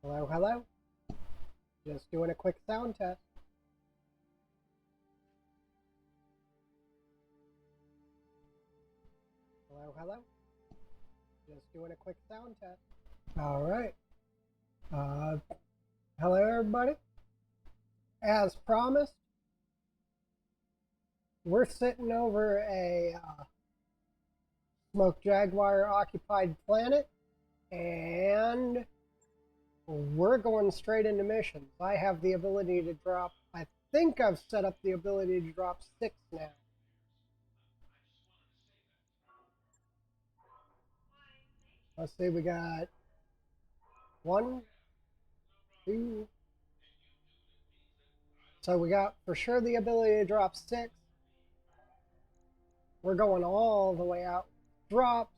Hello, hello. Just doing a quick sound test. Hello, hello. Just doing a quick sound test. All right. Uh, Hello, everybody. As promised, we're sitting over a Smoke Jaguar occupied planet, and we're going straight into missions. I have the ability to drop, I think I've set up the ability to drop 6 now. Let's see, we got 1, 2. So we got for sure the ability to drop 6. We're going all the way out drops.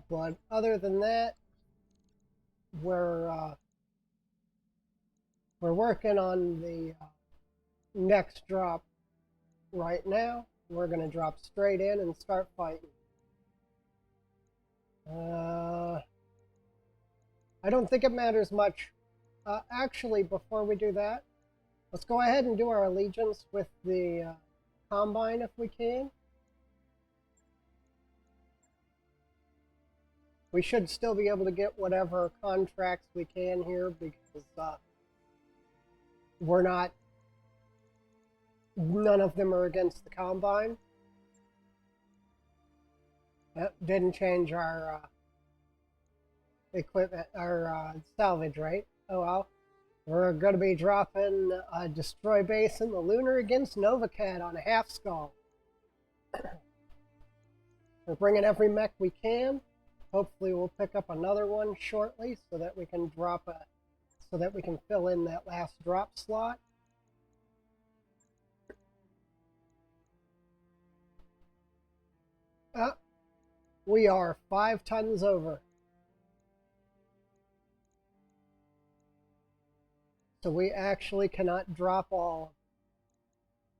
But other than that, we're working on the next drop right now. We're going to drop straight in and start fighting. I don't think it matters much. Actually, before we do that, let's go ahead and do our allegiance with the Combine if we can. We should still be able to get whatever contracts we can here because we're not, none of them are against the Combine. That didn't change our equipment, our salvage rate. Oh well. We're going to be dropping a destroy base in the lunar against Novacat on a half skull. We're bringing every mech we can. Hopefully we'll pick up another one shortly so that we can so that we can fill in that last drop slot. We are 5 tons over. So we actually cannot drop all.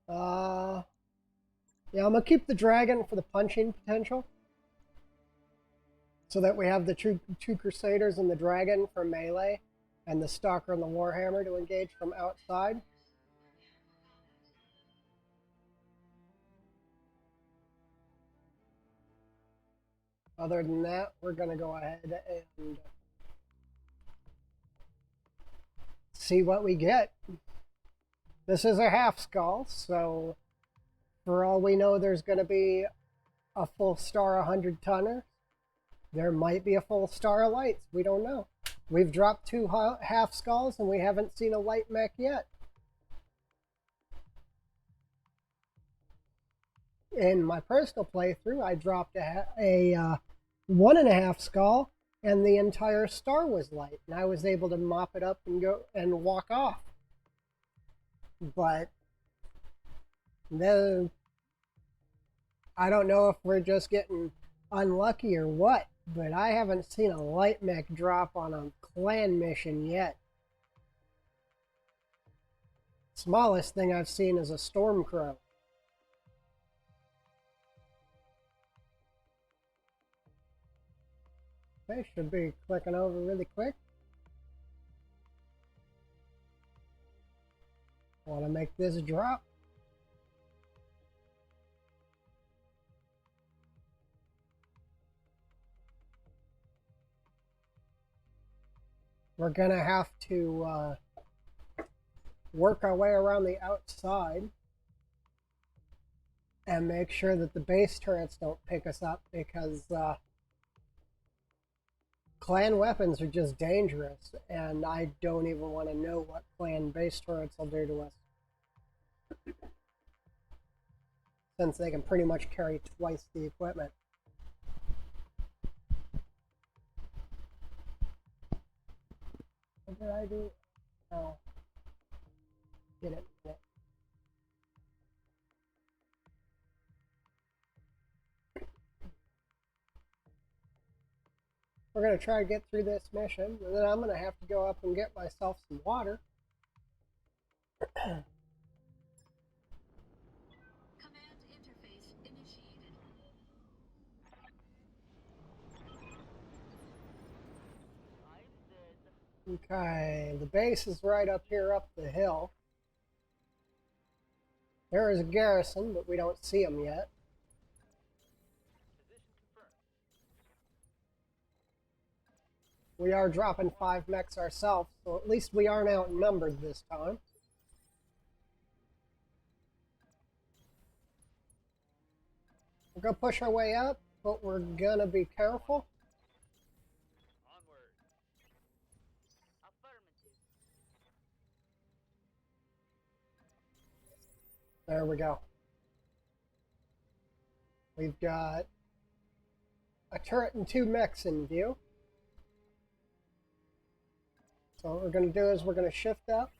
Yeah, I'm going to keep the dragon for the punching potential. So that we have the two Crusaders and the dragon for melee, and the Stalker and the Warhammer to engage from outside. Other than that, we're going to go ahead and see what we get. This is a half skull, so for all we know, there's going to be a full star 100-tonner. There might be a full star of lights. We don't know. We've dropped 2 half skulls, and we haven't seen a light mech yet. In my personal playthrough, I dropped a 1.5 skull, and the entire star was light, and I was able to mop it up and go and walk off. But then I don't know if we're just getting unlucky or what, but I haven't seen a light mech drop on a clan mission yet. Smallest thing I've seen is a Stormcrow. They should be clicking over really quick. Want to make this drop. We're going to have to work our way around the outside and make sure that the base turrets don't pick us up because clan weapons are just dangerous, and I don't even want to know what clan base turrets will do to us. Since they can pretty much carry twice the equipment. What did I do? Oh. Get it. We're going to try to get through this mission, and then I'm going to have to go up and get myself some water. Command interface initiated. Okay, the base is right up here up the hill. There is a garrison, but we don't see them yet. We are dropping 5 mechs ourselves, so at least we aren't outnumbered this time. We're going to push our way up, but we're going to be careful. Onward. Affirmative. There we go. We've got a turret and 2 mechs in view. So what we're going to do is we're going to shift up.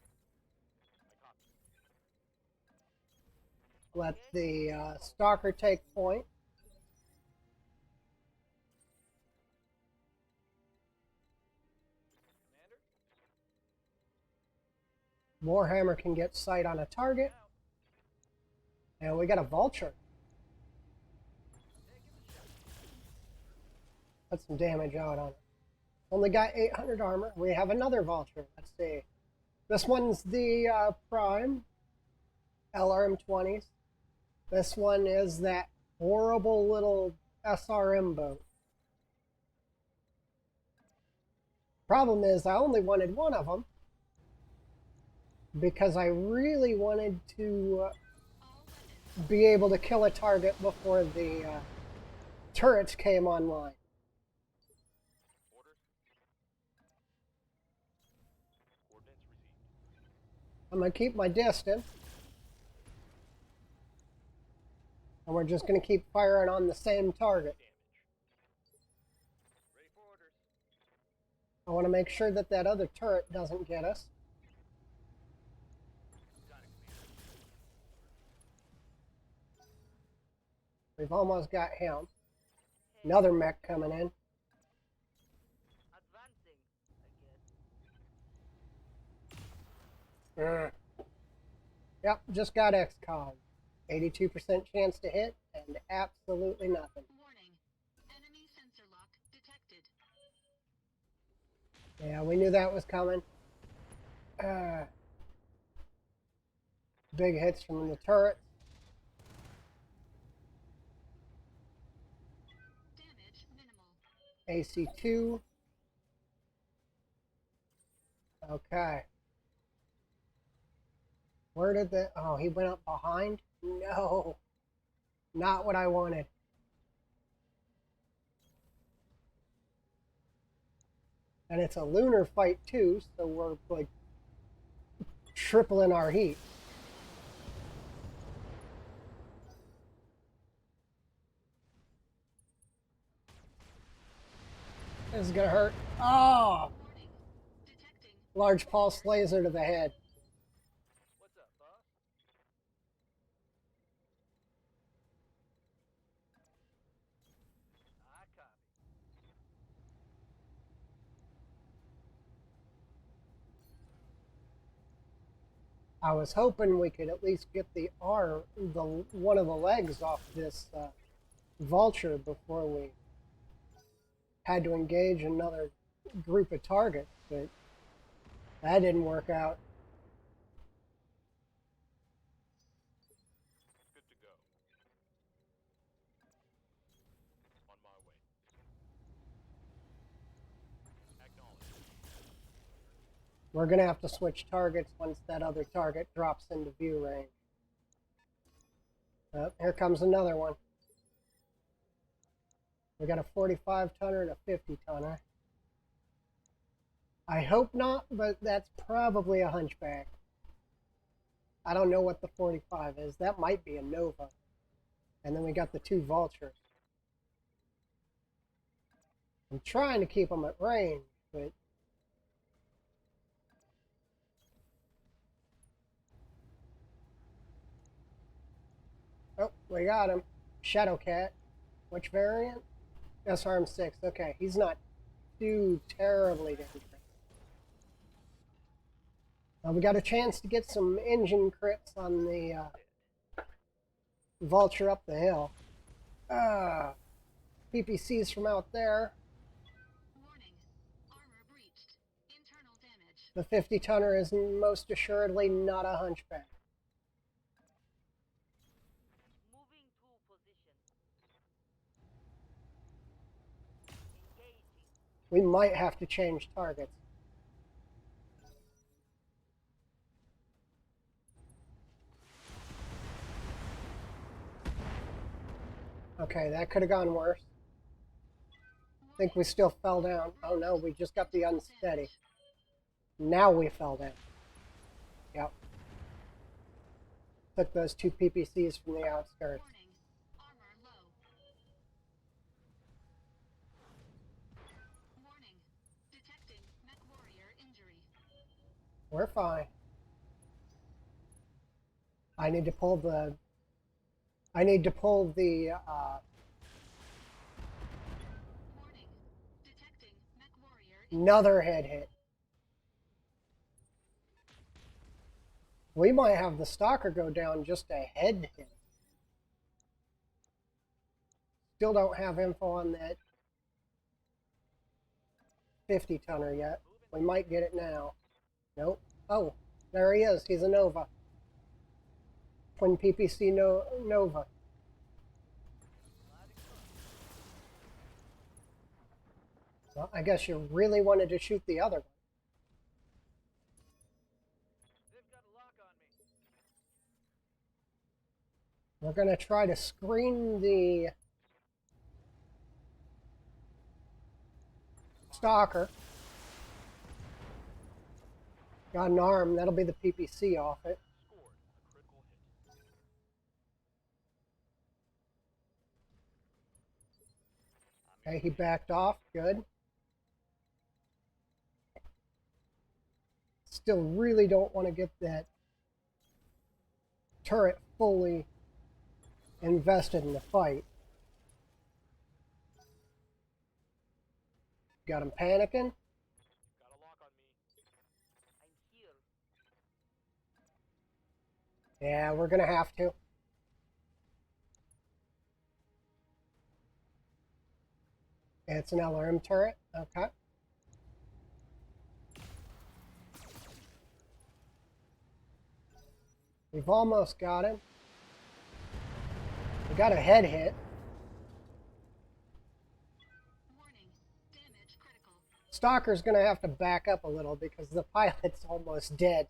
Let the stalker take point. Commander? Warhammer can get sight on a target. And we got a vulture. Put some damage out on it. Only got 800 armor. We have another vulture. Let's see. This one's the prime. LRM-20s. This one is that horrible little SRM boat. Problem is, I only wanted one of them because I really wanted to be able to kill a target before the turrets came online. Orders? Coordinates received. I'm going to keep my distance. And we're just going to keep firing on the same target. Damage. Ready for orders. I want to make sure that that other turret doesn't get us. Got it, Commander. We've almost got him. Another mech coming in. Advancing, I guess. Yep, just got XCOM. 82% chance to hit and absolutely nothing. Warning. Enemy sensor lock detected. Yeah, we knew that was coming. Big hits from the turret. Damage minimal. AC2. Okay. Where did the... Oh, he went up behind? No. Not what I wanted. And it's a lunar fight too, so we're like tripling our heat. This is gonna hurt. Oh! Warning. Detecting. Large pulse laser to the head. What's up, boss? I copy. I was hoping we could at least get the one of the legs off this vulture before we had to engage another group of targets, but that didn't work out. Good to go. On my way. Acknowledged. We're going to have to switch targets once that other target drops into view range. Here comes another one. We got a 45 tonner and a 50 tonner. I hope not, but that's probably a hunchback. I don't know what the 45 is. That might be a Nova. And then we got the 2 vultures. I'm trying to keep them at range, but oh, we got him. Shadowcat. Which variant? SRM-6. Okay, he's not too terribly dangerous. We got a chance to get some engine crits on the vulture up the hill. PPCs from out there. Warning. Armor breached. Internal The 50-tonner is most assuredly not a hunchback. Moving to position. Engaging. We might have to change targets. Okay, that could have gone worse. I think we still fell down. Oh no, we just got the unsteady. Now we fell down. Yep. Took those two PPCs from the outskirts. Warning. Armor low. Warning. Detecting mech warrior injury. We're fine. I need to pull the Warning. Detecting mech warrior injury. another head hit. We might have the stalker go down just a head hit. Still don't have info on that 50-tonner yet. We might get it now. Nope. Oh, there he is. He's a Nova. Twin PPC Nova. Well, I guess you really wanted to shoot the other one. They've got a lock on me. We're going to try to screen the stalker. Got an arm. That'll be the PPC off it. Scored a critical hit. Okay, he backed off. Good. Still really don't want to get that turret fully invested in the fight. Got him panicking. Got a lock on me. I'm here. Yeah, we're going to have to. It's an LRM turret. Okay. We've almost got him. We got a head hit. Warning. Damage critical. Stalker's going to have to back up a little because the pilot's almost dead.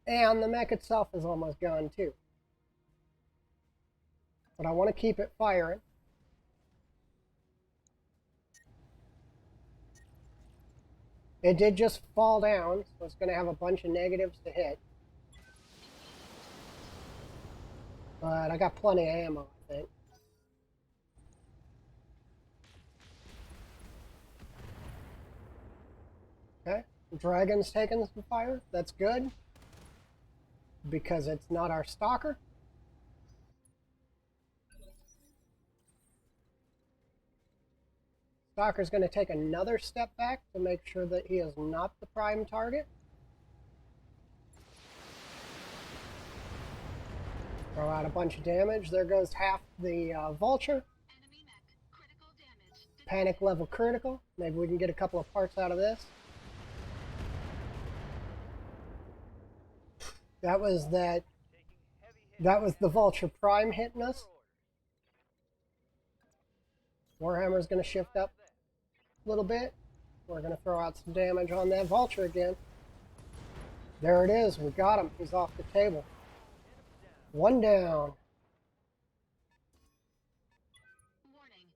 And the mech itself is almost gone too. But I want to keep it firing. It did just fall down, so it's going to have a bunch of negatives to hit. But I got plenty of ammo, I think. Okay, Dragon's taking some fire. That's good. Because it's not our stalker. Stalker's going to take another step back to make sure that he is not the prime target. Throw out a bunch of damage. There goes half the vulture. Enemy mech. Critical damage. Panic level critical. Maybe we can get a couple of parts out of this. That was that. Taking heavy hits. That was the vulture prime hitting us. Warhammer's going to shift up a little bit. We're going to throw out some damage on that vulture again. There it is. We got him. He's off the table. One down. Warning.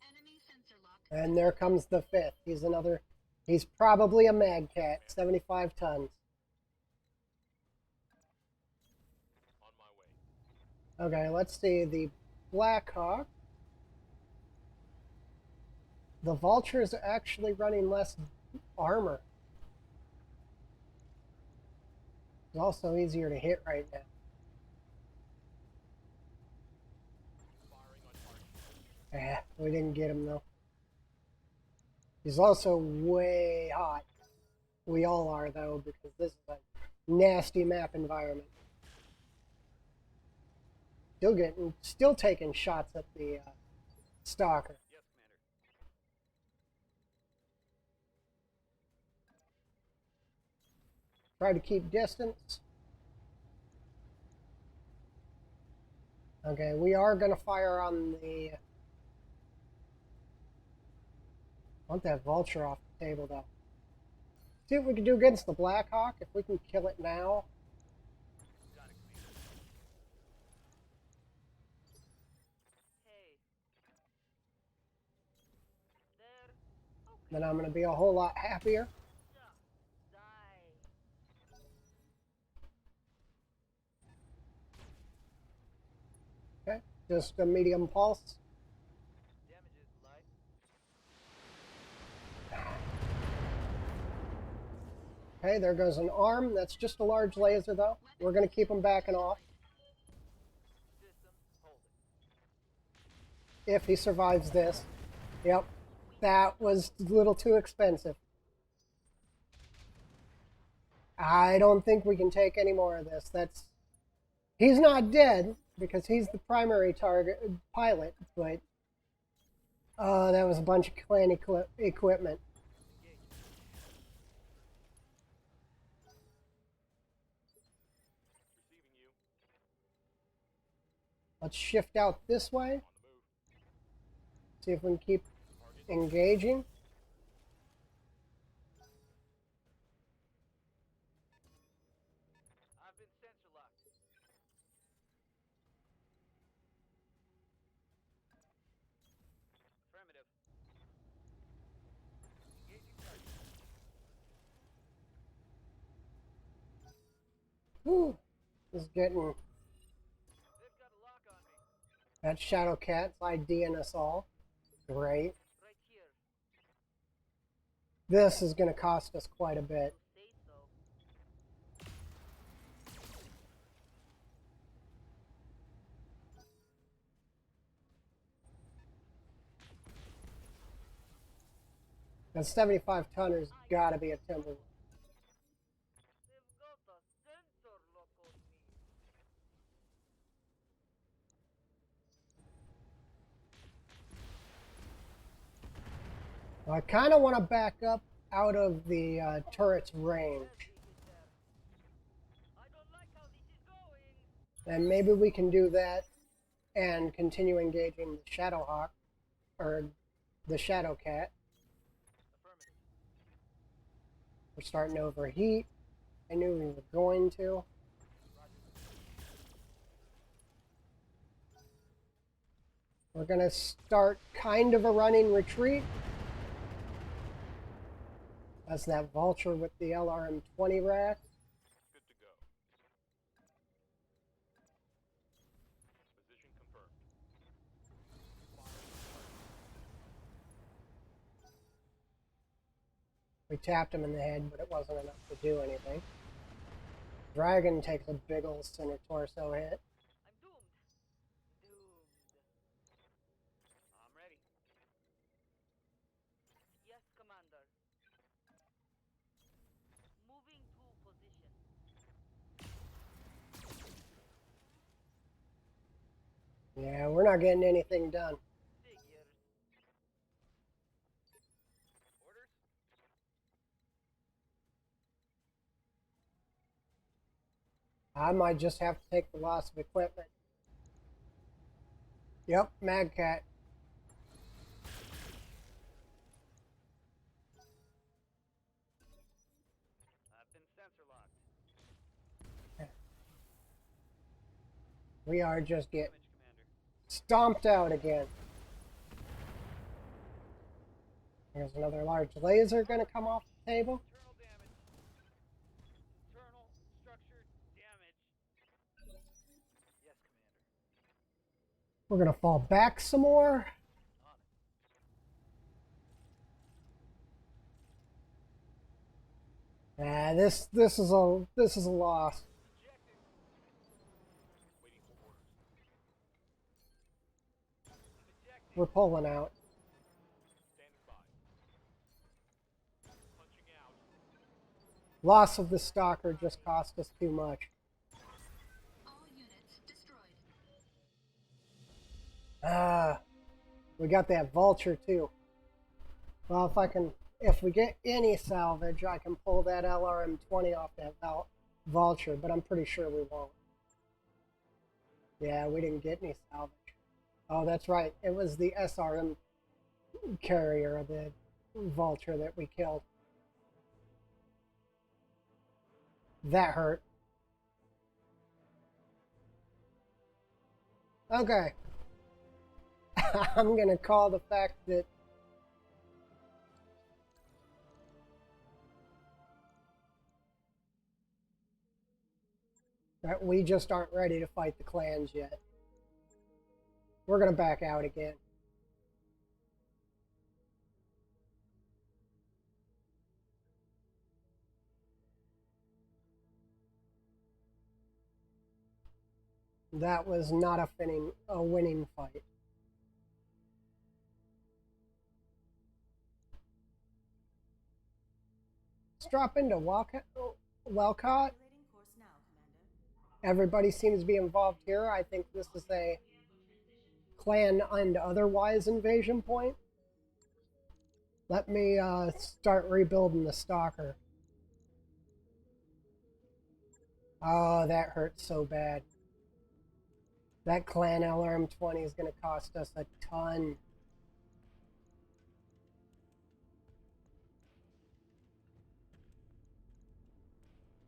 Enemy sensor lock. And there comes the fifth. He's probably a Mad Cat, 75 tons. On my way. Okay, let's see. The Blackhawk. The Vulture is actually running less armor. It's also easier to hit right now. Firing on target. We didn't get him though. He's also way hot. We all are though, because this is a nasty map environment. Still taking shots at the stalker. Yes, Commander. Try to keep distance. Okay, we are going to fire on the... I want that vulture off the table, though. See what we can do against the Black Hawk, if we can kill it now. Hey. There. Okay. Then I'm going to be a whole lot happier. Yeah. Die. Okay, just a medium pulse. Damage is light. Okay, there goes an arm. That's just a large laser, though. We're going to keep him backing off. System holding. If he survives this. Yep, that was a little too expensive. I don't think we can take any more of this. He's not dead, because he's the primary target pilot, but... that was a bunch of clan equipment. Receiving you. Let's shift out this way. On the move. See if we can keep Target. engaging. I've been sensor locked. Affirmative. Engaging target. Whew. This is getting... They've got a lock on me. That Shadow Cat's IDing us all. Great. Right here. This is going to cost us quite a bit. You say so. That 75 tonner's got to be a Timberwolf. They've got a sensor lock on me. I kind of want to back up out of the turret's range. I don't like how this is going. And maybe we can do that and continue engaging the Shadow Hawk, or the Shadow Cat. Affirmative. We're starting to overheat. I knew we were going to. We're going to start kind of a running retreat. That's that vulture with the LRM-20 rack. Good to go. Position confirmed. We tapped him in the head, but it wasn't enough to do anything. Dragon takes a big ol' center torso hit. I'm doomed. Doomed. I'm ready. Yes, Commander. Moving to position. Yeah, we're not getting anything done. Figures. Orders? I might just have to take the loss of equipment. Yep, Mad Cat. I've been sensor locked. We are just getting Damage, Commander. stomped out again. There's another large laser going to come off the table. Internal damage. Internal structure damage. Yes, Commander. We're going to fall back some more. On it. This is a loss. Ejecting. Waiting for orders. Ejecting. We're pulling out. Standing by. Punching out. Loss of the stalker just cost us too much. All units destroyed. We got that vulture too. Well, if I can if we get any salvage, I can pull that LRM-20 off that vulture, but I'm pretty sure we won't. Yeah, we didn't get any salvage. Oh, that's right. It was the SRM carrier, the vulture that we killed. That hurt. Okay. I'm going to call the fact that we just aren't ready to fight the clans yet. We're going to back out again. That was not a winning fight. Let's drop into Walcott. Everybody seems to be involved here. I think this is a clan and otherwise invasion point. Let me start rebuilding the stalker. Oh, that hurts so bad. That clan LRM-20 is going to cost us a ton.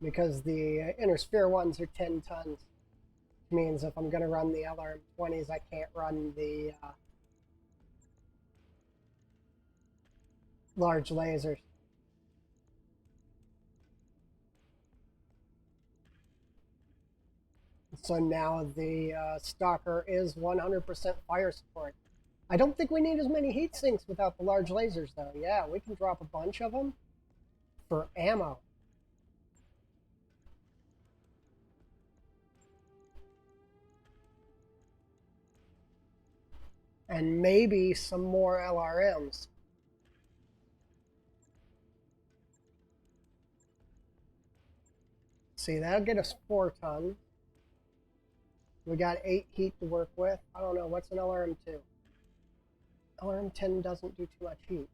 Because the inner sphere ones are 10 tons. Which means if I'm going to run the LRM-20s, I can't run the large lasers. So now the stalker is 100% fire support. I don't think we need as many heat sinks without the large lasers, though. Yeah, we can drop a bunch of them for ammo. And maybe some more LRMs. See, that'll get us 4 tons. We got 8 heat to work with. I don't know, what's an LRM-2? LRM-10 doesn't do too much heat.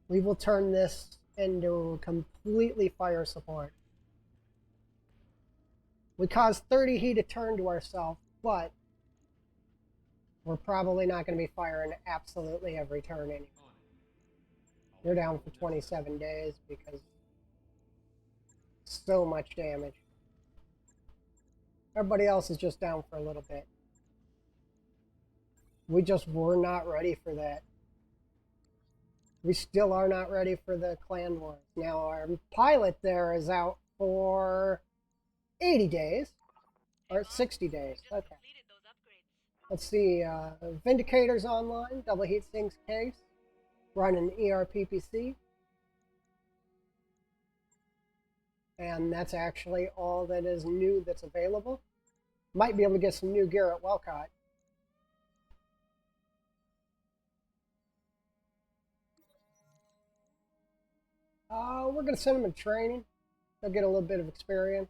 We will turn this into completely fire support. We cause 30 heat a turn to ourselves, but we're probably not going to be firing absolutely every turn anymore. You're down for 27 days because so much damage. Everybody else is just down for a little bit. We just were not ready for that. We still are not ready for the clan wars. Now our pilot there is out for 80 days. Or 60 days. Okay. Let's see. Vindicator's online. Double heat sinks case. Running ERPPC. And that's actually all that is new that's available. Might be able to get some new gear at Walcott. We're going to send them in training. They'll get a little bit of experience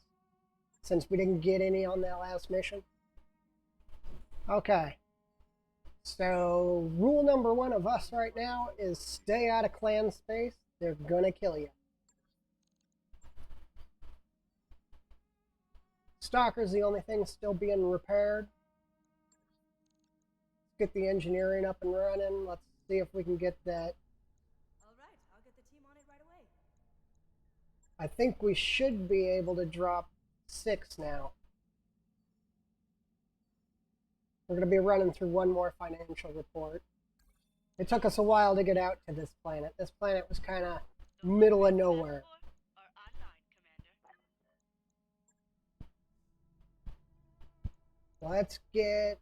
since we didn't get any on that last mission. Okay. So, rule number 1 of us right now is stay out of clan space. They're going to kill you. Stalker's the only thing still being repaired. Let's get the engineering up and running. Let's see if we can get that. Alright, I'll get the team on it right away. I think we should be able to drop 6 now. We're going to be running through one more financial report. It took us a while to get out to this planet. This planet was kind of middle of nowhere. Let's get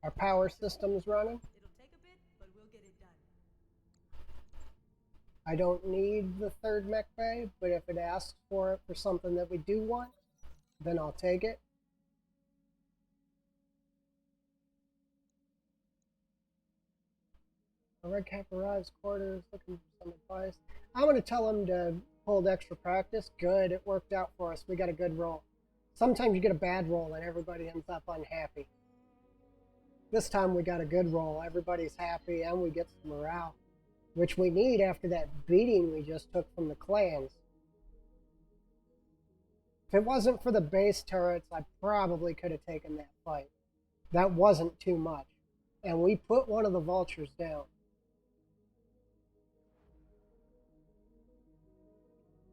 our power systems running. It'll take a bit, but we'll get it done. I don't need the 3rd mech bay, but if it asks for it for something that we do want, then I'll take it. A Red Cap arrives quarters, looking for some advice. I'm going to tell him to hold extra practice. Good, it worked out for us. We got a good roll. Sometimes you get a bad roll and everybody ends up unhappy. This time we got a good roll. Everybody's happy and we get some morale, which we need after that beating we just took from the clans. If it wasn't for the base turrets, I probably could have taken that fight. That wasn't too much. And we put one of the vultures down.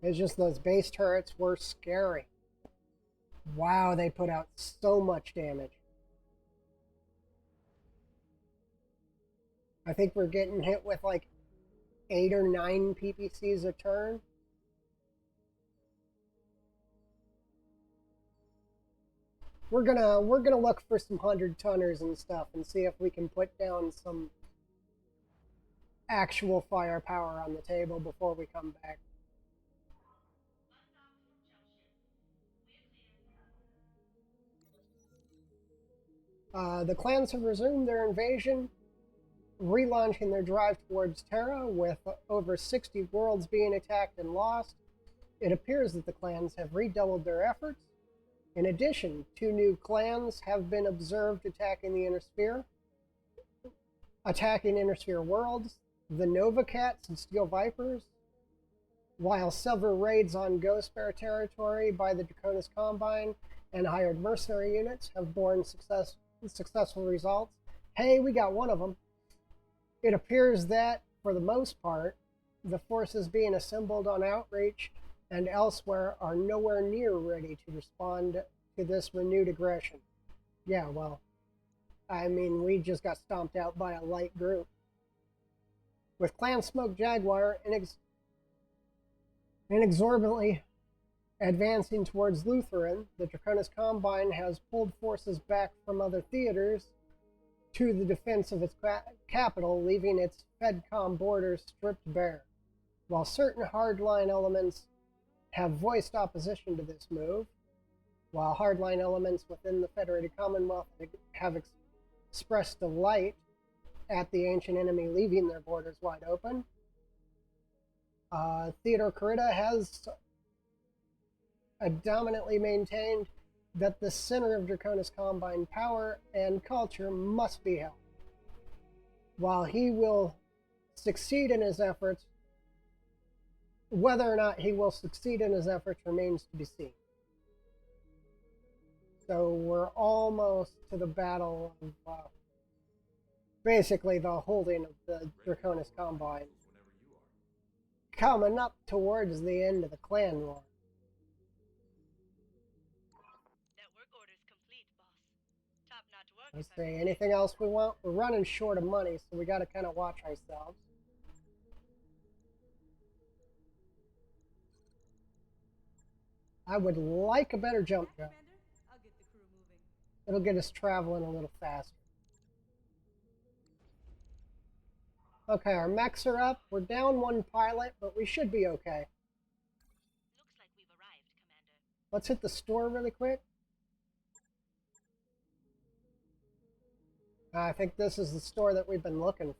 It's just those base turrets were scary. Wow, they put out so much damage. I think we're getting hit with like 8 or 9 PPCs a turn. We're gonna look for some 100-tonners and stuff and see if we can put down some actual firepower on the table before we come back. The clans have resumed their invasion, relaunching their drive towards Terra, with over 60 worlds being attacked and lost. It appears that the clans have redoubled their efforts. In addition, 2 new clans have been observed attacking the Inner Sphere worlds, the Nova Cats and Steel Vipers, while several raids on Ghost Bear territory by the Draconis Combine and hired mercenary units have borne successful results. Hey, we got one of them. It appears that, for the most part, the forces being assembled on Outreach and elsewhere are nowhere near ready to respond to this renewed aggression. Yeah, well, I mean, we just got stomped out by a light group. With Clan Smoke Jaguar inexorably advancing towards Lutheran, the Draconis Combine has pulled forces back from other theaters to the defense of its capital, leaving its FedCom borders stripped bare. While certain hardline elements have voiced opposition to this move, while hardline elements within the Federated Commonwealth have expressed delight at the ancient enemy leaving their borders wide open, Theodore Corrida has dominantly maintained that the center of Draconis Combine power and culture must be held. While he will succeed in his efforts, whether or not he will succeed in his efforts remains to be seen. So we're almost to the battle of basically the holding of the Draconis Combine. Coming up towards the end of the clan war. Network orders complete, boss. Top-notch work. Let's see, anything else we want? We're running short of money, so we got to kind of watch ourselves. I would like a better jump gun. Commander, I'll get the crew moving. It'll get us traveling a little faster. Okay, our mechs are up. We're down 1 pilot, but we should be okay. Looks like we've arrived, Commander. Let's hit the store really quick. I think this is the store that we've been looking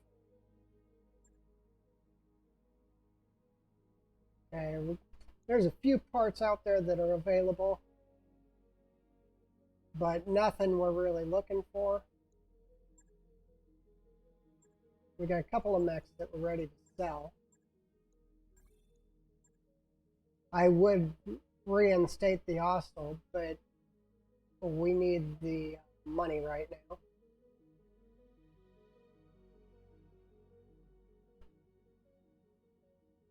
for. Okay, there's a few parts out there that are available, but nothing we're really looking for. We got a couple of mechs that we're ready to sell. I would reinstate the hostile, but we need the money right now.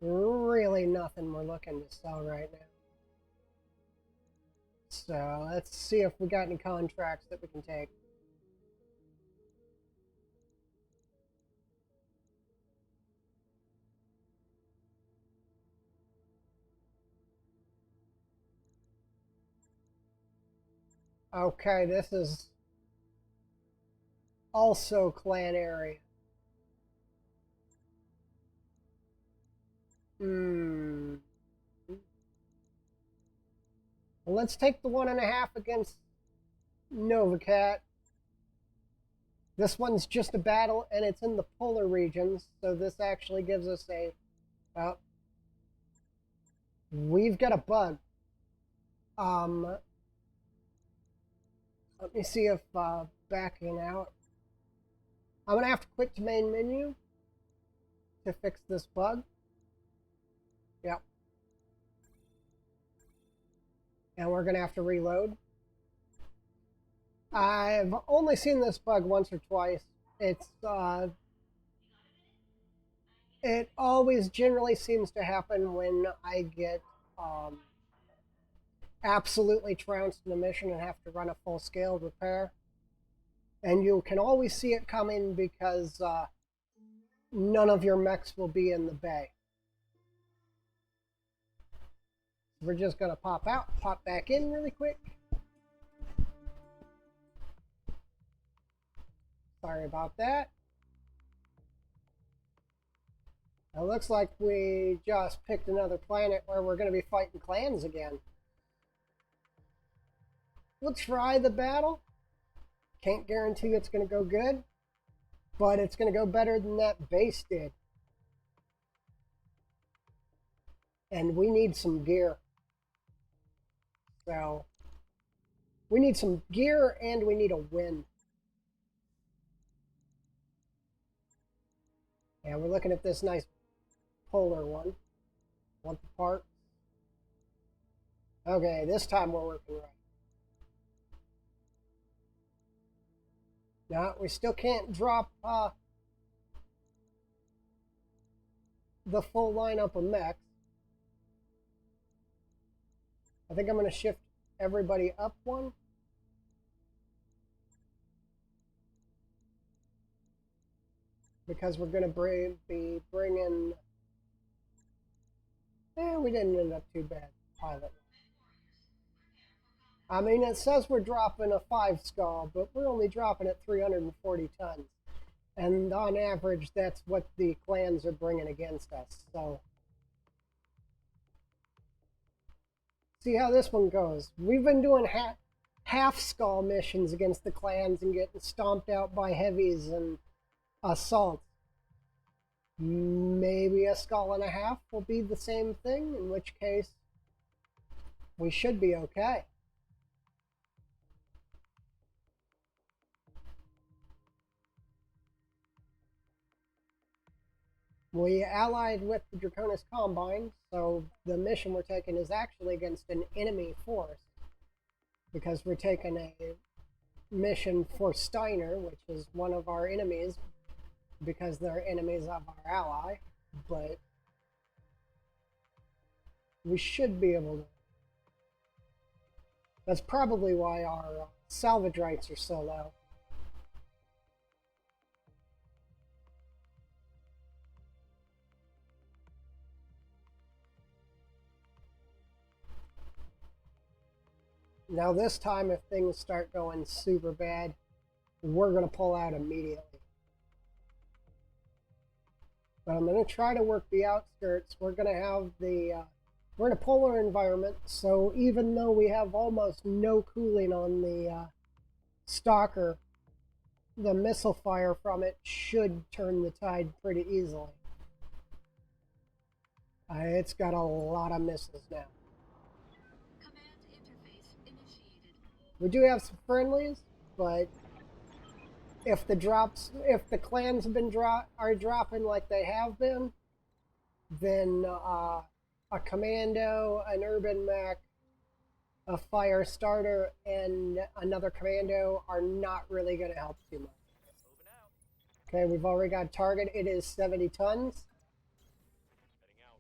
Really nothing we're looking to sell right now. So let's see if we got any contracts that we can take. Okay, this is also clan area. Well, let's take the 1.5 against Novacat. This one's just a battle, and it's in the polar regions, so this actually gives us a... we've got a bug. Let me see if backing out. I'm gonna have to quit the main menu to fix this bug. Yep. And we're gonna have to reload. I've only seen this bug once or twice. It always generally seems to happen when I get absolutely trounced in a mission and have to run a full-scale repair. And you can always see it coming because none of your mechs will be in the bay. We're just going to pop out, pop back in really quick. Sorry about that. It looks like we just picked another planet where we're going to be fighting clans again. We'll try the battle. Can't guarantee it's going to go good, but it's going to go better than that base did. And we need some gear. So, we need some gear and we need a win. And we're looking at this nice polar one. Want the part? Okay, this time we're working right. No, we still can't drop the full lineup of mechs. I think I'm going to shift everybody up one. Because we're going to be bringing... we didn't end up too bad. Pilot. I mean, it says we're dropping a 5 skull, but we're only dropping at 340 tons. And on average, that's what the clans are bringing against us. So, see how this one goes. We've been doing half skull missions against the clans and getting stomped out by heavies and assaults. Maybe a skull and a half will be the same thing, in which case we should be okay. We allied with the Draconis Combine, so the mission we're taking is actually against an enemy force. Because we're taking a mission for Steiner, which is one of our enemies, because they're enemies of our ally. But we should be able to. That's probably why our salvage rates are so low. Now this time, if things start going super bad, we're going to pull out immediately. But I'm going to try to work the outskirts. We're going to have we're in a polar environment, so even though we have almost no cooling on the Stalker, the missile fire from it should turn the tide pretty easily. It's got a lot of missiles now. Command interface initiated. We do have some friendlies, but if the clans have been are dropping like they have been, then a commando, an urban mech, a fire starter, and another commando are not really going to help too much. Moving out. Okay, we've already got a target. It is 70 tons. Heading out.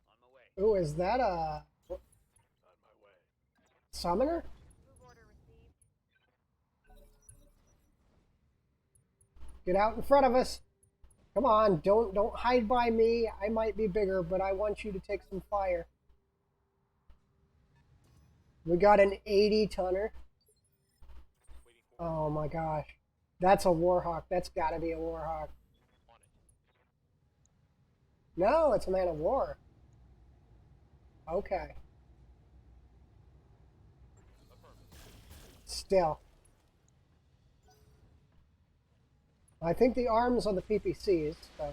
On my way. Ooh, is that a On my way. summoner? Move order received. Get out in front of us. Come on, don't hide by me. I might be bigger, but I want you to take some fire. We got an 80 tonner. Waiting for Oh my gosh. That's a Warhawk. That's got to be a Warhawk. on it. No, it's a man of war. Okay. Affirmative. Still. I think the arms are the PPCs, so.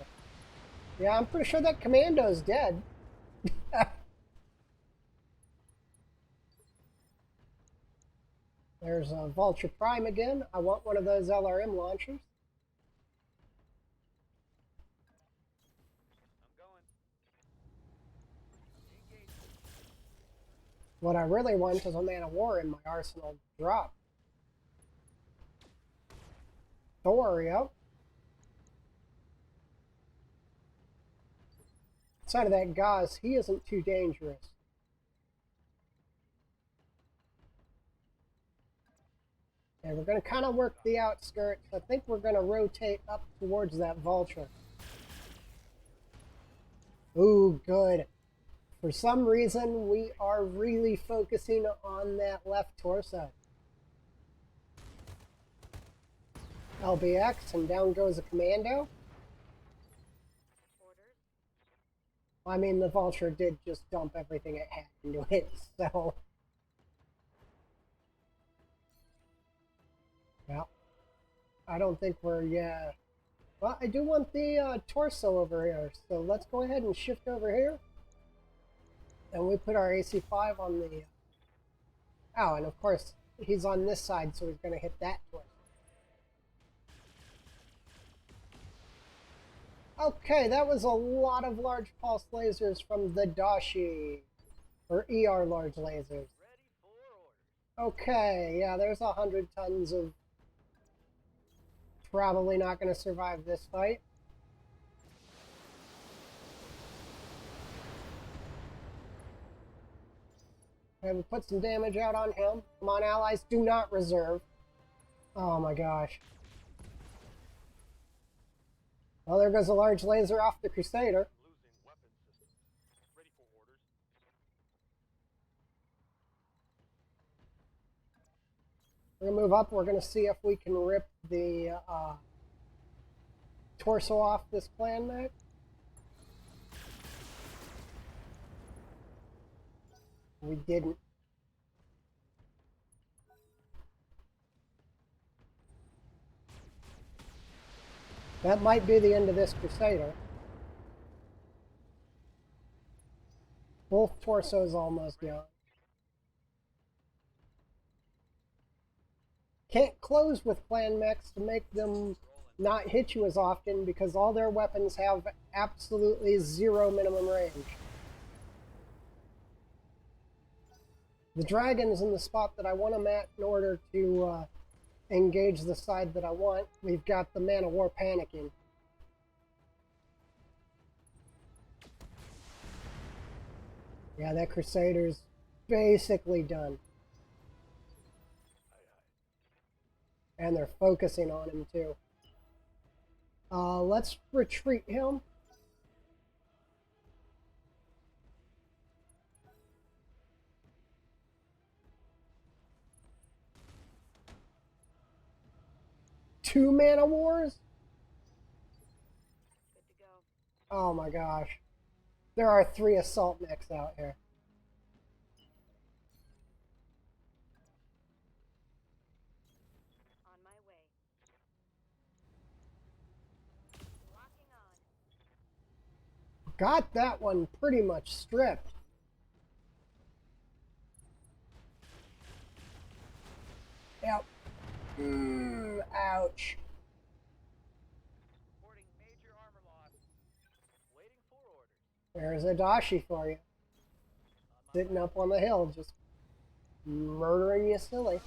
Yeah, I'm pretty sure that commando's dead. There's a Vulture Prime again. I want one of those LRM launchers. I'm going. Engage. What I really want is a Man of War in my arsenal to drop. Thor, yep. Outside of that Gauss, he isn't too dangerous. And we're going to kind of work the outskirts. I think we're going to rotate up towards that Vulture. Ooh, good. For some reason, we are really focusing on that left torso. LBX, and down goes a commando. Orders. I mean, the Vulture did just dump everything it had into it, so... Yeah. I don't think we're, yeah... Well, I do want the torso over here, so let's go ahead and shift over here. And we put our AC-5 on the... Oh, and of course, he's on this side, so he's going to hit that torso. Okay, that was a lot of large pulse lasers from the Dashi. Or ER large lasers. Ready for orders. Okay, yeah, there's 100 tons of... Probably not going to survive this fight. Okay, we put some damage out on him. Come on, allies, do not reserve. Oh my gosh. Well, there goes a large laser off the Crusader. Losing weapon system. Ready for orders. We're gonna move up. We're gonna see if we can rip the torso off this clan mech. We didn't. That might be the end of this Crusader. Both torsos almost gone. Can't close with clan mechs to make them not hit you as often because all their weapons have absolutely zero minimum range. The dragon's in the spot that I want them at in order to engage the side that I want. We've got the Man of War panicking. Yeah, that Crusader's basically done. And they're focusing on him too. Let's retreat him. Two Man of Wars? Good to go. Oh my gosh. There are 3 assault mechs out here. On my way. Locking on. Got that one pretty much stripped. Yep. Ouch. Reporting major armor loss. Waiting for orders. There's a Dashi for you. Sitting up on the hill, just murdering you silly.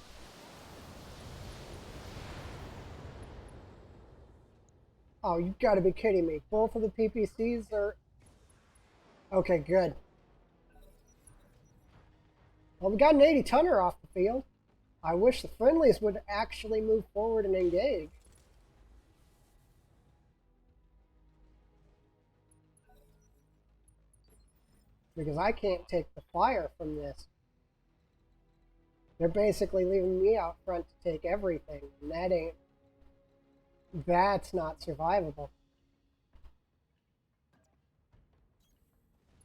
Oh, you've got to be kidding me. Both of the PPCs are... Okay, good. Well, we got an 80-tonner off the field. I wish the friendlies would actually move forward and engage. Because I can't take the fire from this. They're basically leaving me out front to take everything, and that ain't... That's not survivable.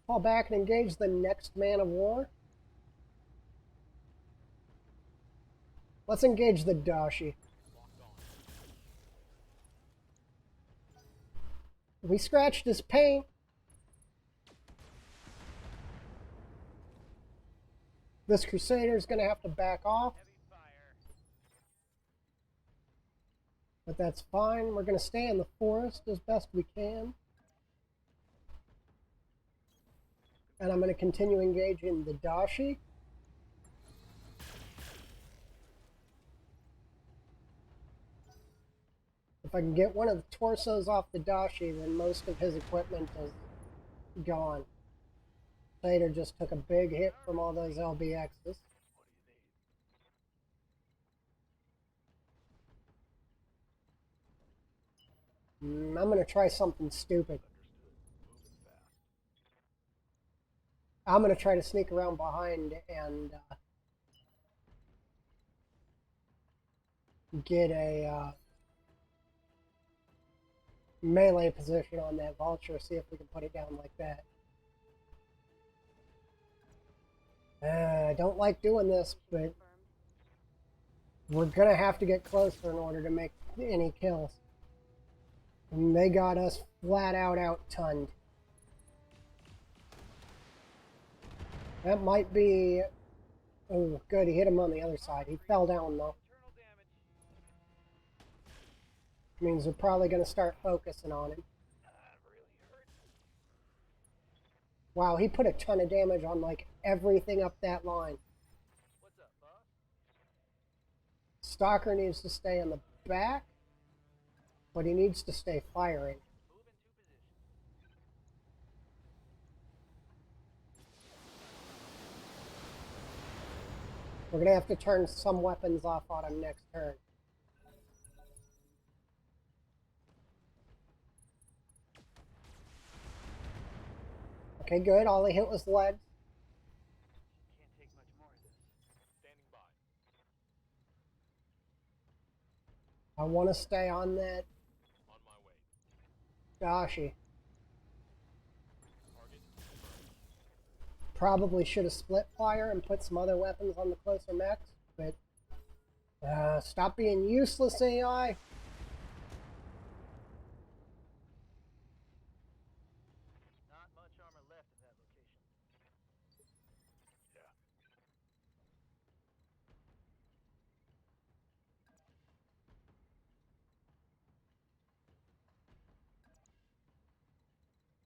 Fall back and engage the next Man of War. Let's engage the Dashi. We scratched his paint. This Crusader's gonna have to back off. Heavy fire. But that's fine. We're going to stay in the forest as best we can. And I'm going to continue engaging the Dashi. If I can get one of the torsos off the Dashi, then most of his equipment is gone. Vader just took a big hit from all those LBXs. I'm going to try something stupid. I'm going to try to sneak around behind and get a melee position on that vulture, see if we can put it down like that. I don't like doing this, but we're going to have to get closer in order to make any kills. And they got us flat out out-tunned. That might be... Oh, good, he hit him on the other side. He fell down, though. Internal damage. Means we're probably going to start focusing on him. Really hurts. Wow, he put a ton of damage on, like, everything up that line. What's up, boss? Stalker needs to stay in the back, but he needs to stay firing. Move into position. We're going to have to turn some weapons off on him next turn. Okay, good. All he hit was lead. Can't take much more of this. Standing by. I want to stay on that On my way. Dashi. Target. Probably should have split fire and put some other weapons on the closer mechs, but stop being useless, AI. Not much armor left in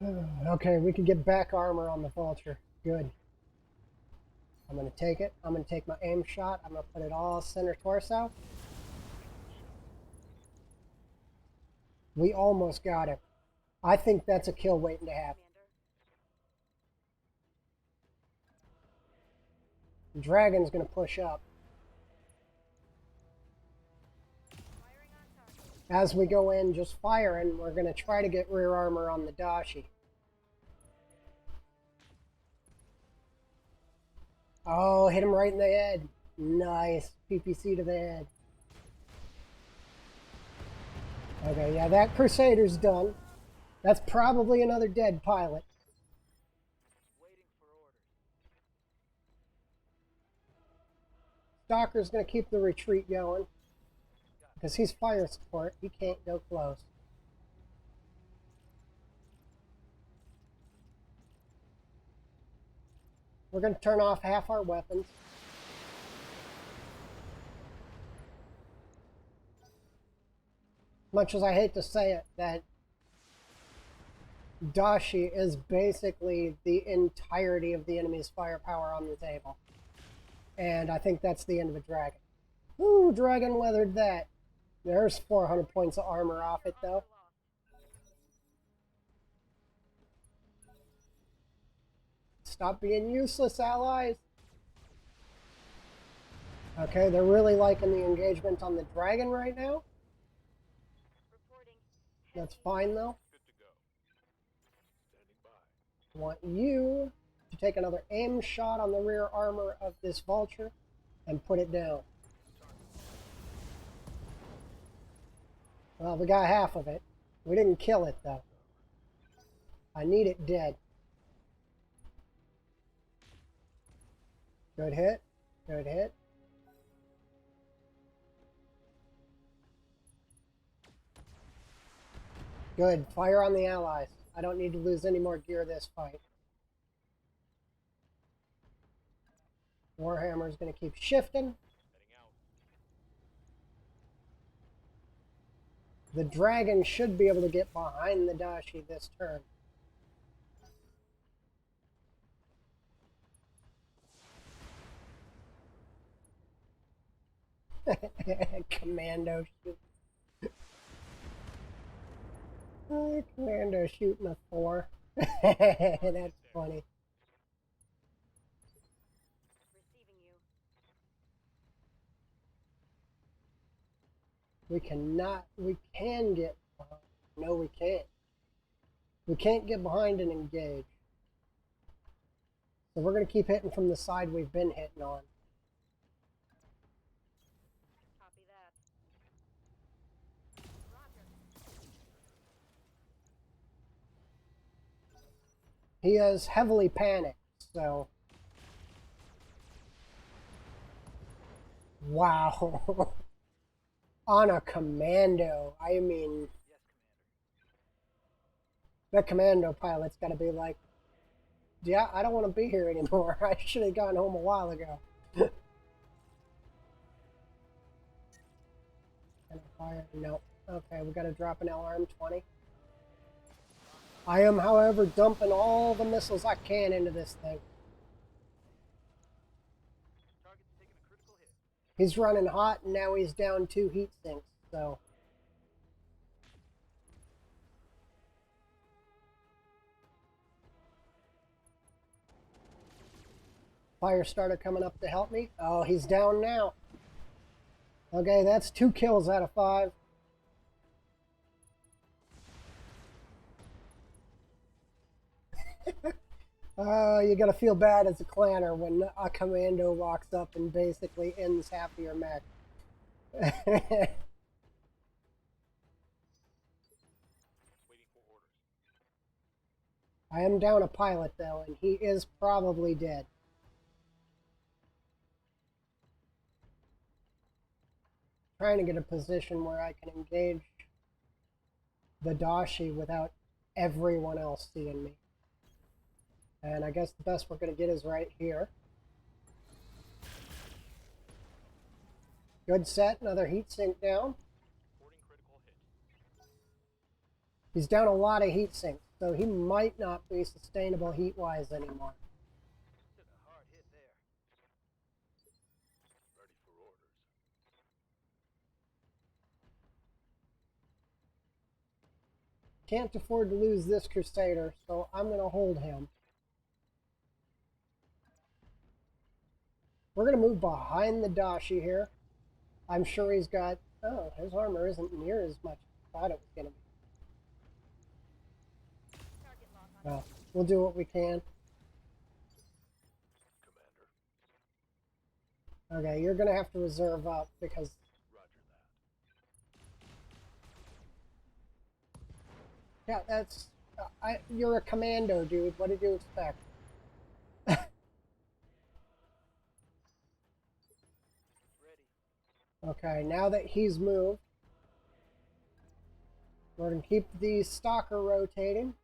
that location. Okay, we can get back armor on the vulture. Good. I'm going to take it. I'm going to take my aim shot. I'm going to put it all center torso. We almost got him. I think that's a kill waiting to happen. Dragon's going to push up. As we go in, just firing, we're going to try to get rear armor on the Dashi. Oh, hit him right in the head. Nice. PPC to the head. Okay, yeah, that Crusader's done. That's probably another dead pilot. Waiting for orders. Stalker's going to keep the retreat going. Because he's fire support. He can't go close. We're going to turn off half our weapons. Much as I hate to say it, that Dashi is basically the entirety of the enemy's firepower on the table. And I think that's the end of a dragon. Ooh, dragon weathered that. There's 400 points of armor off it, though. Stop being useless, allies. Okay, they're really liking the engagement on the dragon right now. That's fine, though. Good to go. Standing by. I want you to take another aim shot on the rear armor of this vulture and put it down. Well, we got half of it. We didn't kill it, though. I need it dead. Good hit. Good hit. Good. Fire on the allies. I don't need to lose any more gear this fight. Warhammer's going to keep shifting. Heading out. The dragon should be able to get behind the Dashi this turn. Commando shoot. Commando shooting a 4. That's funny. Receiving you. We cannot, we can get behind. No, we can't. We can't get behind and engage. So we're going to keep hitting from the side we've been hitting on. Copy that. Roger. He is heavily panicked, so... Wow. On a commando. I mean, Yes, Commander. that commando pilot's got to be like, yeah, I don't want to be here anymore. I should have gone home a while ago. Can I fire? No. Okay, we got to drop an LRM-20. I am, however, dumping all the missiles I can into this thing. Target's taking a critical hit. He's running hot, and now he's down 2 heat sinks, so... Fire starter coming up to help me. Oh, he's down now. Okay, that's 2 kills out of 5. You gotta feel bad as a clanner when a commando walks up and basically ends half of your mech. Waiting for orders. I am down a pilot though, and he is probably dead. Trying to get a position where I can engage the Dashi without everyone else seeing me. And I guess the best we're going to get is right here. Good set, another heat sink down. Reporting critical hit. He's down a lot of heat sinks, so he might not be sustainable heat-wise anymore. Took a hard hit there. Ready for orders. Can't afford to lose this Crusader, so I'm going to hold him. We're going to move behind the Dashi here. I'm sure he's got... Oh, his armor isn't near as much as I thought it was going to be. Target lock on. Well, we'll do what we can. Commander. Okay, you're going to have to reserve up because... Roger that. Yeah, that's... you're a commando, dude. What did you expect? Ready. Okay, now that he's moved, we're going to keep the stalker rotating.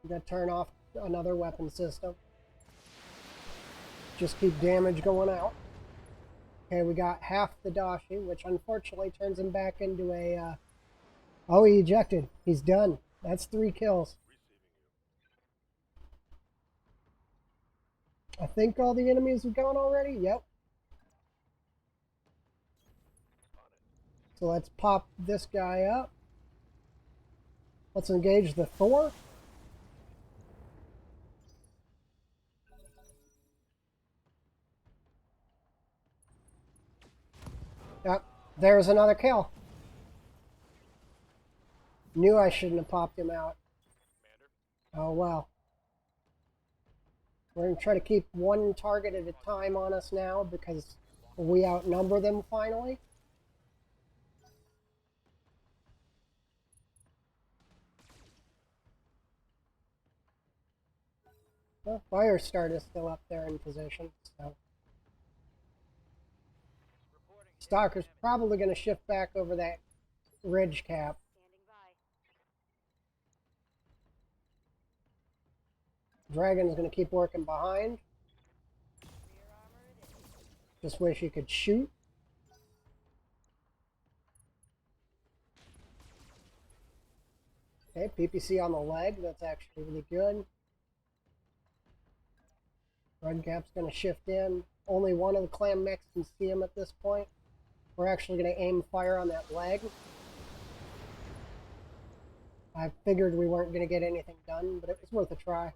I'm going to turn off another weapon system. Just keep damage going out. Okay, we got half the Dashi, which unfortunately turns him back into a... Oh, he ejected. He's done. That's 3 kills. Receiving you. I think all the enemies have gone already. Yep. On it. So let's pop this guy up. Let's engage the Thor. Yep, there's another kill. Knew I shouldn't have popped him out. Commander. Oh well. We're going to try to keep one target at a time on us now because we outnumber them finally. Well, Firestarter is still up there in position, so... Reporting. Stalker's probably going to shift back over that ridge cap. Standing by. Dragon's going to keep working behind. Rear armor it is. Just wish he could shoot. Okay, PPC on the leg. That's actually really good. Red Cap's going to shift in. Only one of the clan mechs can see him at this point. We're actually going to aim fire on that leg. I figured we weren't going to get anything done, but it was worth a try.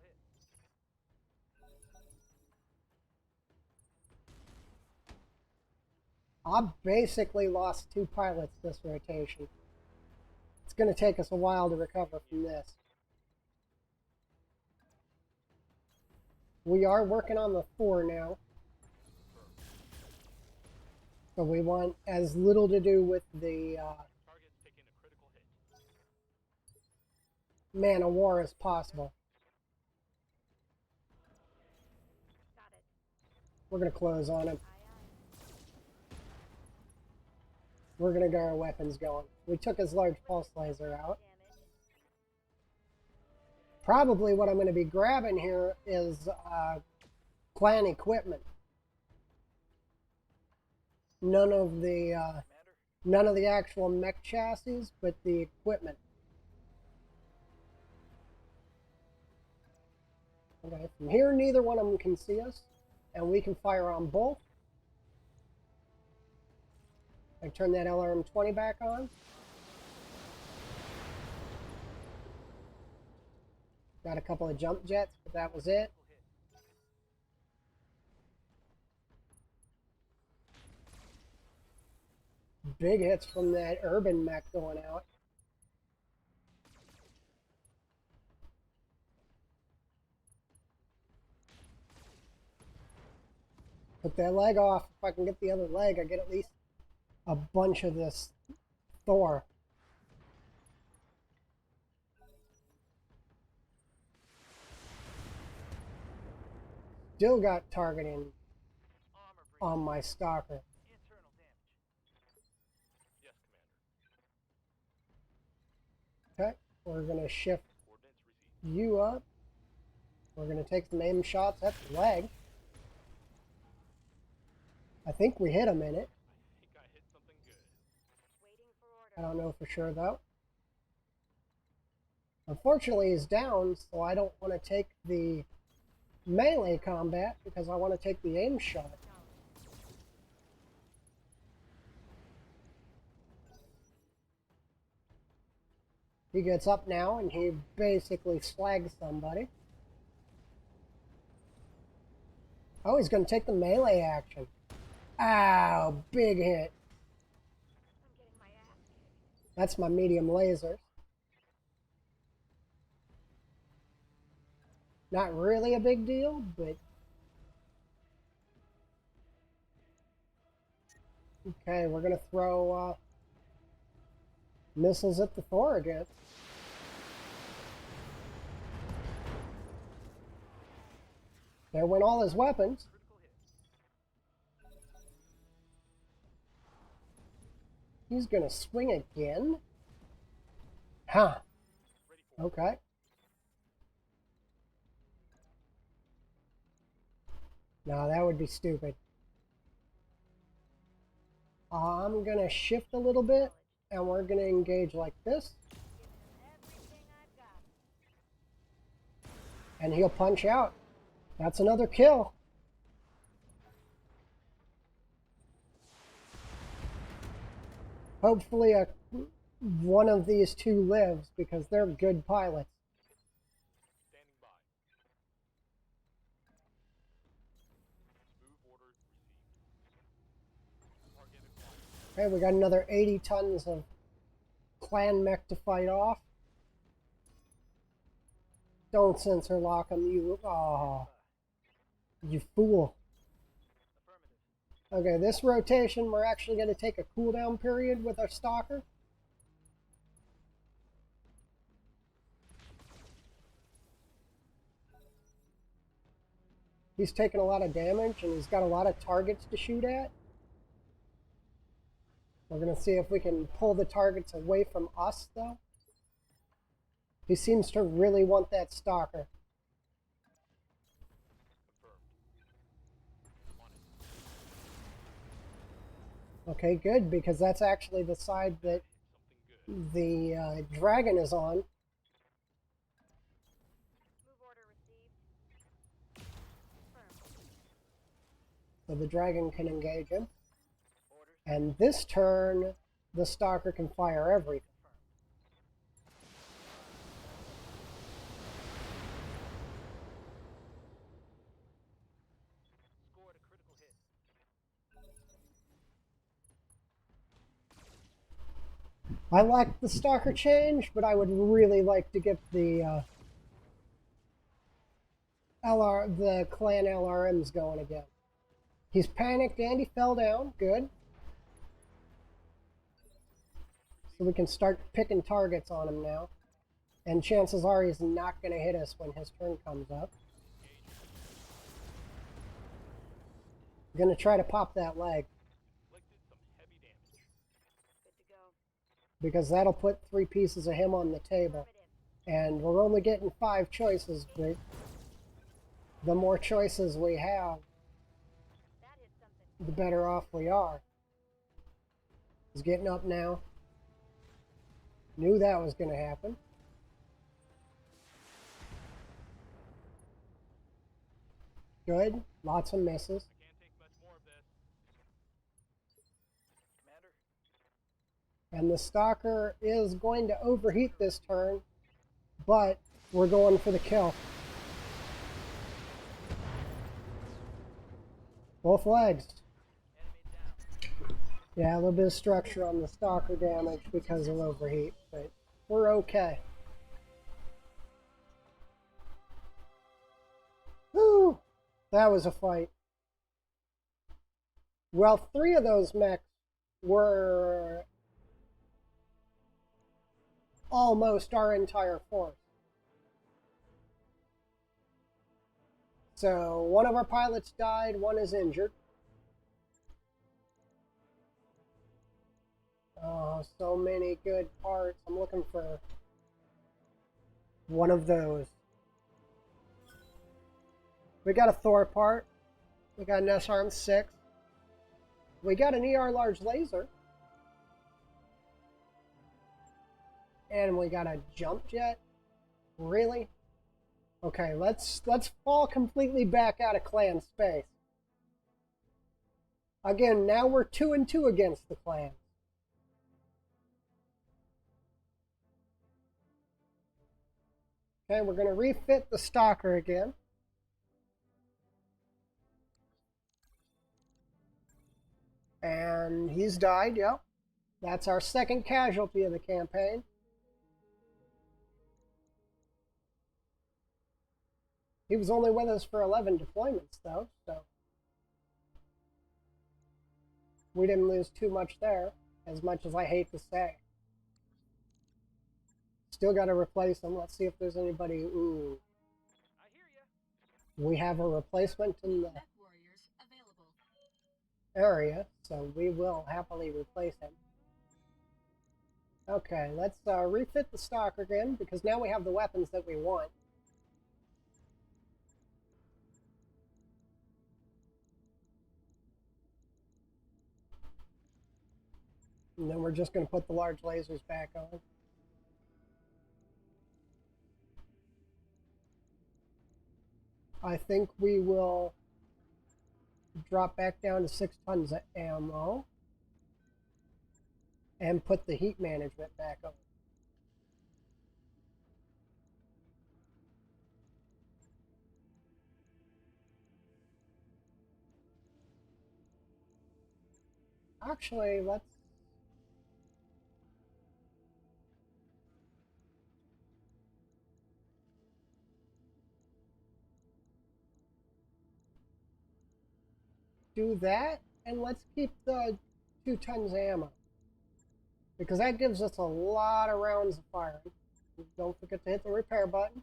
I basically lost 2 pilots this rotation. It's going to take us a while to recover from this. We are working on the 4 now. So we want as little to do with the Target's taking a critical hit. man of war as possible. Got it. We're going to close on him. Aye, aye. We're going to get our weapons going. We took his large pulse laser out. Damage. Probably what I'm going to be grabbing here is clan equipment. None of the Commander, none of the actual mech chassis, but the equipment. Okay, from here, neither one of them can see us, and we can fire on both. I turn that LRM-20 back on. Got a couple of jump jets, but that was it. Big hits from that urban mech going out. Put that leg off. If I can get the other leg, I get at least a bunch of this Thor. Still got targeting armor breach. on my stalker. Internal damage. Yes, Commander. Okay, we're going to shift Coordinates received. you up. We're going to take some aim shots at the leg. I think we hit him in it. I think I hit something good. Waiting for I order. don't know for sure though. Unfortunately, he's down, so I don't want to take the melee combat because I want to take the aim shot. He gets up now and he basically slags somebody. Oh, he's going to take the melee action. Ow, big hit. I'm getting my ass kicked. That's my medium lasers. Not really a big deal, but... Okay, we're going to throw missiles at the Thor again. There went all his weapons. Critical hit. He's going to swing again? Huh. Ready for Okay. No, that would be stupid. I'm going to shift a little bit, and we're going to engage like this, Giving him everything I've got. and he'll punch out. That's another kill. Hopefully one of these 2 lives, because they're good pilots. standing by. Move order received. Target acquired. Okay, we got another 80 tons of clan mech to fight off. Don't sensor lock them, you... Oh, you fool. Affirmative. Okay, this rotation, we're actually going to take a cooldown period with our stalker. He's taking a lot of damage, and he's got a lot of targets to shoot at. We're going to see if we can pull the targets away from us, though. He seems to really want that stalker. Confirmed. On it. Okay, good, because that's actually the side that Something good. the dragon is on. so the dragon can engage him. Orders. And this turn, the stalker can fire everything. Scored a critical hit. I like the stalker change, but I would really like to get the the clan LRMs going again. He's panicked and he fell down. Good. So we can start picking targets on him now. And chances are he's not going to hit us when his turn comes up. I'm going to try to pop that leg, Inflicted some heavy damage. Good to go. because that'll put 3 pieces of him on the table. And we're only getting 5 choices, but the more choices we have, That hit something. the better off we are. He's getting up now. Knew that was going to happen. Good. Lots of misses. I can't take much more of this. Commander, And the stalker is going to overheat this turn, but we're going for the kill. Both legs. enemy down. Yeah, a little bit of structure on the stalker damage because of overheat, but we're okay. Whew! That was a fight. Well, 3 of those mechs were almost our entire force. So one of our pilots died, one is injured. Oh, so many good parts. I'm looking for one of those. We got a Thor part. We got an S-Arm 6. We got an ER large laser. And we got a jump jet. Really? Okay, let's fall completely back out of clan space. Again, now we're 2-2 against the clans. Okay, we're going to refit the stalker again. And he's died, yep. That's our second casualty of the campaign. He was only with us for 11 deployments, though, so we didn't lose too much there, as much as I hate to say. Still got to replace him. Let's see if there's anybody. Ooh, I hear ya. we have a replacement in the Mech warriors available. area, so we will happily replace him. Okay, let's refit the stalker again, because now we have the weapons that we want. And then we're just going to put the large lasers back on. I think we will drop back down to 6 tons of ammo and put the heat management back on. Actually, let's do that, and let's keep the 2 tons of ammo, because that gives us a lot of rounds of firing. Don't forget to hit the repair button.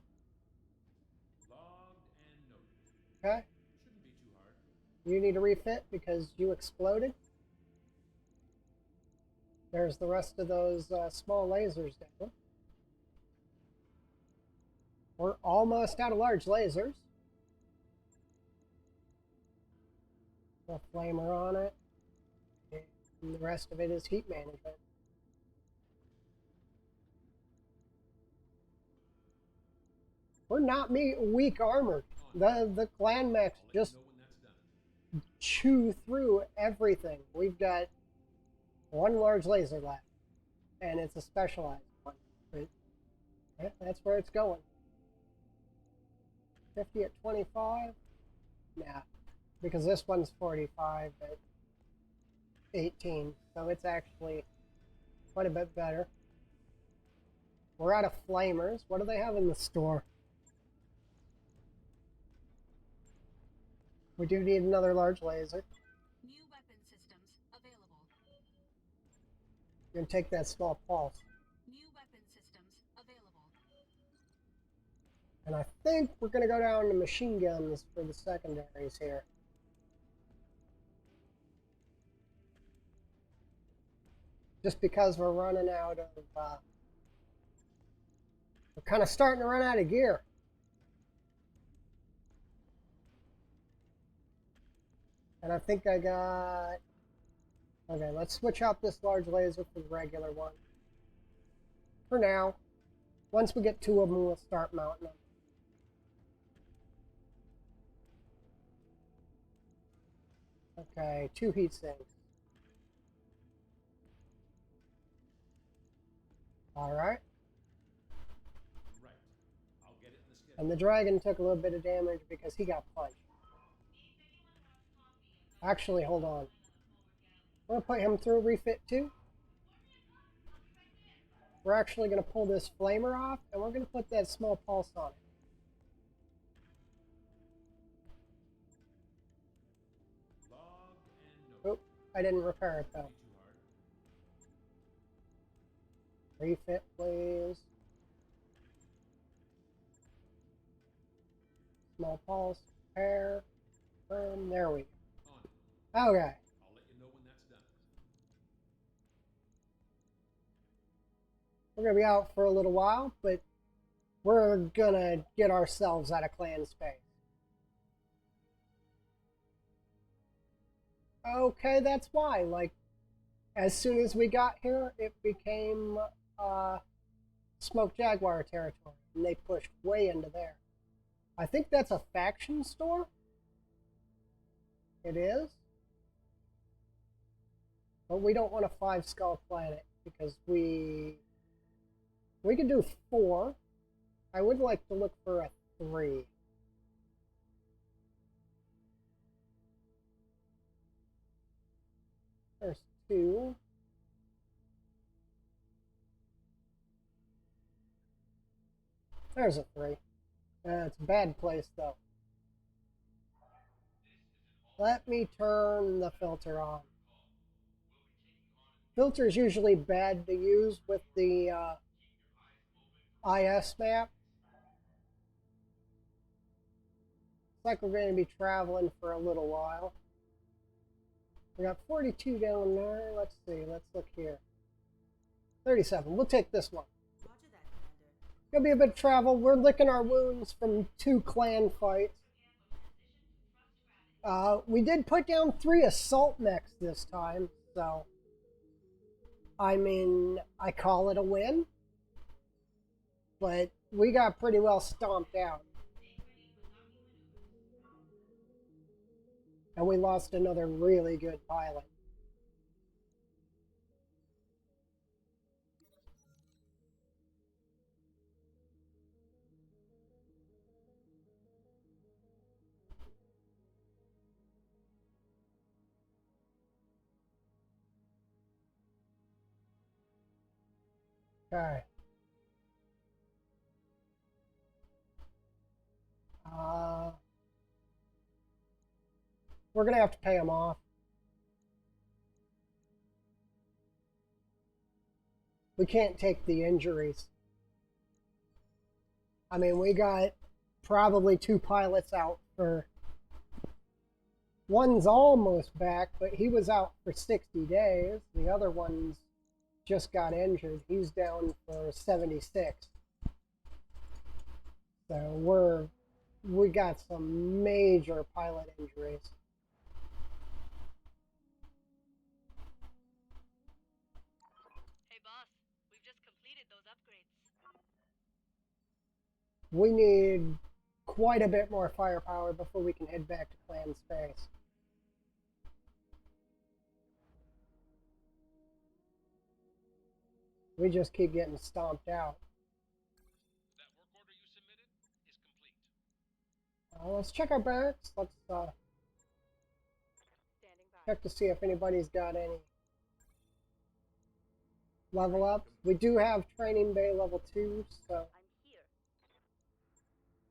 Logged and noted. Okay, Shouldn't be too hard. you need a refit because you exploded. There's the rest of those small lasers down. We're almost out of large lasers. A flamer on it. And the rest of it is heat management. We're not weak armored. The clan mechs I'll let just you know when that's done. chew through everything. We've got one large laser left, and it's a specialized one. But yeah, that's where it's going. 50 at 25? Nah, because this one's 45 at 18, so it's actually quite a bit better. We're out of flamers. What do they have in the store? We do need another large laser. New weapon systems available. You're gonna take that small pulse. New weapon systems available. And I think we're gonna go down to machine guns for the secondaries here. Just because we're running out of, we're kind of starting to run out of gear. And I think I got, okay, let's switch out this large laser for the regular one. For now. Once we get two of them, we'll start mounting them. Okay, 2 heat sinks. All right. Right. I'll get it in the schedule. And the dragon took a little bit of damage because he got punched. Actually, hold on. I'm going to put him through refit 2. We're actually going to pull this flamer off, and we're going to put that small pulse on it. Logged and noted. Oop, I didn't repair it, though. Be too hard. Refit, please. Small pulse, repair, firm. There we go. On it. Okay. I'll let you know when that's done. We're going to be out for a little while, but we're going to get ourselves out of clan space. Okay, that's why. Like, as soon as we got here, it became Smoke Jaguar territory, and they pushed way into there. I think that's a faction store. It is. But we don't want a 5-skull planet because we could do 4. I would like to look for a 3. There's 2. There's a 3. It's a bad place, though. Let me turn the filter on. Filter is usually bad to use with the IS map. It's like we're going to be traveling for a little while. We got 42 down there. Let's see. Let's look here. 37. We'll take this one. Roger that, Commander. Gonna be a bit of travel. We're licking our wounds from 2 clan fights. We did put down 3 assault mechs this time, so I mean, I call it a win, but we got pretty well stomped out. And we lost another really good pilot. Okay. We're going to have to pay them off. We can't take the injuries. I mean, we got probably 2 pilots out for... One's almost back, but he was out for 60 days. The other one's just got injured. He's down for 76. So we got some major pilot injuries. Hey boss, we've just completed those upgrades. We need quite a bit more firepower before we can head back to clan space. We just keep getting stomped out. That work order you submitted is complete. Let's check our barracks. Let's Standing by. check to see if anybody's got any level ups. We do have training bay level 2, so I'm here.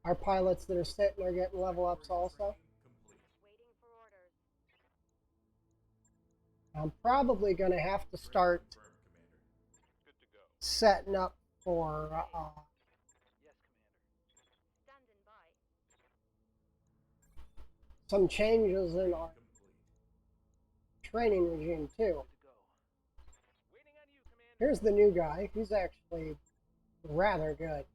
our pilots that are sitting are getting level ups also. Training complete. Waiting for orders. I'm probably going to have to start Confirmed, Commander. Good to go. setting up for Yes, Commander. Standing by. some changes in our Complete. training regime too. Good to go. Waiting on you, Commander. Here's the new guy. He's actually rather good.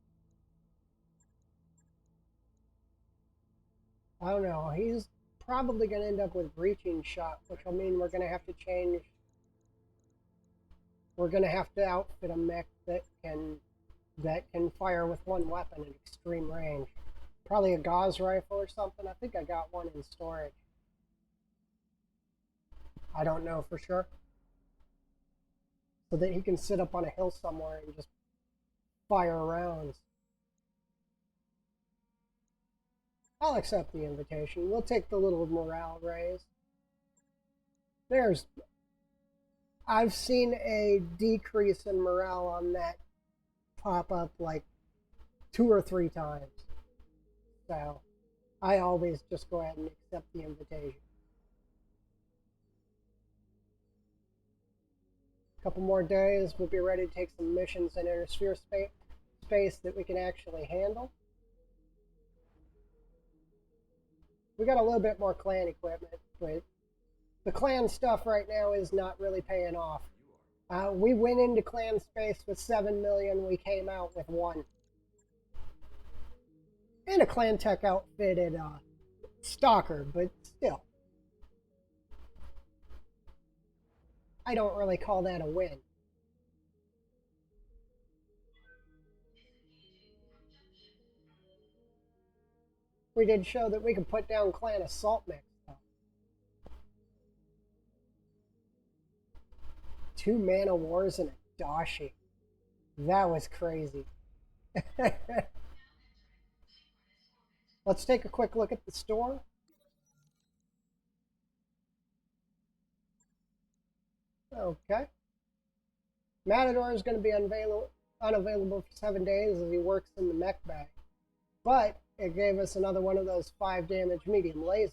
I don't know. He's probably going to end up with breaching shot, which will mean we're going to have to change. We're going to have to outfit a mech that can fire with one weapon at extreme range. Probably a Gauss rifle or something. I think I got one in storage. I don't know for sure. So that he can sit up on a hill somewhere and just fire rounds. I'll accept the invitation. We'll take the little morale raise. I've seen a decrease in morale on that pop up like 2 or 3 times. So I always just go ahead and accept the invitation. A couple more days, we'll be ready to take some missions in inner sphere space that we can actually handle. We got a little bit more clan equipment, but the clan stuff right now is not really paying off. We went into clan space with 7 million, we came out with 1. And a clan tech outfitted stalker, but still. I don't really call that a win. We did show that we could put down clan assault mix though. 2 mana wars and a Dashi. That was crazy. Let's take a quick look at the store. Okay. Matador is going to be unavailable for 7 days as he works in the mech bay. But it gave us another one of those 5 damage medium lasers.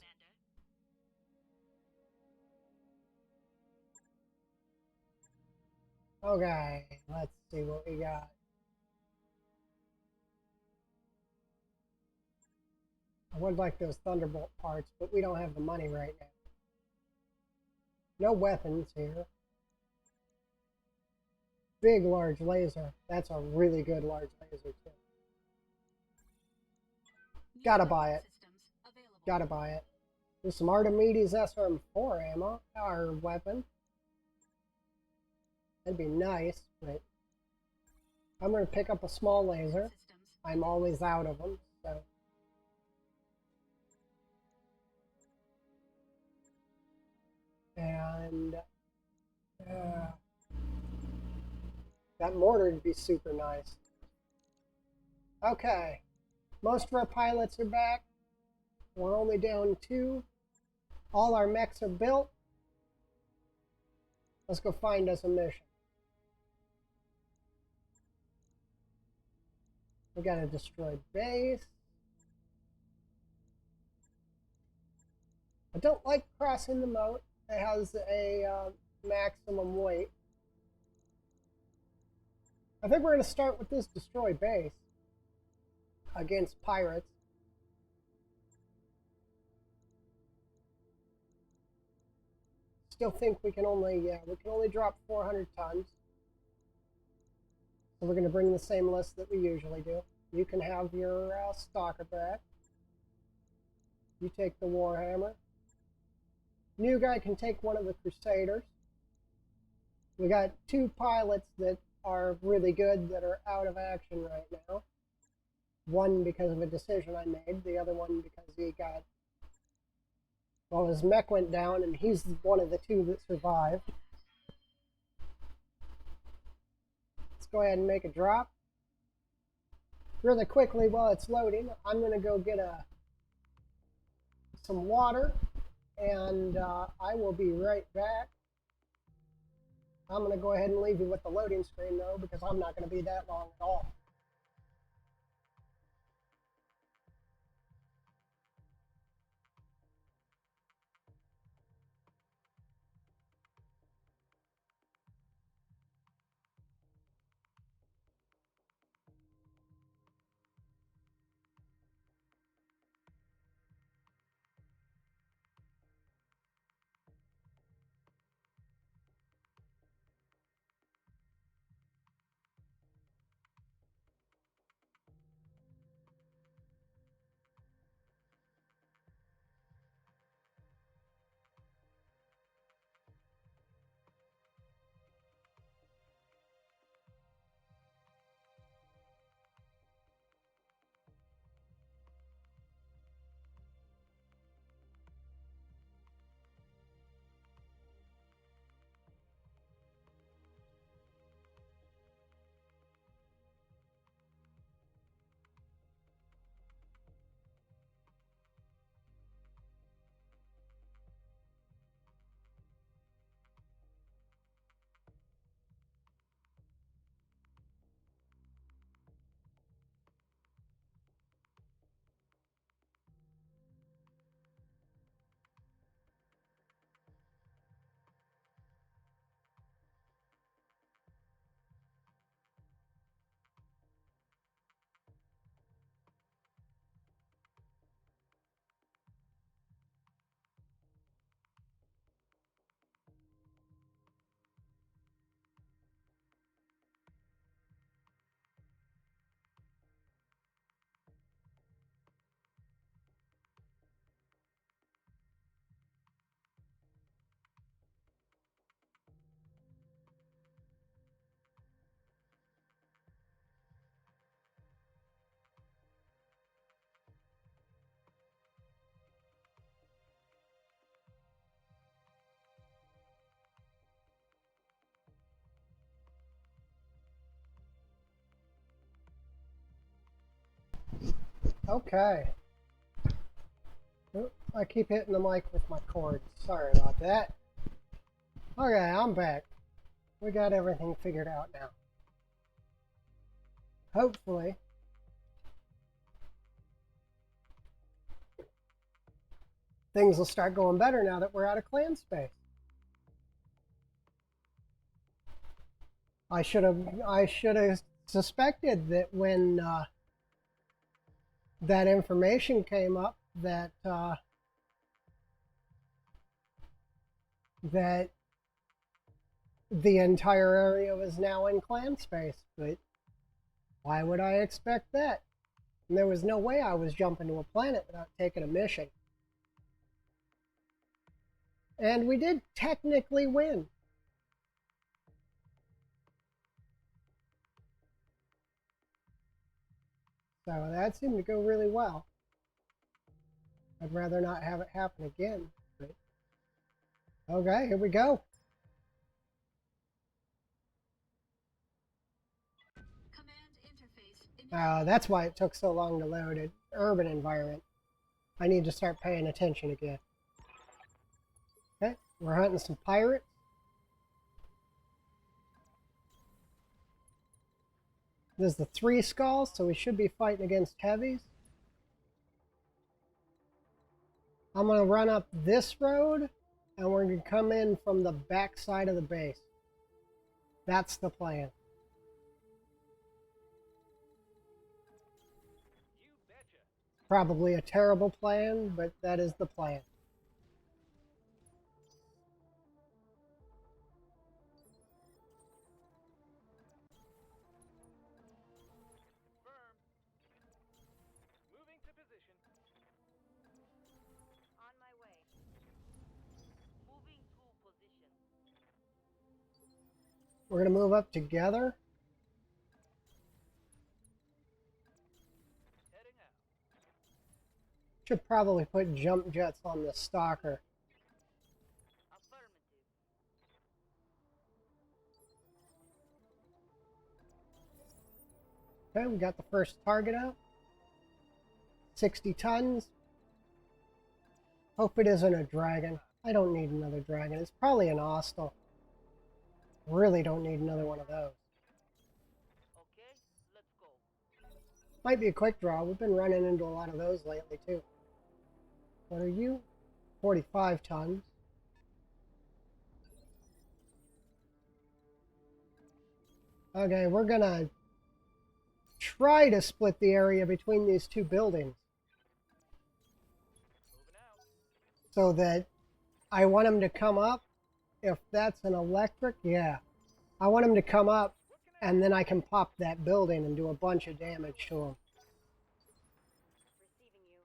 Okay, let's see what we got. I would like those Thunderbolt parts, but we don't have the money right now. No weapons here. Big large laser. That's a really good large laser too. Gotta buy it. Gotta buy it. There's some Archimedes SRM4 ammo, our weapon. That'd be nice, but I'm going to pick up a small laser. I'm always out of them, so. And that mortar would be super nice. Okay. Most of our pilots are back. We're only down 2. All our mechs are built. Let's go find us a mission. We got a destroyed base. I don't like crossing the moat. It has a maximum weight. I think we're going to start with this destroyed base against pirates. Still think we can only drop 400 tons. So we're going to bring the same list that we usually do. You can have your stalker back. You take the Warhammer. New guy can take one of the Crusaders. We got 2 pilots that are really good that are out of action right now. One because of a decision I made. The other one because he got... Well, his mech went down and he's one of the 2 that survived. go ahead and make a drop. Really quickly while it's loading, I'm going to go get some water, and I will be right back. I'm going to go ahead and leave you with the loading screen though, because I'm not going to be that long at all. Okay. Oop, I keep hitting the mic with my cord. Sorry about that. Okay, I'm back. We got everything figured out now. Hopefully, things will start going better now that we're out of clan space. I should have suspected that when that information came up that that the entire area was now in clan space, but why would I expect that? And there was no way I was jumping to a planet without taking a mission. And we did technically win. So that seemed to go really well. I'd rather not have it happen again. But okay, here we go. Command interface. That's why it took so long to load an urban environment. I need to start paying attention again. Okay, we're hunting some pirates. This is the 3 skulls, so we should be fighting against heavies. I'm going to run up this road, and we're going to come in from the back side of the base. That's the plan. You betcha. Probably a terrible plan, but that is the plan. Confirmed. Moving to position. On my way. Moving to position. We're going to move up together. Heading out. Should probably put jump jets on the stalker. Affirmative. Okay, we got the first target out. 60 tons. Hope it isn't a dragon. I don't need another dragon. It's probably an hostile. Really don't need another one of those. Okay, let's go. Might be a quick draw. We've been running into a lot of those lately, too. What are you? 45 tons. Okay, we're gonna try to split the area between these two buildings. Moving out. So that I want them to come up. If that's an electric, yeah. I want them to come up, and then I can pop that building and do a bunch of damage to them. Receiving you.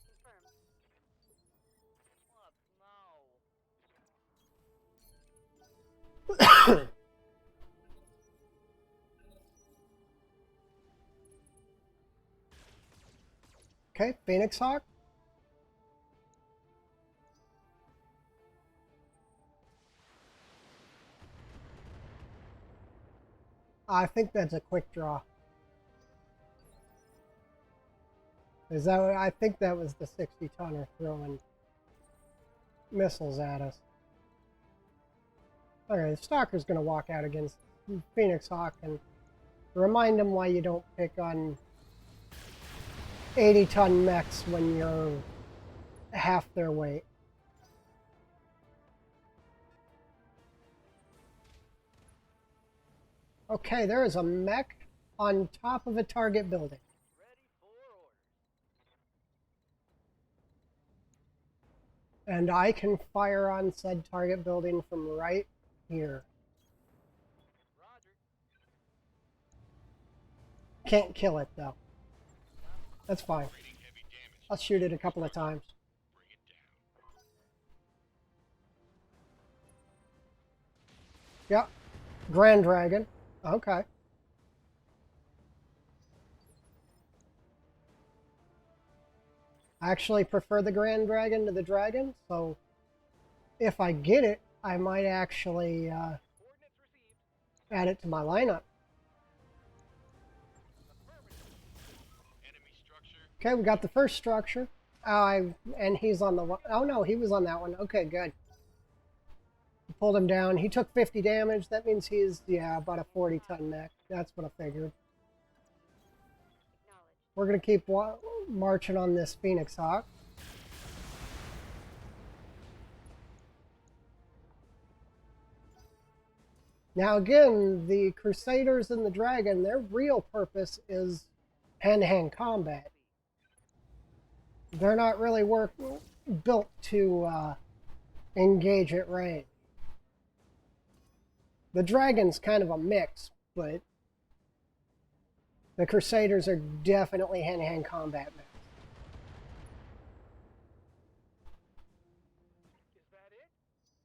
Confirmed. What now? Okay, Phoenix Hawk. I think that's a quick draw. Is that? I think that was the 60 tonner throwing missiles at us. Okay, the Stalker's going to walk out against Phoenix Hawk and remind him why you don't pick on 80-ton mechs when you're half their weight. Okay, there is a mech on top of a target building. Ready for orders. And I can fire on said target building from right here. Roger. Can't kill it, though. That's fine. Rating heavy damage. I'll shoot it a couple of times. Bring it down. Yep. Grand Dragon. Okay. I actually prefer the Grand Dragon to the Dragon, so if I get it, I might actually Coordinates received. add it to my lineup. Affirmative. Enemy structure. Okay, we got the first structure. And he's on the one. Oh no, he was on that one. Okay, good. Pulled him down. He took 50 damage. That means he's, yeah, about a 40-ton mech. That's what I figured. Acknowledged. We're going to keep marching on this Phoenix Hawk. Now again, the Crusaders and the Dragon, their real purpose is hand-to-hand combat. They're not really built to engage at range. The Dragon's kind of a mix, but the Crusaders are definitely hand-to-hand combat mechs. Is that it?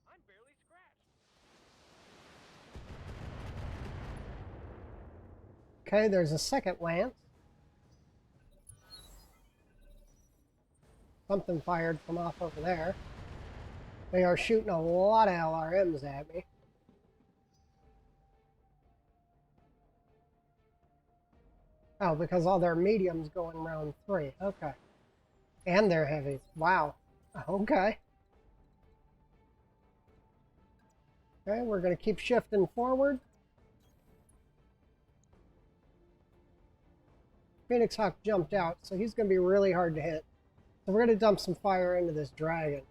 I'm barely scratched. Okay, there's a second lance. Something fired from off over there. They are shooting a lot of LRMs at me. Oh, because all their mediums go in round 3. Okay. And their heavies. Wow. Okay. Okay, we're going to keep shifting forward. Phoenix Hawk jumped out, so he's going to be really hard to hit. So we're going to dump some fire into this dragon.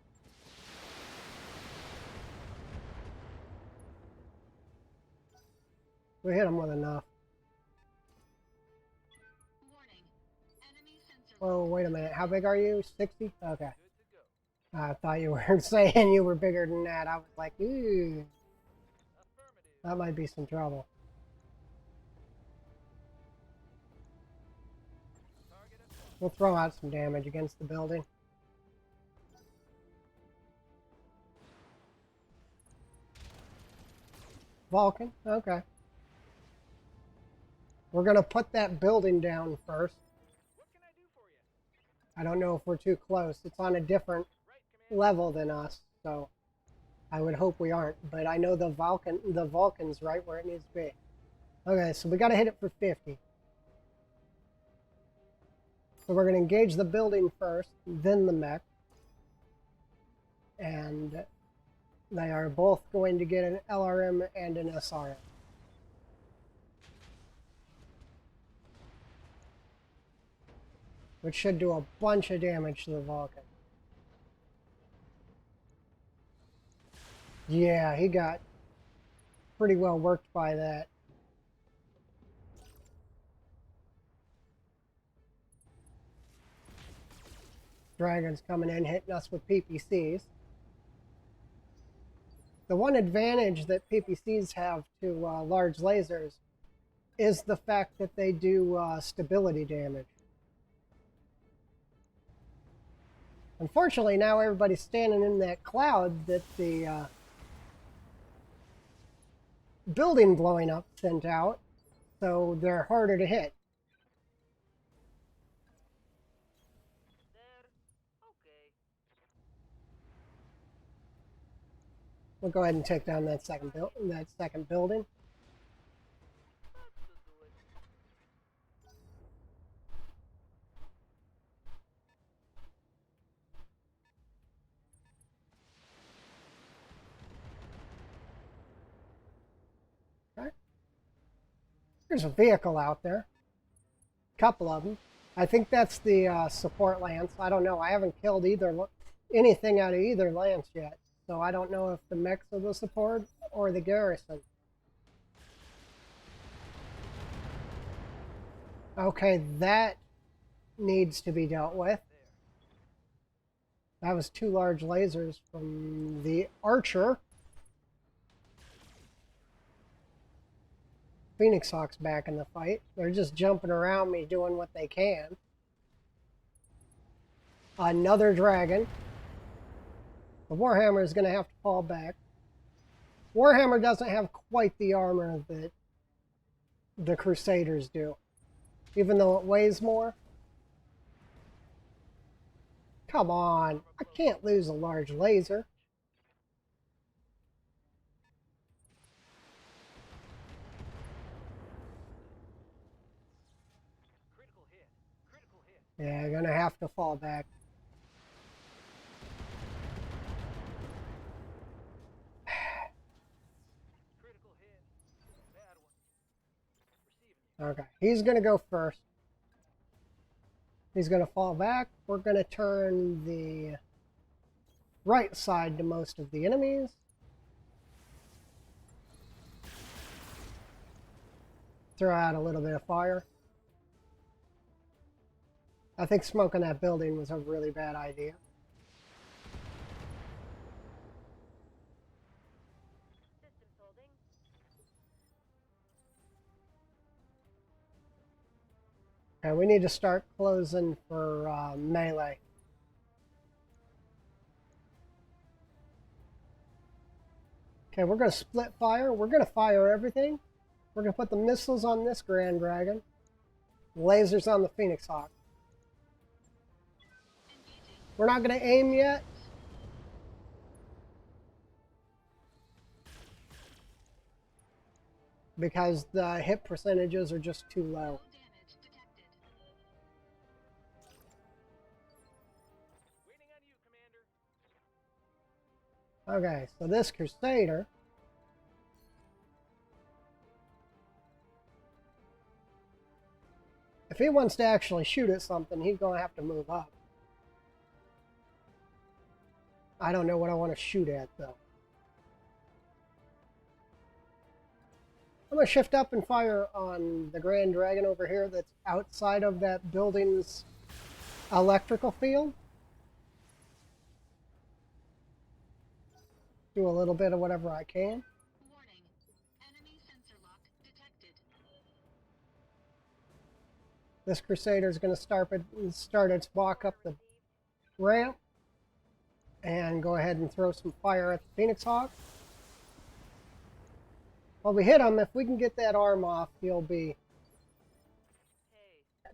We hit him with enough. Warning. Enemy sensor. Oh, wait a minute. How big are you? 60? Okay. Good to go. I thought you were saying you were bigger than that. I was like, ooh, Affirmative. that might be some trouble. Target acquired. We'll throw out some damage against the building. Vulcan? Okay. We're going to put that building down first. What can I do for you? I don't know if we're too close. It's on a different Right, Commander. level than us, so I would hope we aren't. But I know the Vulcan's right where it needs to be. Okay, so we got to hit it for 50. So we're going to engage the building first, then the mech. And they are both going to get an LRM and an SRM. Which should do a bunch of damage to the Vulcan. Yeah, he got pretty well worked by that. Dragons coming in, hitting us with PPCs. The one advantage that PPCs have to large lasers is the fact that they do stability damage. Unfortunately, now everybody's standing in that cloud that the building blowing up sent out, so they're harder to hit. There. Okay. We'll go ahead and take down that second building. That should do it. Okay. There's a vehicle out there. A couple of them. I think that's the support lance. I don't know. I haven't killed anything out of either lance yet. So I don't know if the mechs are the support or the garrison. Okay, that needs to be dealt with. That was 2 large lasers from the Archer. Phoenix Hawk's back in the fight. They're just jumping around me doing what they can. Another dragon. The Warhammer is going to have to fall back. Warhammer doesn't have quite the armor that the Crusaders do, even though it weighs more. Come on, I can't lose a large laser. Critical hit. Critical hit. Yeah, gonna have to fall back. Critical hit. Bad one. Receiving. Okay, he's gonna go first. He's gonna fall back. We're gonna turn the right side to most of the enemies. Throw out a little bit of fire. I think smoking that building was a really bad idea. Systems holding. Okay, we need to start closing for melee. Okay, we're going to split fire. We're going to fire everything. We're going to put the missiles on this Grand Dragon. Lasers on the Phoenix Hawk. Engaging. We're not going to aim yet. Because the hit percentages are just too low. No damage detected. Waiting on you, Commander. Okay, so this Crusader. If he wants to actually shoot at something, he's going to have to move up. I don't know what I want to shoot at, though. I'm going to shift up and fire on the Grand Dragon over here that's outside of that building's electrical field. Do a little bit of whatever I can. Warning. Enemy sensor lock detected. This Crusader is going to start its walk up the ramp and go ahead and throw some fire at the Phoenix Hawk. While we hit him, if we can get that arm off, he'll be... Hey.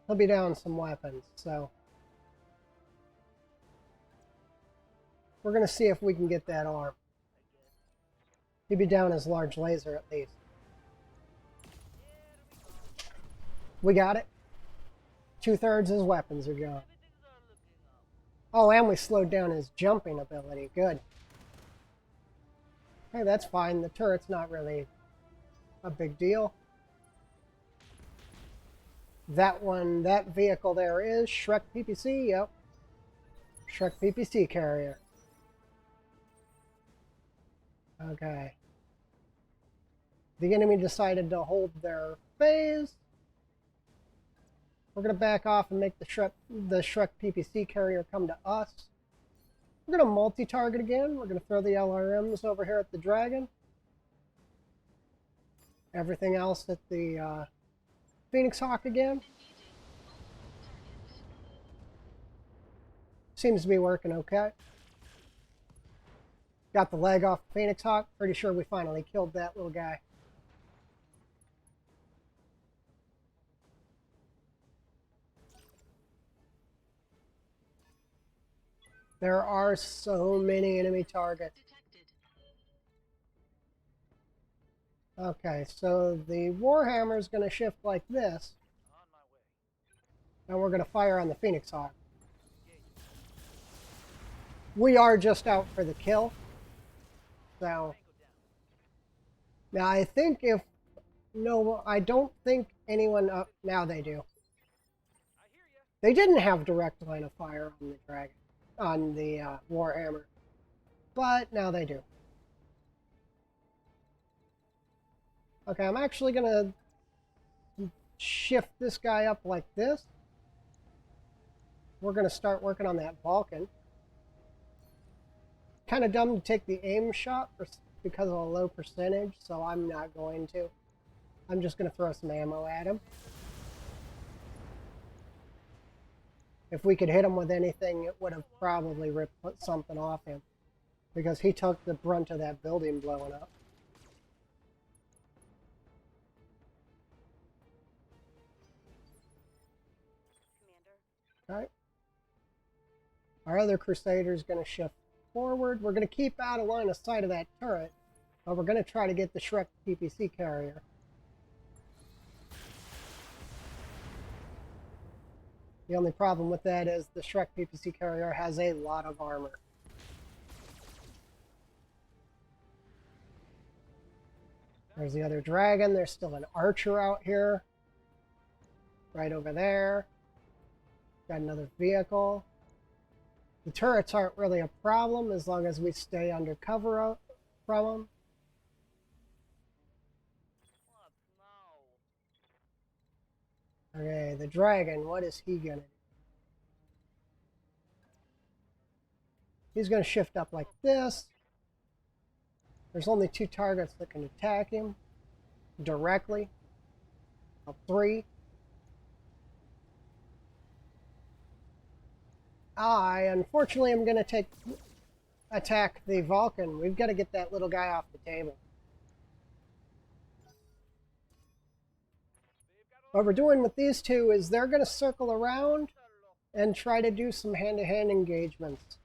He'll be down some weapons, so... We're going to see if we can get that arm. He'd be down his large laser at least. We got it. 2/3 his weapons are gone. Everything's are looking up. Oh, and we slowed down his jumping ability. Good. Hey, that's fine. The turret's not really a big deal. That one, that vehicle there is Shrek PPC. Yep. Shrek PPC carrier. Okay. The enemy decided to hold their phase. We're going to back off and make the Shrek PPC carrier come to us. We're going to multi-target again. We're going to throw the LRMs over here at the Dragon. Everything else at the Phoenix Hawk again. Seems to be working okay. Got the leg off the Phoenix Hawk. Pretty sure we finally killed that little guy. There are so many enemy targets. Detected. Okay, so the Warhammer is going to shift like this, On my way. and we're going to fire on the Phoenix Hawk. We are just out for the kill. So, Tango down. now I think if... No, I don't think anyone... now they do. I hear ya. They didn't have direct line of fire on the Dragon, on the Warhammer, but now they do. Okay, I'm actually gonna shift this guy up like this. We're gonna start working on that Vulcan. Kind of dumb to take the aim shot because of a low percentage, so I'm not going to. I'm just gonna throw some ammo at him. If we could hit him with anything, it would have probably put something off him, because he took the brunt of that building blowing up. Commander. Okay. Our other Crusader's going to shift forward. We're going to keep out of line of sight of that turret, but we're going to try to get the Shrek PPC carrier. The only problem with that is the Shrek PPC carrier has a lot of armor. There's the other Dragon. There's still an Archer out here. Right over there. Got another vehicle. The turrets aren't really a problem as long as we stay under cover from them. What now? Okay, the Dragon, what is he gonna do? He's gonna shift up like this. There's only 2 targets that can attack him directly. 3. I, unfortunately, am going to attack the Vulcan. We've got to get that little guy off the table. What we're doing with these two is they're going to circle around and try to do some hand-to-hand engagements.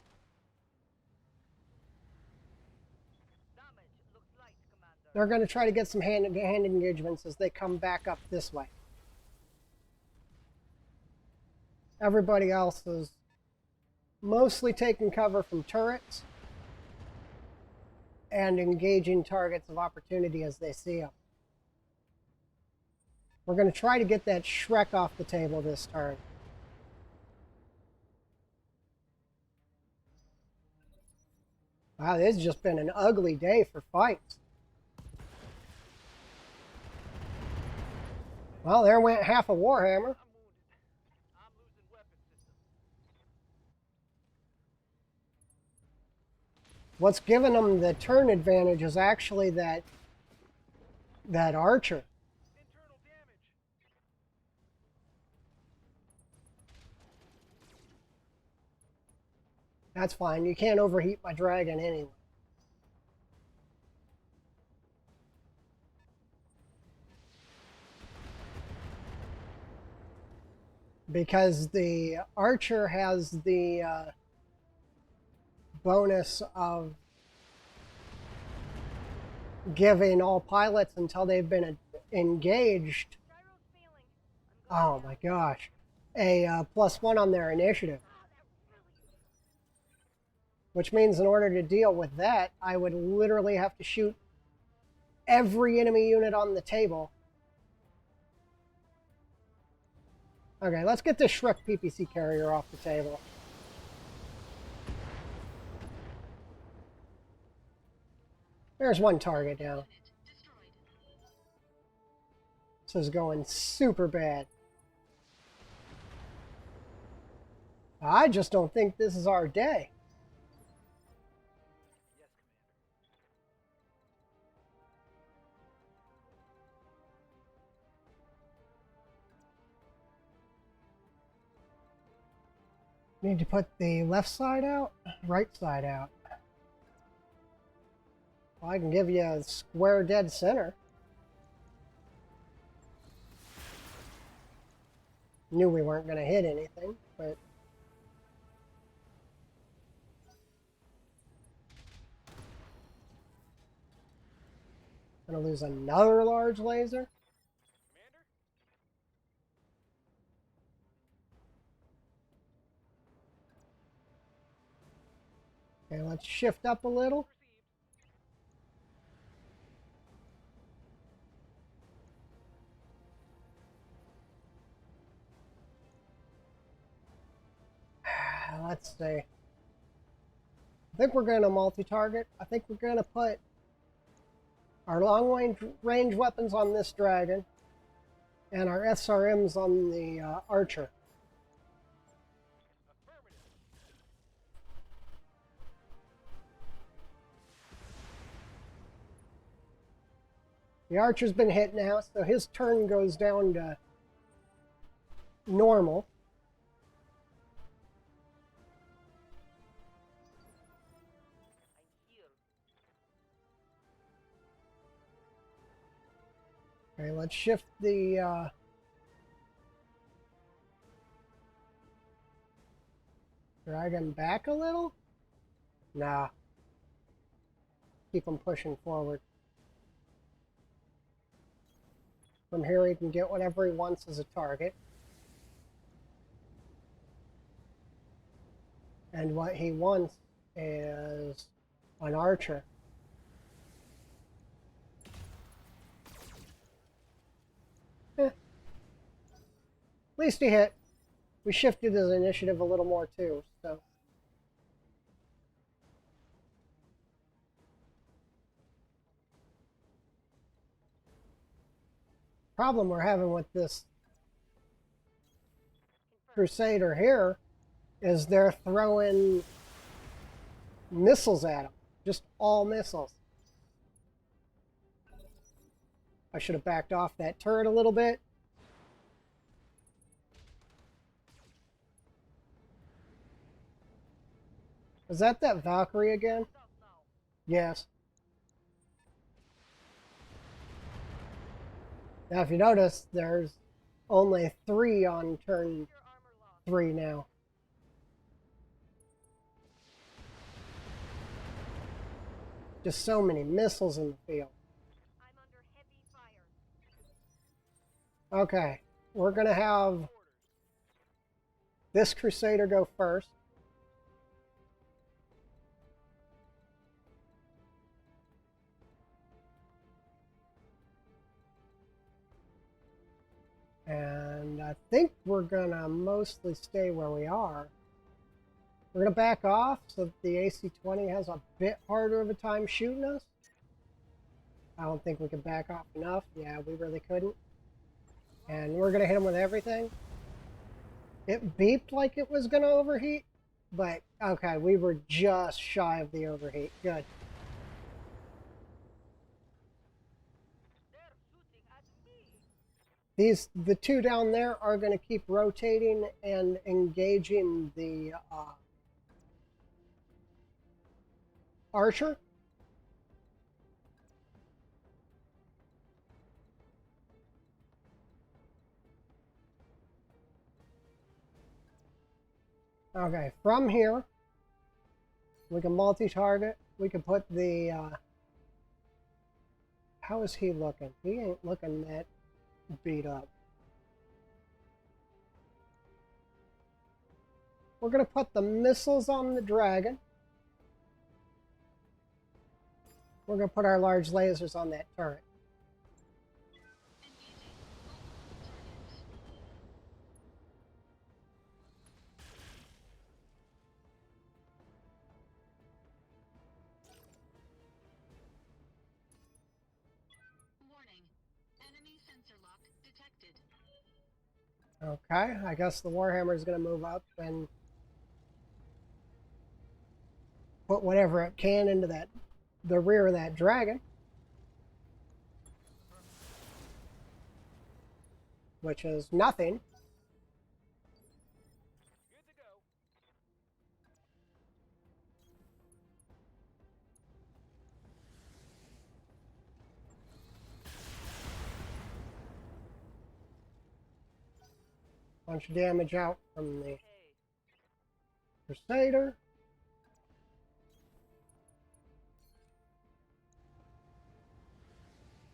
Damage looks light, Commander. They're going to try to get some hand-to-hand engagements as they come back up this way. Everybody else is mostly taking cover from turrets and engaging targets of opportunity as they see them. We're going to try to get that Shrek off the table this turn. Wow, this has just been an ugly day for fights. Well, there went half a Warhammer. I'm wounded. I'm losing weapon system. What's given them the turn advantage is actually that Archer. Internal damage. That's fine. You can't overheat my Dragon anyway. Because the Archer has the bonus of giving all pilots until they've been engaged. Gyro's failing. Oh my gosh, a +1 on their initiative. Which means in order to deal with that, I would literally have to shoot every enemy unit on the table. Okay, let's get this Shrek PPC carrier off the table. There's one target down. Unit destroyed. This is going super bad. I just don't think this is our day. Yes, Commander. Need to put the left side out, right side out. Well, I can give you a square dead center. Knew we weren't going to hit anything, but going to lose another large laser. Commander? Okay, let's shift up a little. Received. Let's see. I think we're going to multi-target. I think we're going to put our long-range weapons on this dragon and our SRMs on the archer. Affirmative. The archer's been hit now, so his turn goes down to normal. I'm here. Okay, let's shift the dragon back a little. Nah. Keep him pushing forward. From here he can get whatever he wants as a target. And what he wants is an archer. At least he hit. We shifted his initiative a little more too, so. Problem we're having with this Crusader here is they're throwing missiles at him. Just all missiles. I should have backed off that turret a little bit. Is that Valkyrie again? South now. Yes. Now, if you notice, there's only 3 on turn Your armor lost. 3 now. Just so many missiles in the field. I'm under heavy fire. Okay, we're going to have this Crusader go first. And I think we're going to mostly stay where we are. We're going to back off so that the AC-20 has a bit harder of a time shooting us. I don't think we can back off enough. Yeah, we really couldn't. And we're going to hit him with everything. It beeped like it was going to overheat, but okay, we were just shy of the overheat. Good. They're shooting at me. The 2 down there are going to keep rotating and engaging the archer. Okay, from here, we can multi-target. We can put the how is he looking? He ain't looking that beat up. We're going to put the missiles on the dragon. We're going to put our large lasers on that turret. Engaging multiple targets. Warning. Enemy sensor lock detected. Okay, I guess the Warhammer is going to move up and put whatever it can into the rear of that dragon. Which is nothing. Good to go. Bunch of damage out from the Hey, Crusader.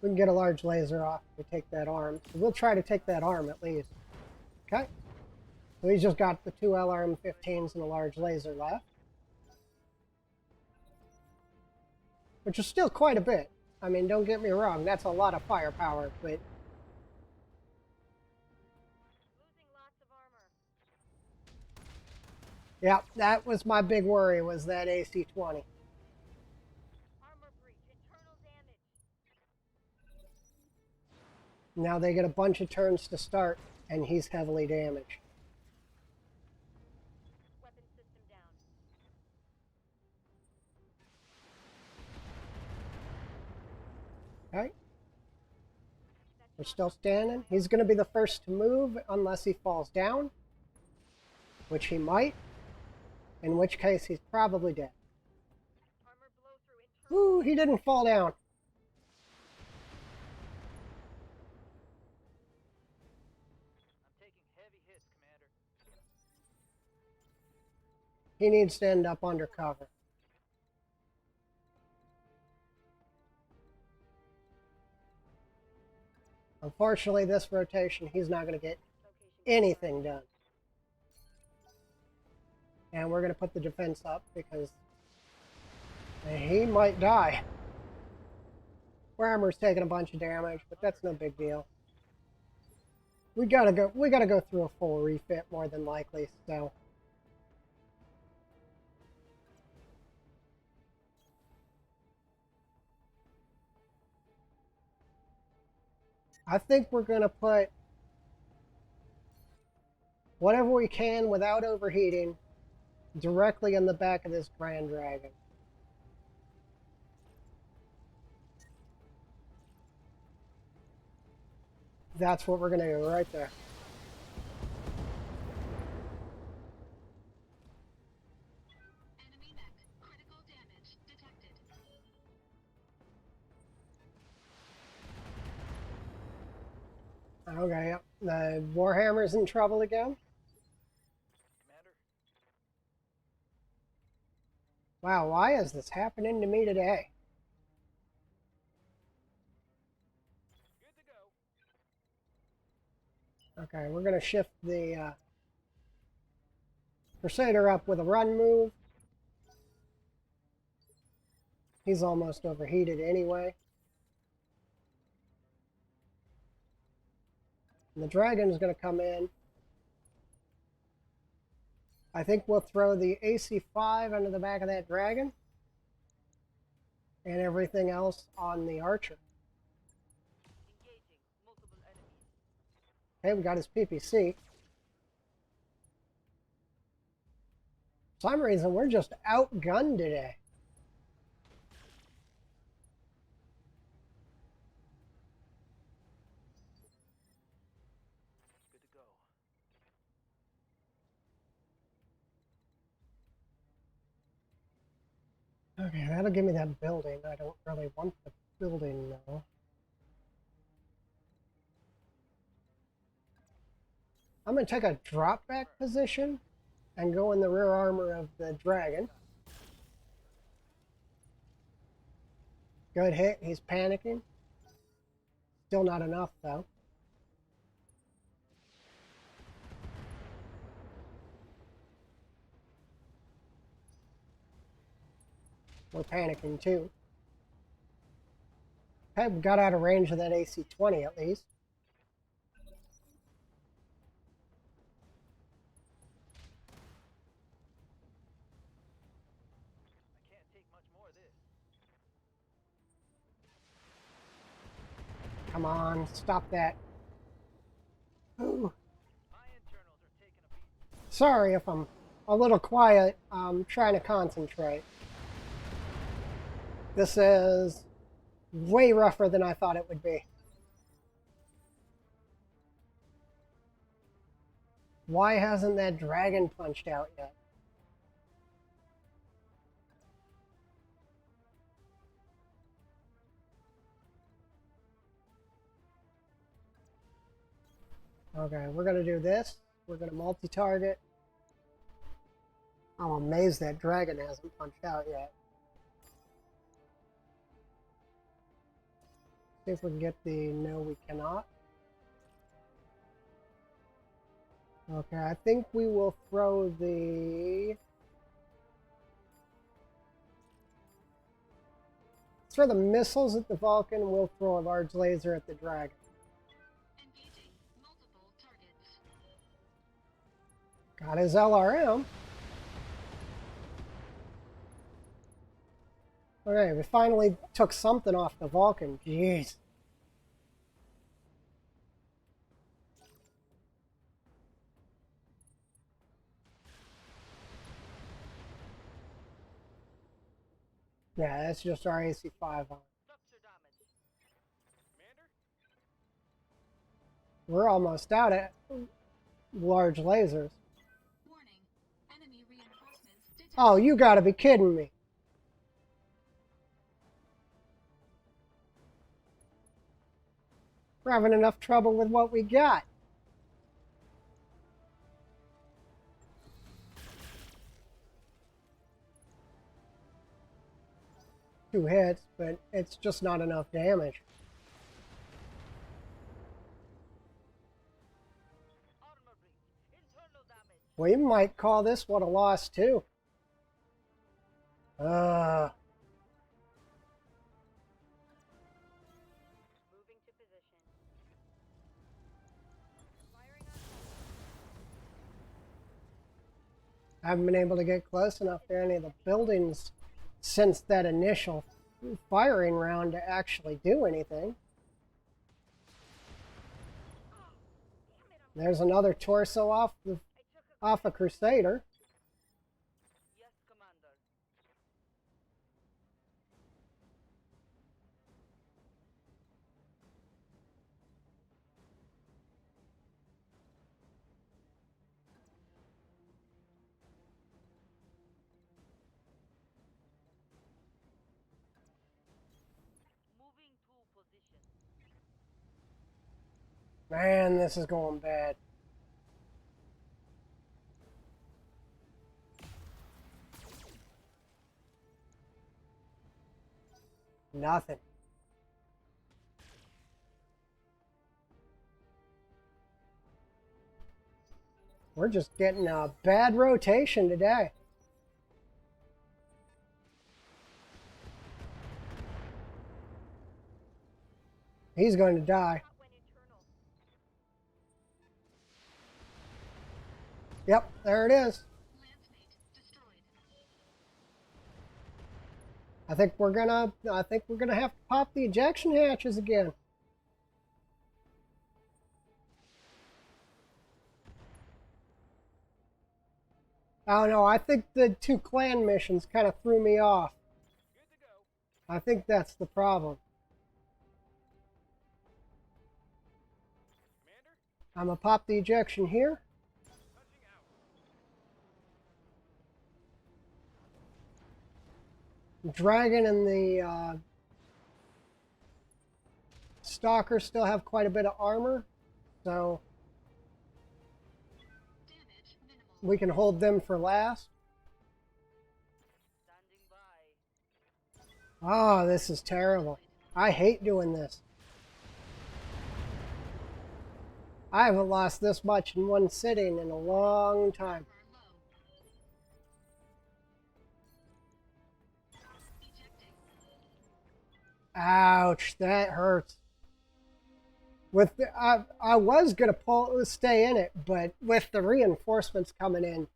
We can get a large laser off if we take that arm. So we'll try to take that arm at least. Okay. So he's just got the 2 LRM-15s and a large laser left. Which is still quite a bit. I mean, don't get me wrong, that's a lot of firepower, but losing lots of armor. yeah, that was my big worry, was that AC-20. Armor breach. Internal damage. Now they get a bunch of turns to start, and he's heavily damaged. Weapon system down. Okay. We're still standing. He's going to be the first to move unless he falls down, which he might, in which case he's probably dead. Armor blow through internal. Ooh, he didn't fall down. I'm taking heavy hits, Commander. He needs to end up under cover. Unfortunately, this rotation, he's not going to get Location anything done. And we're going to put the defense up because he might die. Warhammer's taking a bunch of damage, but that's no big deal. We gotta go through a full refit more than likely, so. I think we're gonna put whatever we can without overheating directly in the back of this Grand Dragon. That's what we're gonna do right there. Enemy mech. Critical damage detected. Okay, yep. The Warhammer's in trouble again. Commander, Wow, why is this happening to me today? good to go. Okay, we're gonna shift the Crusader up with a run move. He's almost overheated anyway. And the Dragon's gonna come in. I think we'll throw the AC-5 under the back of that Dragon. And everything else on the Archer. engaging multiple enemies. Okay, we got his PPC. For some reason, we're just outgunned today. Good to go. Okay, that'll give me that building. I don't really want the building, though. I'm going to take a drop back position and go in the rear armor of the Dragon. Good hit. He's panicking. Still not enough, though. We're panicking, too. Okay, we got out of range of that AC-20 at least. I can't take much more of this. Come on, stop that. Ooh. My internals are taking a beat. Sorry if I'm a little quiet. I'm trying to concentrate. This is way rougher than I thought it would be. Why hasn't that dragon punched out yet? Okay, we're going to do this. We're going to multi-target. I'm amazed that dragon hasn't punched out yet. See if we can get the... No, we cannot. Okay, I think we will throw the... Let's throw the missiles at the Vulcan. We'll throw a large laser at the dragon. Engaging multiple targets. Got his LRM. Okay, we finally took something off the Vulcan. Jeez. Yeah, that's just our AC-5 on. Structure damage. Commander? We're almost out at large lasers. Warning. Enemy reinforcements detected. Oh, you gotta be kidding me. We're having enough trouble with what we got. Two hits, but it's just not enough damage. Armor breach. Internal damage. We might call this one a loss, too. Moving to position. Firing on. I haven't been able to get close enough to any of the buildings since that initial firing round to actually do anything. There's another torso off a Crusader. Yes, Commander. Moving to position. Man, this is going bad. Nothing. We're just getting a bad rotation today. He's going to die. Not when internal. Yep, there it is. Landsmate destroyed. I think we're gonna have to pop the ejection hatches again. Oh no, I think the two clan missions kind of threw me off. Good to go. I think that's the problem. Commander? I'm gonna pop the ejection here. Touching out. Dragon and the Stalker still have quite a bit of armor, so Damage minimal. we can hold them for last. Standing by. Oh, this is terrible. I hate doing this. I haven't lost this much in one sitting in a long time. Armor low. Ejecting. Ouch, that hurts. With the, I was gonna stay in it, but with the reinforcements coming in,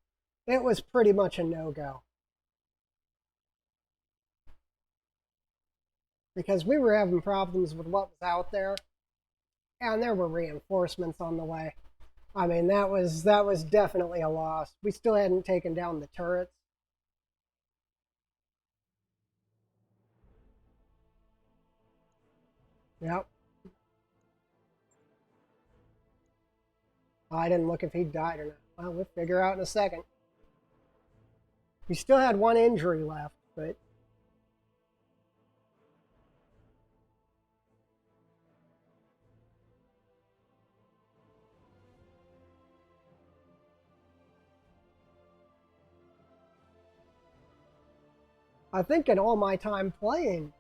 it was pretty much a no-go. Because we were having problems with what was out there, and there were reinforcements on the way. I mean, that was definitely a loss. We still hadn't taken down the turrets. Yep. I didn't look if he died or not. Well, we'll figure out in a second. We still had one injury left, but I think in all my time playing,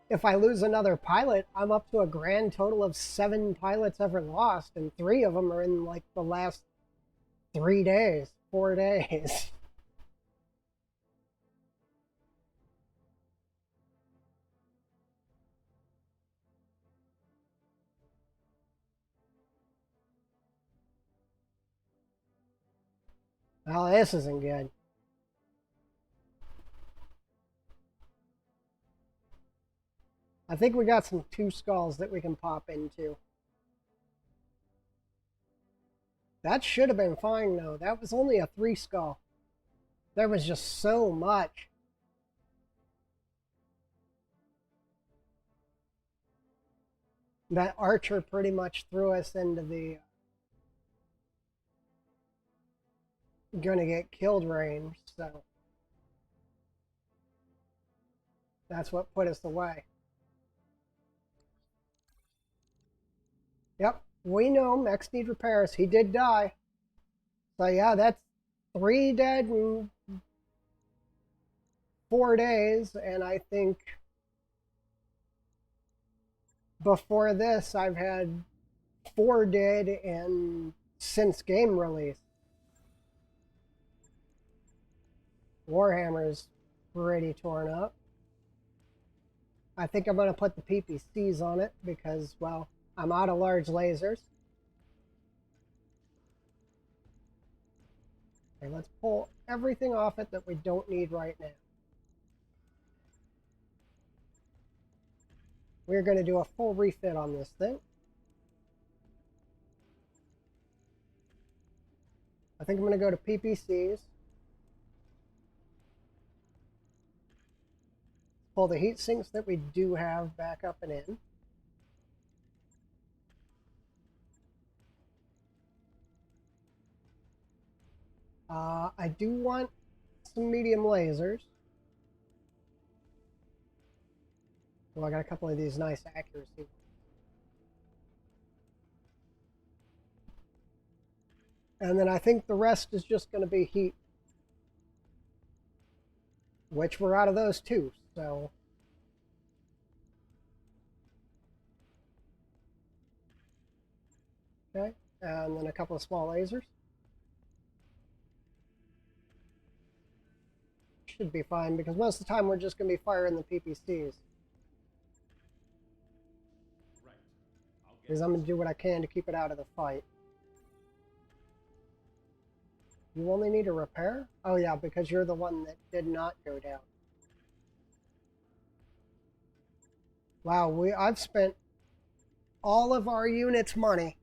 if I lose another pilot, I'm up to a grand total of 7 pilots ever lost, and 3 of them are in like the last 3 days, 4 days. Well, this isn't good. I think we got some 2 skulls that we can pop into. That should have been fine, though. That was only a 3 skull. There was just so much. That archer pretty much threw us into the gonna get killed range, so that's what put us away. Yep, we know mechs need repairs. He did die. So yeah, that's 3 dead in 4 days, and I think before this I've had 4 dead in since game release. Warhammer's pretty torn up. I think I'm going to put the PPCs on it because, well, I'm out of large lasers. Okay, let's pull everything off it that we don't need right now. We're going to do a full refit on this thing. I think I'm going to go to PPCs. Pull the heat sinks that we do have back up and in. I do want some medium lasers. Well, I got a couple of these nice accuracy ones. And then I think the rest is just going to be heat. Which we're out of those too, so. Okay, and then a couple of small lasers. Should be fine because most of the time we're just going to be firing the PPCs. Right. I'll get Because I'm going to do what I can to keep it out of the fight. You only need a repair? Oh yeah, because you're the one that did not go down. Wow, I've spent all of our units' money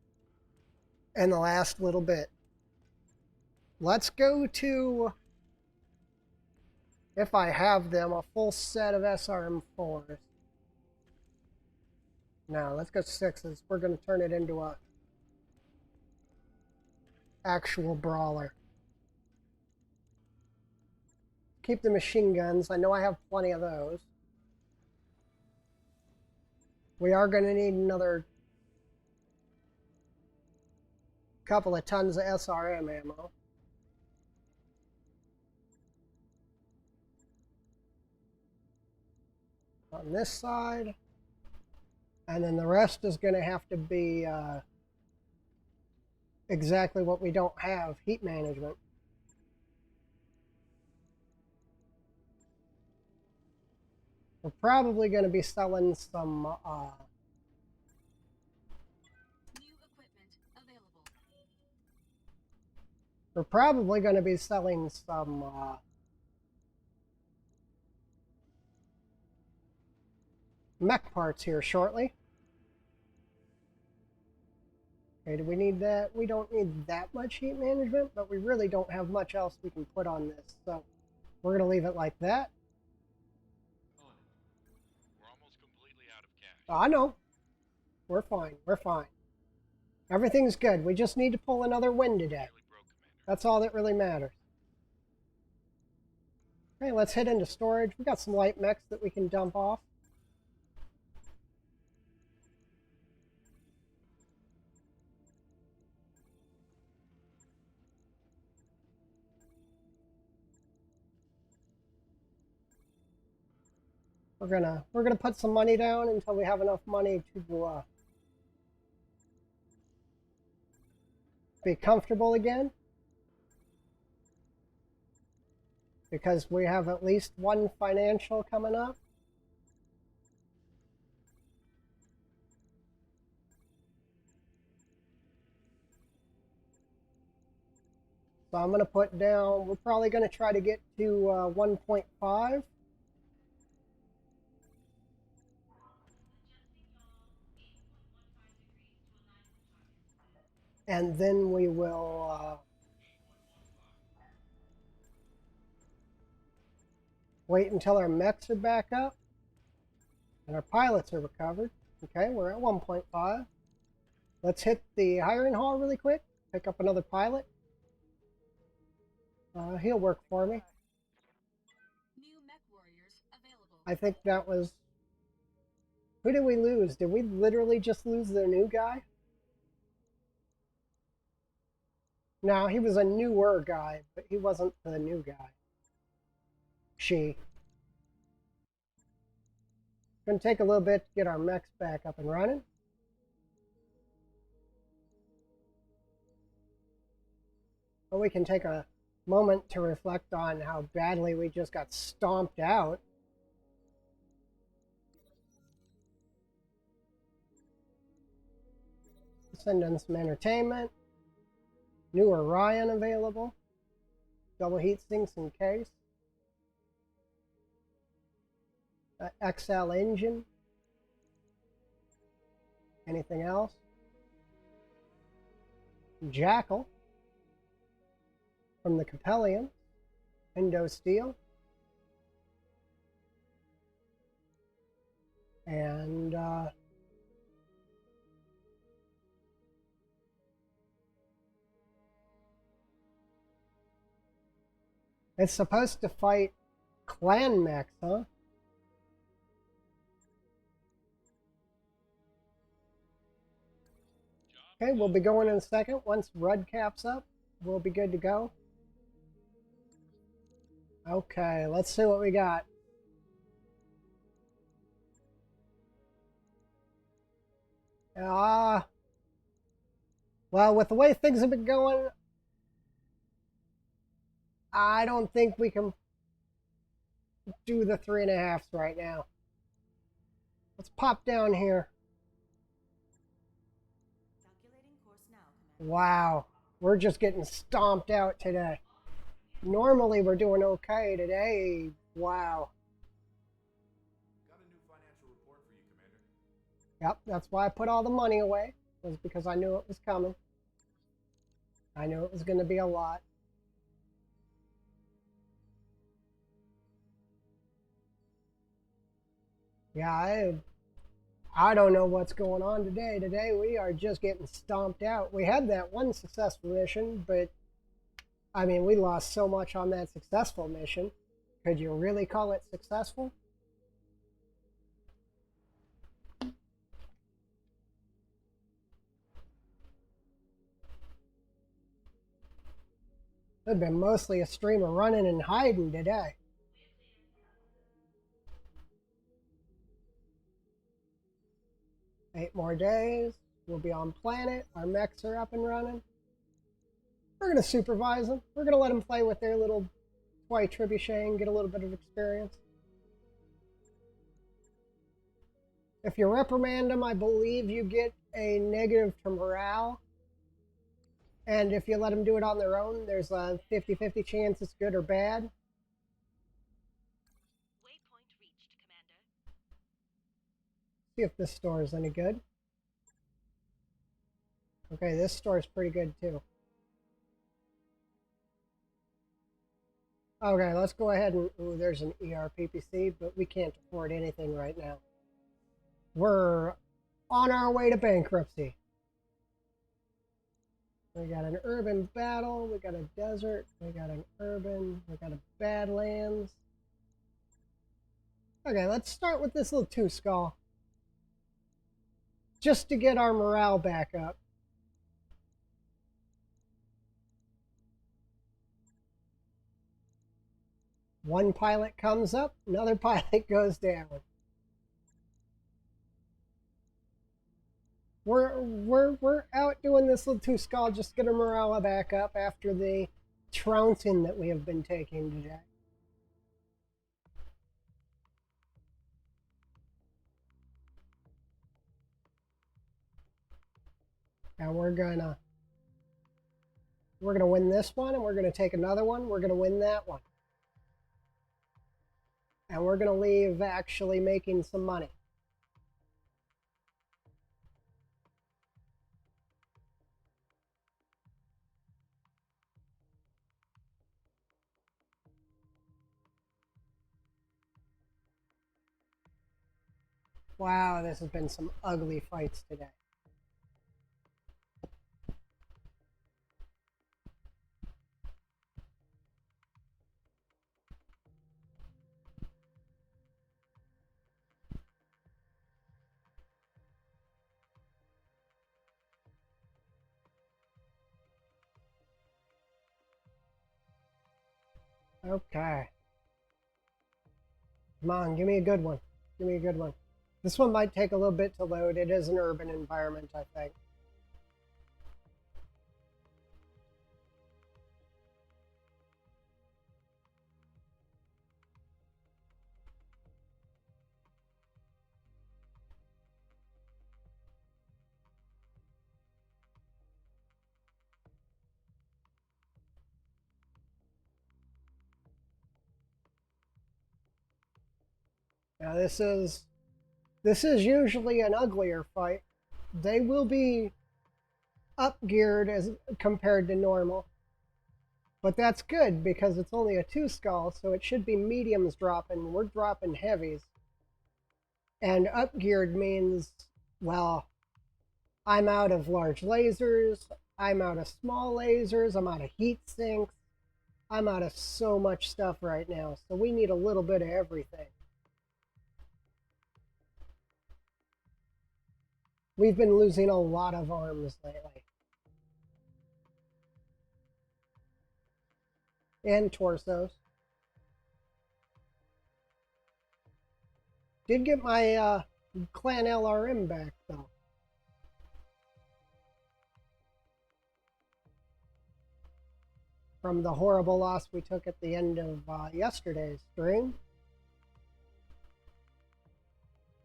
in the last little bit. Let's go to, if I have them, a full set of SRM4s. No, let's go 6s. We're going to turn it into a actual brawler. Keep the machine guns. I know I have plenty of those. We are going to need another couple of tons of SRM ammo. On this side. And then the rest is going to have to be exactly what we don't have, heat management. We're probably going to be selling some New equipment available. we're probably going to be selling some mech parts here shortly. Okay, do we need that? We don't need that much heat management, but we really don't have much else we can put on this. So we're going to leave it like that. On it. We're almost completely out of cash. I know. We're fine. We're fine. Everything's good. We just need to pull another win today. Nearly broke, Commander. That's all that really matters. Okay, let's head into storage. We got some light mechs that we can dump off. We're gonna put some money down until we have enough money to be comfortable again. Because we have at least one financial coming up. So I'm going to put down, we're probably going to try to get to 1.5. And then we will wait until our mechs are back up and our pilots are recovered. Okay, we're at 1.5. Let's hit the hiring hall really quick, pick up another pilot. He'll work for me. New mech warriors available. I think that was... Who did we lose? Did we literally just lose the new guy? No, he was a newer guy, but he wasn't the new guy. She. Gonna take a little bit to get our mechs back up and running. But we can take a moment to reflect on how badly we just got stomped out. Send in some entertainment. New Orion available. Double heat sinks in case. XL engine. Anything else? Jackal from the Capellian. Indo Steel. And it's supposed to fight clan mechs, huh? Okay, we'll be going in a second. Once Rudd caps up, we'll be good to go. Okay, let's see what we got. Well, with the way things have been going, I don't think we can do the 3.5s right now. Let's pop down here. Calculating course now, Commander. Wow, we're just getting stomped out today. Normally we're doing okay today. Wow. Got a new financial report for you, Commander. Yep, that's why I put all the money away. Was because I knew it was coming. I knew it was going to be a lot. Yeah, I don't know what's going on today. Today we are just getting stomped out. We had that one successful mission, but I mean, we lost so much on that successful mission. Could you really call it successful? It'd been mostly a stream of running and hiding today. Eight more days. We'll be on planet. Our mechs are up and running. We're going to supervise them. We're going to let them play with their little toy trebuchet and get a little bit of experience. If you reprimand them, I believe you get a negative to morale. And if you let them do it on their own, there's a 50-50 chance it's good or bad. Waypoint reached, Commander. See if this store is any good. Okay, this store is pretty good too. Okay, let's go ahead and... Ooh, there's an ERPPC, but we can't afford anything right now. We're on our way to bankruptcy. We got an urban battle, we got a desert, we got an urban, we got a badlands. Okay, let's start with this little 2-skull. Just to get our morale back up. One pilot comes up, another pilot goes down. We're out doing this little 2-skull just to get our morale back up after the trouncing that we have been taking today. And we're gonna win this one, and we're gonna take another one. We're gonna win that one. And we're gonna leave actually making some money. Wow, this has been some ugly fights today. Okay. Come on, give me a good one. Give me a good one. This one might take a little bit to load. It is an urban environment, I think. Now this is usually an uglier fight. They will be up geared as compared to normal. But that's good because it's only a 2-skull, so it should be mediums dropping. We're dropping heavies. And up geared means, well, I'm out of large lasers, I'm out of small lasers, I'm out of heat sinks, I'm out of so much stuff right now. So we need a little bit of everything. We've been losing a lot of arms lately. And torsos. Did get my clan LRM back though. From the horrible loss we took at the end of yesterday's stream.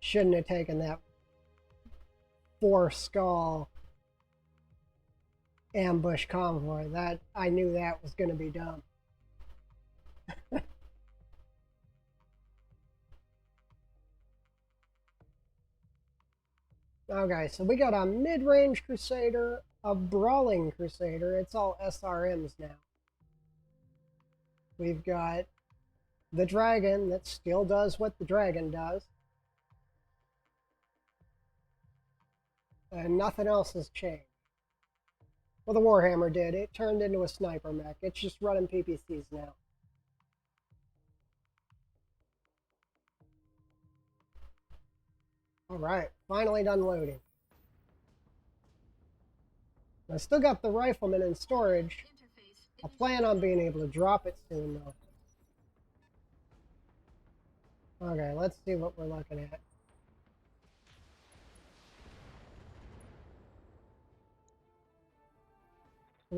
Shouldn't have taken that 4-skull ambush convoy. That I knew that was going to be dumb. Okay, so we got a mid-range Crusader, a brawling Crusader. It's all SRMs now. We've got the Dragon that still does what the Dragon does. And nothing else has changed. Well, the Warhammer did. It turned into a sniper mech. It's just running PPCs now. Alright, finally done loading. I still got the Rifleman in storage. Interface. I plan on being able to drop it soon, though. Okay, let's see what we're looking at.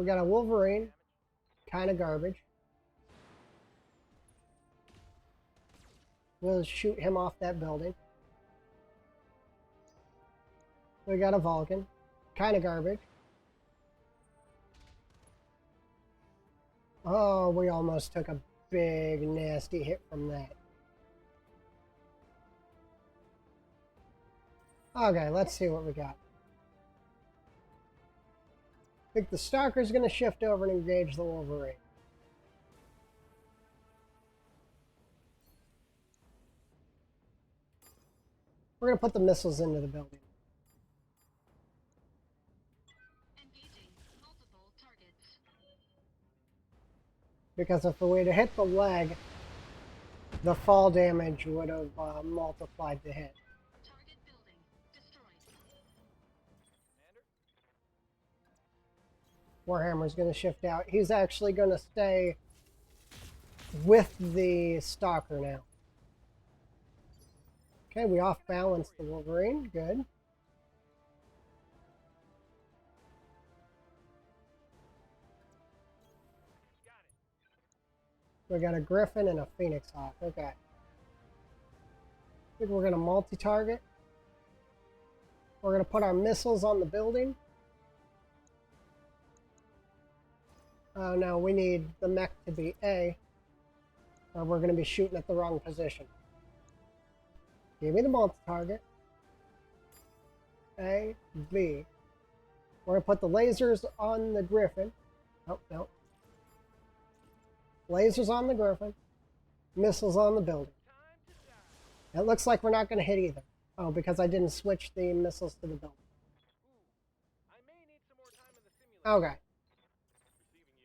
We got a Wolverine. Kind of garbage. We'll shoot him off that building. We got a Vulcan. Kind of garbage. Oh, we almost took a big, nasty hit from that. Okay, let's see what we got. I think the Stalker's going to shift over and engage the Wolverine. We're going to put the missiles into the building. Engaging multiple targets. Because if we were to hit the leg, the fall damage would have multiplied the hit. Target building destroyed. Commander? Warhammer's going to shift out. He's actually going to stay with the Stalker now. Okay, we off-balanced the Wolverine. Good. Got it. We got a Griffin and a Phoenix Hawk. Okay. I think we're going to multi-target. We're going to put our missiles on the building. Oh no, we need the mech to be A, or we're going to be shooting at the wrong position. Give me the multi-target. A, B. We're going to put the lasers on the Griffin. Oh, no. Lasers on the Griffin. Missiles on the building. Time to die. It looks like we're not going to hit either. Oh, because I didn't switch the missiles to the building. Ooh. I may need some more time in the simulator. Okay. Receiving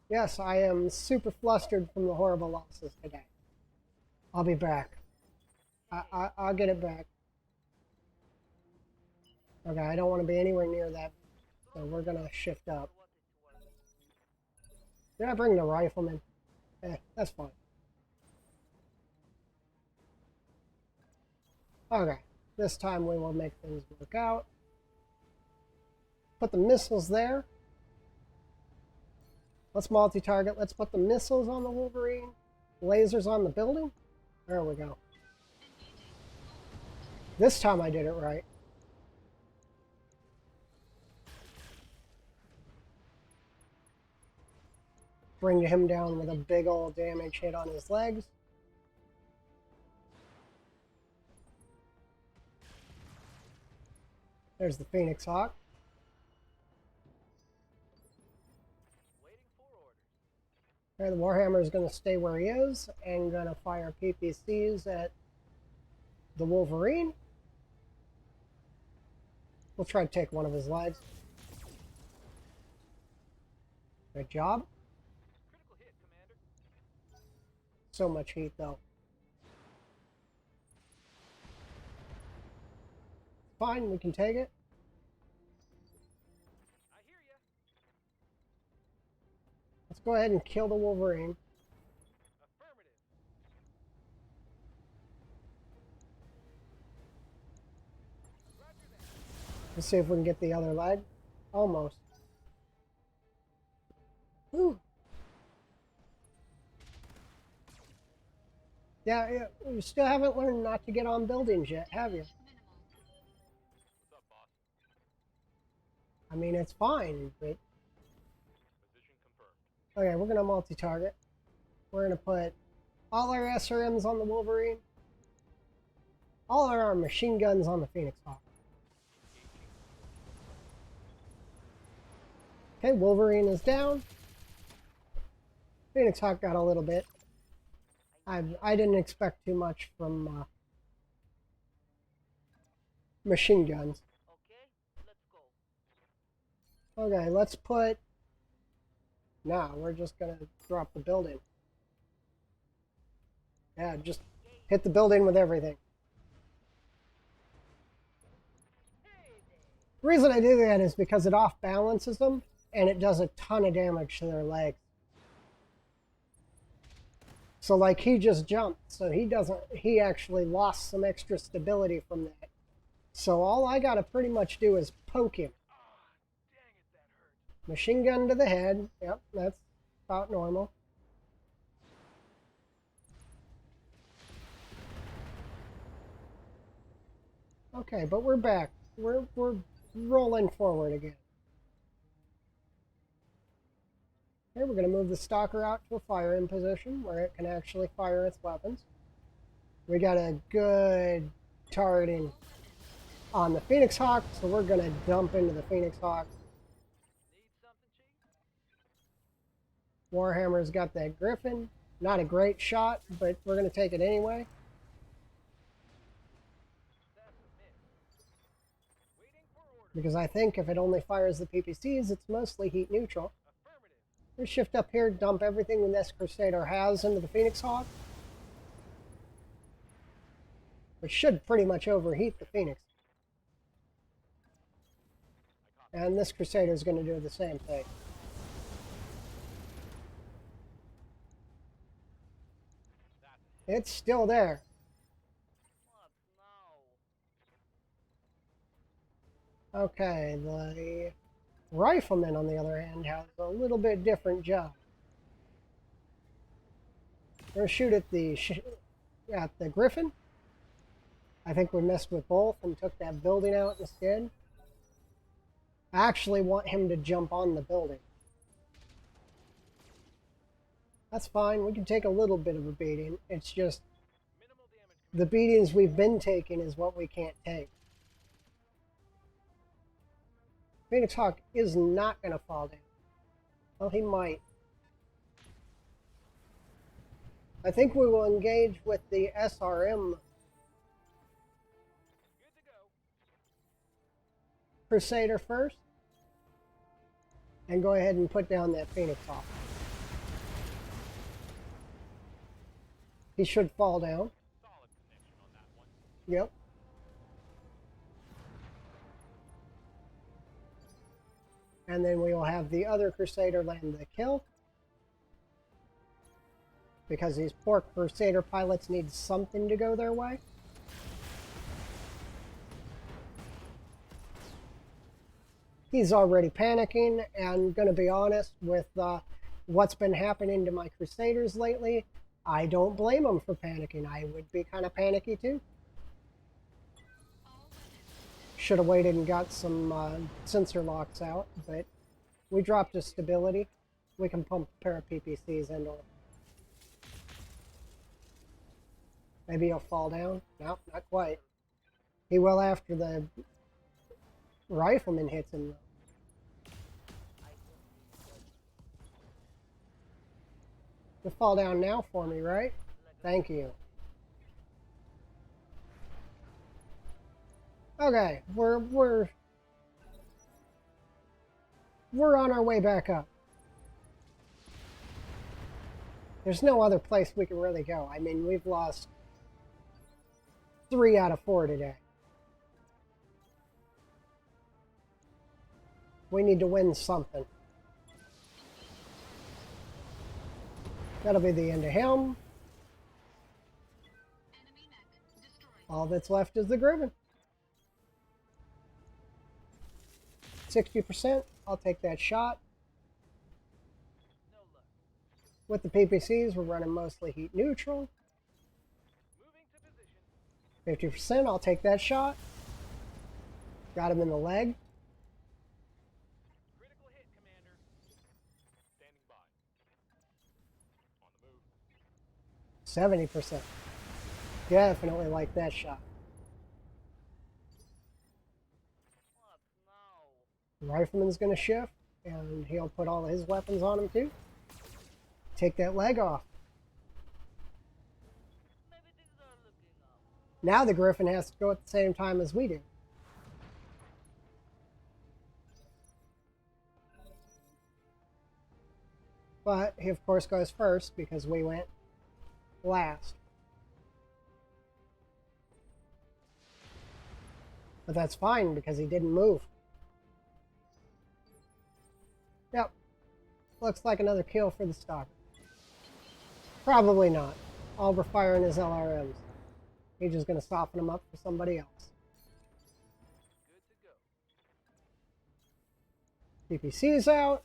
you. Yes, I am super flustered from the horrible losses today. I'll be back. I'll get it back. Okay, I don't want to be anywhere near that, so we're going to shift up. Did I bring the rifleman? That's fine. Okay, this time we will make things work out. Put the missiles there. Let's multi-target. Let's put the missiles on the Wolverine. Lasers on the building. There we go. This time I did it right. Bring him down with a big old damage hit on his legs. There's the Phoenix Hawk. Waiting for orders. Okay, the Warhammer is going to stay where he is and going to fire PPCs at the Wolverine. We'll try to take one of his legs. Good job. Critical hit, Commander. So much heat, though. Fine, we can take it. I hear ya. Let's go ahead and kill the Wolverine. Affirmative. Roger that. Let's see if we can get the other leg. Almost. Whew. Yeah, you still haven't learned not to get on buildings yet, have you? Minimal. What's up, boss? I mean, it's fine, but... Position confirmed. Okay, we're going to multi-target. We're going to put all our SRMs on the Wolverine. All our machine guns on the Phoenix Hawk. Okay, Wolverine is down. Phoenix Hawk got a little bit. I didn't expect too much from machine guns. Okay, let's go. Okay, let's put... Nah, we're just gonna drop the building. Yeah, just hit the building with everything. The reason I do that is because it off-balances them, and it does a ton of damage to their legs. So like he just jumped, so he actually lost some extra stability from that. So all I gotta pretty much do is poke him. Ah, dang it, Machine gun to the head. Yep, that's about normal. Okay, but we're back. We're rolling forward again. Here, we're going to move the stalker out to a firing position where it can actually fire its weapons. We got a good targeting on the Phoenix Hawk, so we're going to dump into the Phoenix Hawk. Need something, Chief? Warhammer's got that Griffin. Not a great shot, but we're going to take it anyway. That's a miss. Waiting for orders. Because I think if it only fires the PPCs, it's mostly heat neutral. Affirmative. We shift up here, dump everything this Crusader has into the Phoenix Hawk. Which should pretty much overheat the Phoenix. And this Crusader is going to do the same thing. It's still there. What now? Okay, the Rifleman, on the other hand, has a little bit different job. We're going to shoot at the Griffin. I think we messed with both and took that building out instead. I actually want him to jump on the building. That's fine. We can take a little bit of a beating. It's just Minimal damage. the beatings we've been taking is what we can't take. Phoenix Hawk is not going to fall down. Well, he might. I think we will engage with the SRM Good to go. Crusader first. And go ahead and put down that Phoenix Hawk. He should fall down. Solid connection on that one. Yep. And then we will have the other Crusader land the kill. Because these poor Crusader pilots need something to go their way. He's already panicking, and going to be honest with what's been happening to my Crusaders lately. I don't blame him for panicking. I would be kind of panicky too. Should have waited and got some sensor locks out, but we dropped his stability. We can pump a pair of PPCs into him. Maybe he'll fall down. Nope, not quite. He will after the Rifleman hits him, though. You'll fall down now for me, right? Thank you. Okay, we're on our way back up. There's no other place we can really go. I mean, we've lost 3 out of 4 today. We need to win something. That'll be the end of him. Enemy mech destroyed. All that's left is the Griffin. 60%, I'll take that shot. No luck. With the PPCs, we're running mostly heat neutral. Moving to position. 50%, I'll take that shot. Got him in the leg. Critical hit, Commander. Standing by. On the move. 70%. Definitely like that shot. What now? Rifleman's going to shift, and he'll put all of his weapons on him too. Take that leg off. Maybe things are looking up. Now the Griffin has to go at the same time as we do. But he of course goes first because we went last. But that's fine because he didn't move. Yep. Looks like another kill for the stalker. Probably not. All we're firing is LRMs. He's just going to soften them up for somebody else. Good to go. PPC's out.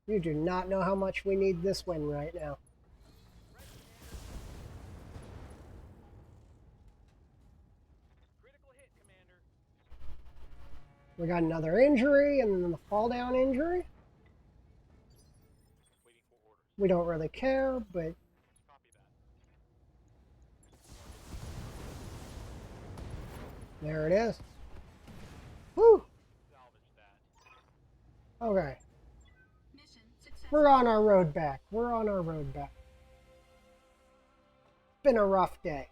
Commander? You do not know how much we need this win right now. Ready, Commander. Critical hit, Commander. We got another injury and then the fall down injury. Waiting for orders. We don't really care, but Copy that. there it is. Whew. Salvage that. Okay. Mission successful. We're on our road back. We're on our road back. Been a rough day.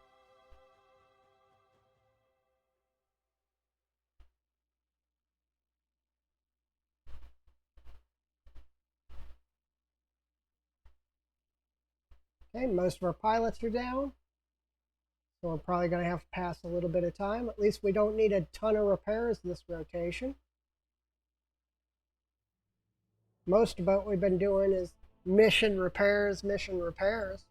Okay, most of our pilots are down. So we're probably going to have to pass a little bit of time. At least we don't need a ton of repairs this rotation. Most of what we've been doing is mission repairs, mission repairs.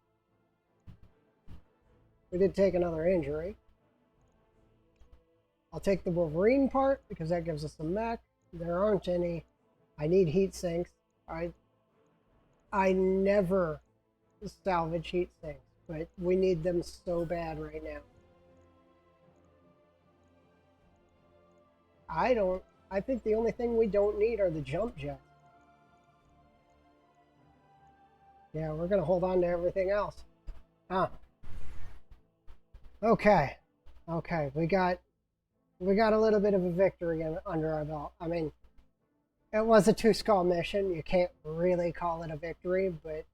We did take another injury. I'll take the Wolverine part because that gives us a mech. There aren't any. I need heat sinks. I never salvage heat sinks, but we need them so bad right now. I think the only thing we don't need are the jump jets. Yeah, we're gonna hold on to everything else. Huh. Okay. Okay, we got a little bit of a victory under our belt. I mean, it was a 2-skull mission. You can't really call it a victory, but...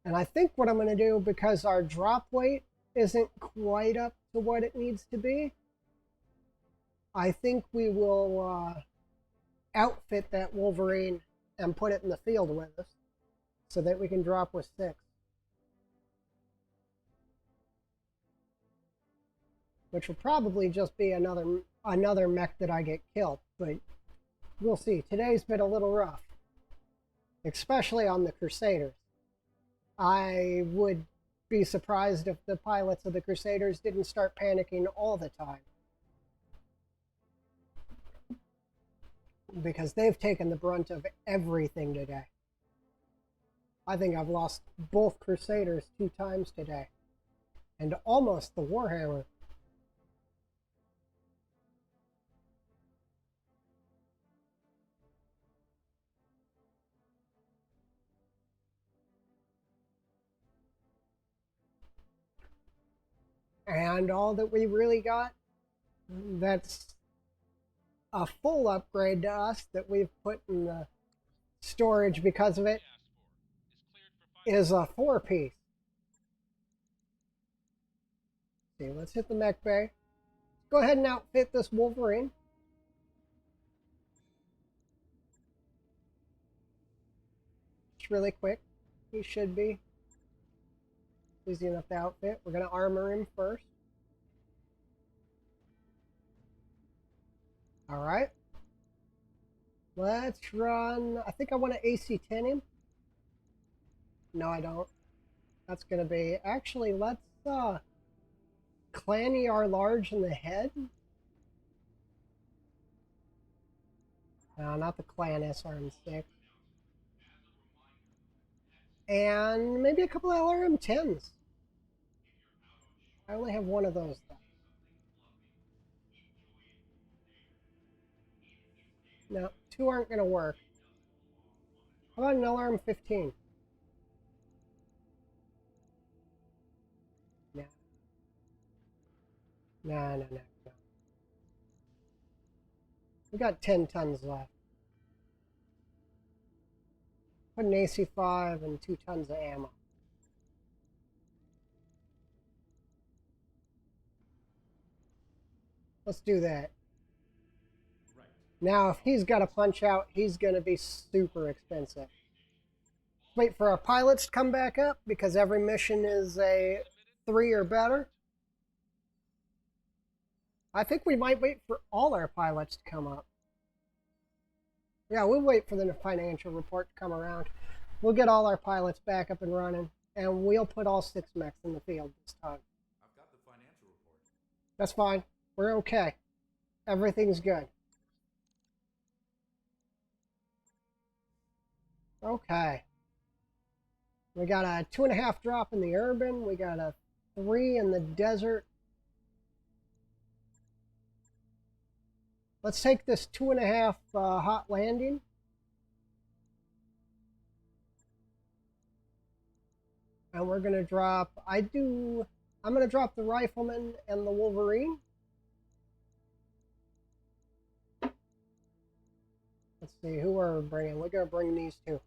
And I think what I'm going to do, because our drop weight isn't quite up to what it needs to be, I think we will outfit that Wolverine and put it in the field with us so that we can drop with 6. Which will probably just be another mech that I get killed, but we'll see. Today's been a little rough, especially on the Crusaders. I would be surprised if the pilots of the Crusaders didn't start panicking all the time, because they've taken the brunt of everything today. I think I've lost both Crusaders 2 times today, and almost the Warhammer. And all that we really got, that's a full upgrade to us that we've put in the storage because of it, is a 4-piece. See, let's hit the mech bay. Go ahead and outfit this Wolverine. Just really quick. He should be easy enough to outfit. We're going to armor him first. All right. Let's run. I think I want to AC-10 him. No, I don't. That's going to be... Actually, let's Clanny our large in the head. No, not the Clan SRM6. And maybe a couple of LRM-10s. I only have one of those, though. No, 2 aren't going to work. How about an LRM-15? No. No. We got 10 tons left. Put an AC-5 and 2 tons of ammo. Let's do that. Right. Now, if he's got to punch out, he's going to be super expensive. Wait for our pilots to come back up, because every mission is a 3 or better. I think we might wait for all our pilots to come up. Yeah, we'll wait for the financial report to come around. We'll get all our pilots back up and running, and we'll put all 6 mechs in the field this time. I've got the That's fine. We're okay. Everything's good. Okay. We got a 2.5 drop in the urban. We got a 3 in the desert. Let's take this 2.5 hot landing. And we're gonna drop, I'm gonna drop the rifleman and the Wolverine. Let's see, who are we bringing? We're gonna bring these two.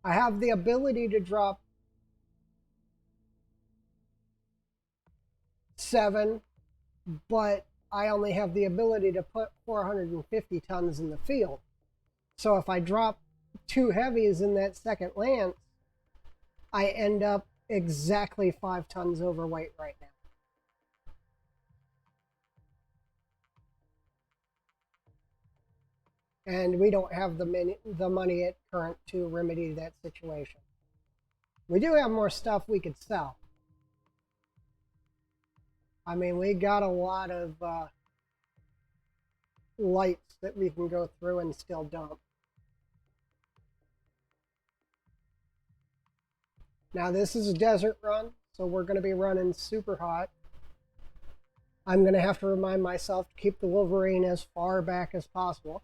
I have the ability to drop 7, but I only have the ability to put 450 tons in the field. So if I drop 2 heavies in that second lance, I end up exactly 5 tons overweight right now. And we don't have the money at current to remedy that situation. We do have more stuff we could sell. I mean, we got a lot of lights that we can go through and still dump. Now this is a desert run, so we're going to be running super hot. I'm going to have to remind myself to keep the Wolverine as far back as possible.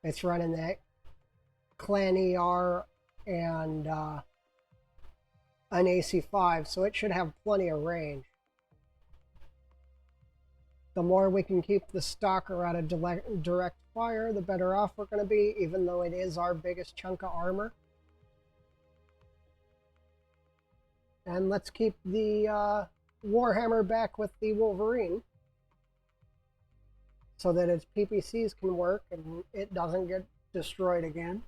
It's running that Clan ER and an AC-5, so it should have plenty of range. The more we can keep the Stalker out of direct fire, the better off we're going to be, even though it is our biggest chunk of armor. And let's keep the Warhammer back with the Wolverine, so that its PPCs can work and it doesn't get destroyed again.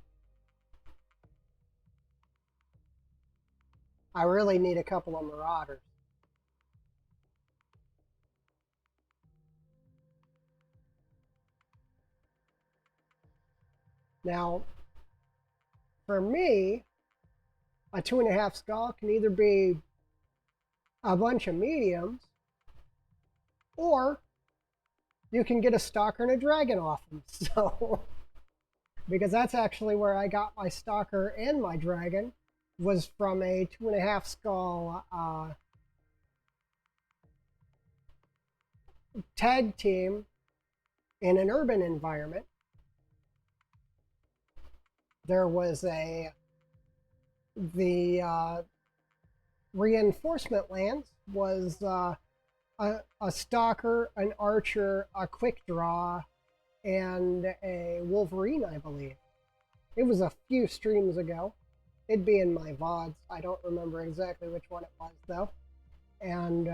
I really need a couple of Marauders. Now, for me, a 2.5 skull can either be a bunch of mediums, or you can get a Stalker and a Dragon off them. So, because that's actually where I got my Stalker and my Dragon, was from a 2.5 skull tag team in an urban environment. There was the reinforcement lance was a Stalker, an Archer, a Quick Draw, and a Wolverine, I believe. It was a few streams ago. It'd be in my VODs. I don't remember exactly which one it was, though. And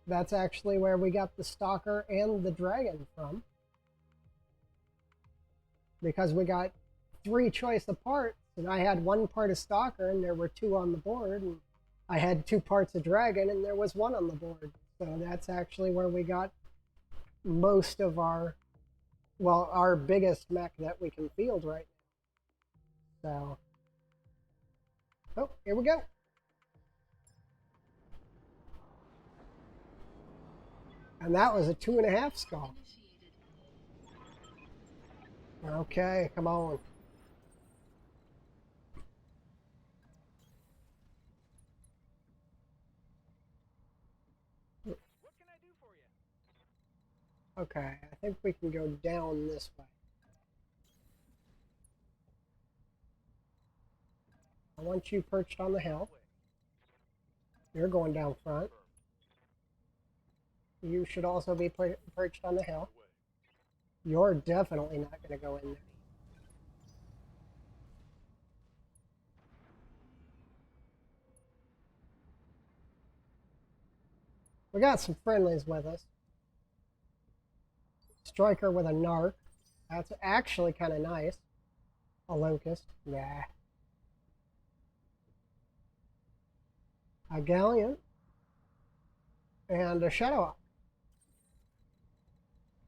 that's actually where we got the Stalker and the Dragon from. Because we got 3 choice of parts, and I had 1 part of Stalker, and there were 2 on the board, and I had 2 parts of Dragon, and there was 1 on the board. So that's actually where we got most of our, well, our biggest mech that we can field right now. So, oh, here we go. And that was a 2.5 skull. Okay, come on. What can I do for you? Okay, I think we can go down this way. I want you perched on the hill. You're going down front. You should also be perched on the hill. You're definitely not going to go in there. We got some friendlies with us. Striker with a Narc. That's actually kind of nice. A Locust. Nah. A Galleon. And a Shadowhawk.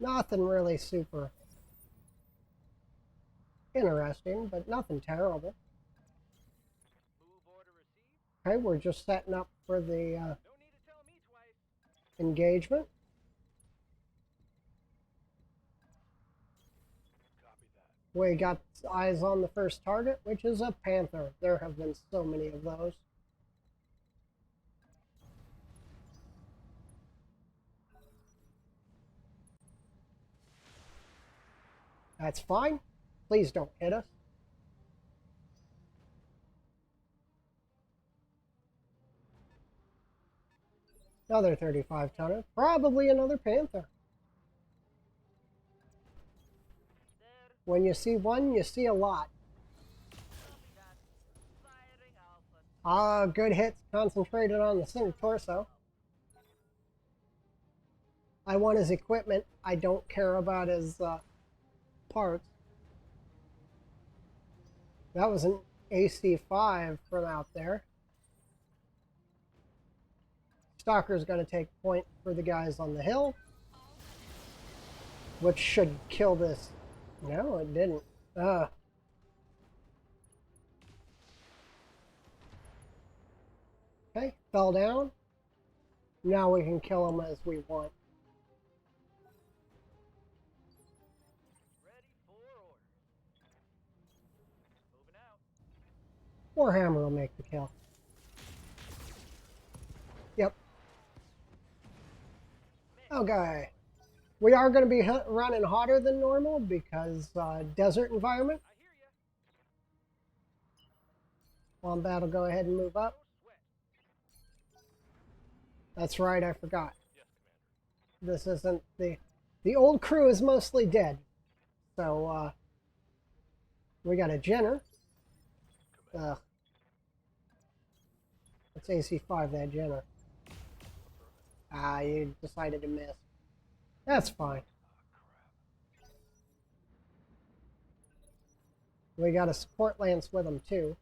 Nothing really super interesting, but nothing terrible. Move order received. Okay, we're just setting up for the No need to tell me twice. engagement. Copy that. We got eyes on the first target, which is a panther. There have been so many of those. That's fine. Please don't hit us. Another 35 tonner. Probably another panther. There. When you see one, you see a lot. Copy that. Firing Alpha. Good hits concentrated on the center torso. I want his equipment. I don't care about his parts. That was an AC-5 from out there. Stalker's going to take point for the guys on the hill, which should kill this. No, it didn't. Okay, fell down. Now we can kill him as we want. Ready for orders. Moving out. Warhammer will make the kill. Yep. Okay. We are going to be running hotter than normal because desert environment. I hear ya. Wombat will go ahead and move up. No sweat. That's right, I forgot. Yes, Commander. This isn't the old crew is mostly dead. So we got a Jenner. It's AC-5, that Jenner. You decided to miss. That's fine. We got a support lance with them too.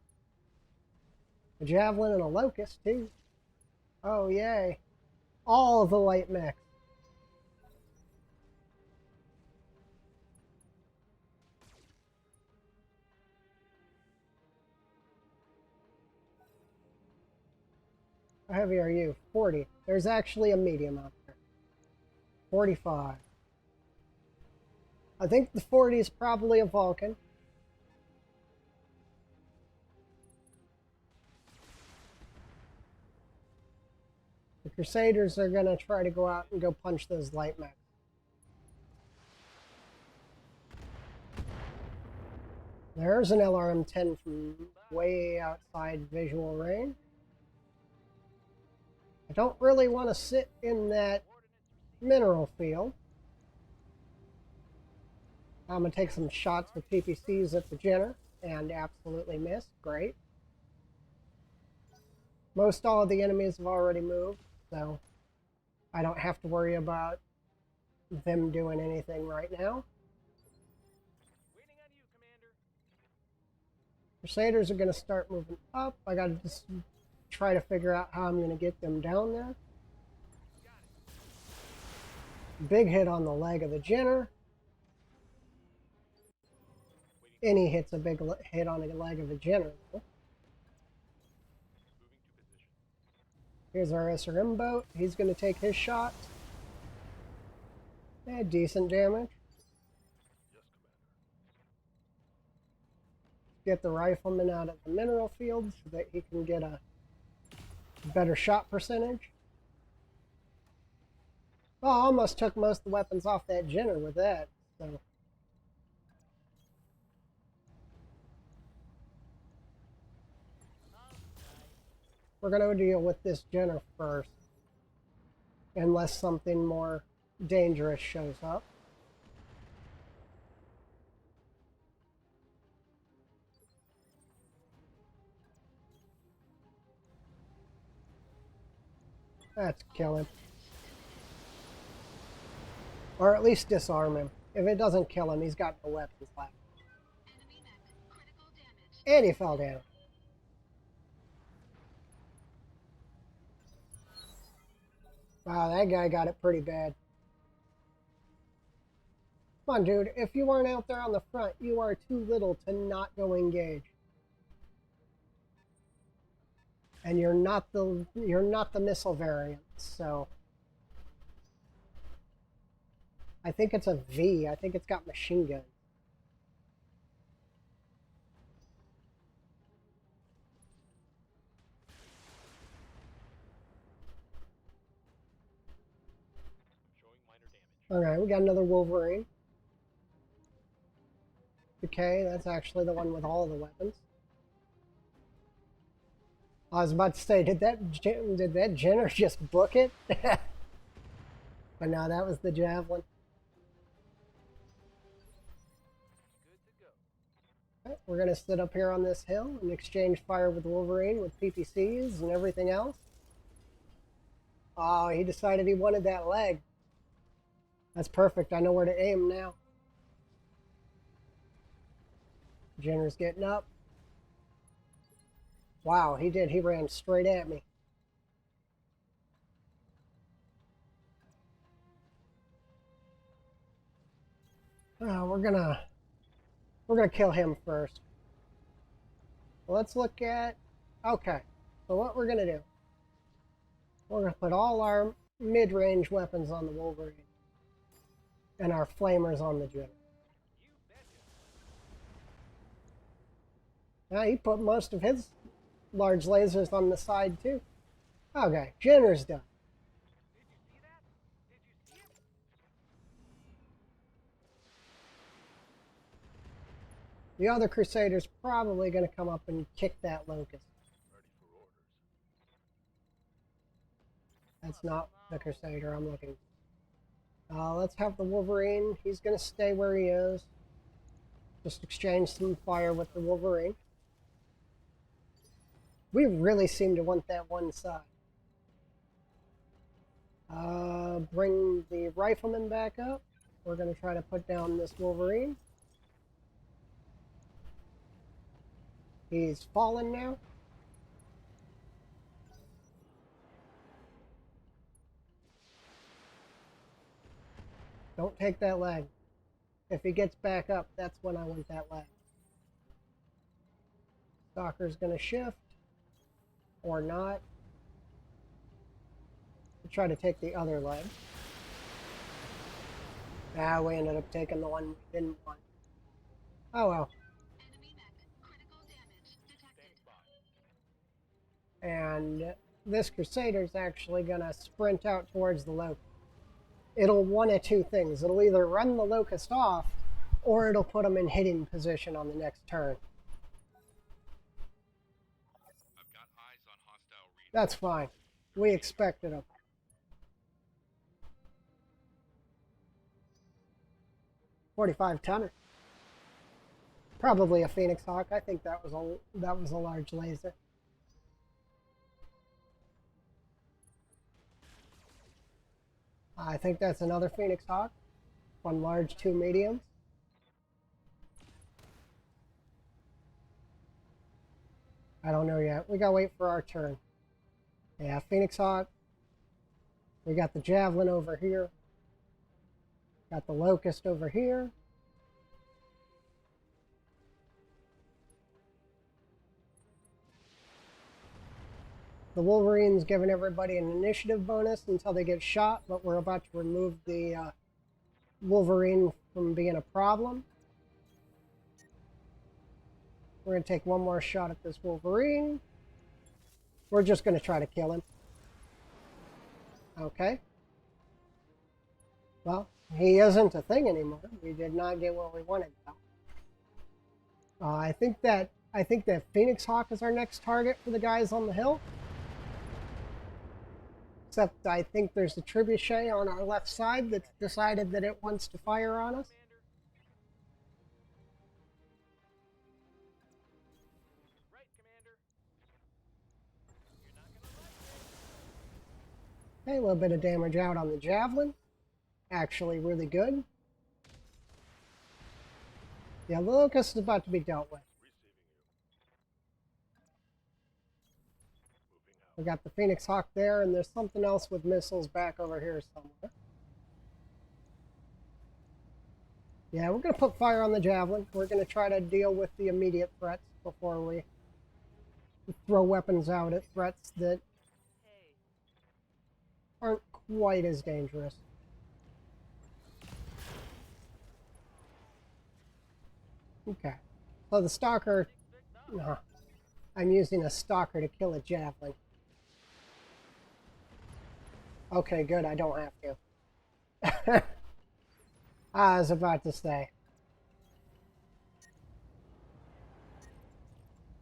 A javelin and a locust too. Oh yay. All of the light mechs. How heavy are you? 40. There's actually a medium out there. 45. I think the 40 is probably a Vulcan. The Crusaders are going to try to go out and go punch those light mechs. There's an LRM-10 from way outside visual range. I don't really want to sit in that mineral field. I'm going to take some shots with PPCs at the Jenner and absolutely miss. Great. Most all of the enemies have already moved, so I don't have to worry about them doing anything right now. Waiting on you, Commander. Crusaders are going to start moving up. I got to just try to figure out how I'm going to get them down there. Big hit on the leg of the Jenner. Any hit's a big hit on the leg of a Jenner. Moving to position. Here's our SRM boat. He's going to take his shot. Decent damage. Yes, Commander. Get the rifleman out of the mineral field so that he can get a better shot percentage. Oh, I almost took most of the weapons off that Jenner with that. So we're going to deal with this Jenner first. Unless something more dangerous shows up. That's killing. Or at least disarm him. If it doesn't kill him, he's got no weapons left. Enemy mech. Critical damage. And he fell down. Wow, that guy got it pretty bad. Come on, dude. If you aren't out there on the front, you are too little to not go engage. And you're not the missile variant, so I think it's a V. I think it's got machine gun. Showing minor damage. Alright, we got another Wolverine. Okay, that's actually the one with all the weapons. I was about to say, did that Jenner just book it? But no, that was the Javelin. Good to go. Alright, we're gonna sit up here on this hill and exchange fire with Wolverine with PPCs and everything else. Oh, he decided he wanted that leg. That's perfect. I know where to aim now. Jenner's getting up. Wow, he did. He ran straight at me. We're gonna kill him first. Let's look at. Okay, so what we're gonna do? We're gonna put all our mid-range weapons on the Wolverine, and our flamers on the Jenner. You betcha. Now he put most of his large lasers on the side too. Okay, Jenner's done. Did you see that? Did you see it? The other Crusader's probably going to come up and kick that Locust. Ready for orders. That's not the Crusader I'm looking for. Let's have the Wolverine. He's going to stay where he is. Just exchange some fire with the Wolverine. We really seem to want that one side. Bring the Rifleman back up. We're going to try to put down this Wolverine. He's fallen now. Don't take that leg. If he gets back up, that's when I want that leg. Stalker's going to shift. Or not. We'll try to take the other leg. Ah, we ended up taking the one we didn't want. Oh well. Enemy mech. Critical damage detected. And this Crusader's actually going to sprint out towards the Locust. It'll one of two things. It'll either run the Locust off, or it'll put him in hitting position on the next turn. I've got eyes on hostile readers. That's fine. We expected him. .45 tonner. Probably a Phoenix Hawk. I think that was a large laser. I think that's another Phoenix Hawk. One large, two mediums. I don't know yet. We gotta wait for our turn. Yeah, Phoenix Hawk. We got the Javelin over here. Got the Locust over here. The Wolverine's giving everybody an initiative bonus until they get shot, but we're about to remove the Wolverine from being a problem. We're going to take one more shot at this Wolverine. We're just going to try to kill him. Okay. Well, he isn't a thing anymore. We did not get what we wanted, though. I think that Phoenix Hawk is our next target for the guys on the hill. Except I think there's a trebuchet on our left side that's decided that it wants to fire on us. Right, Commander. You're not gonna like it. Okay, a little bit of damage out on the Javelin. Actually really good. Yeah, the Locust is about to be dealt with. Receiving you. Moving out. We got the Phoenix Hawk there, and there's something else with missiles back over here somewhere. Yeah, we're going to put fire on the javelin. We're going to try to deal with the immediate threats before we throw weapons out at threats that Hey, aren't quite as dangerous. Okay. So the stalker... I'm using a stalker to kill a javelin. Okay, good. I don't have to. I was about to say.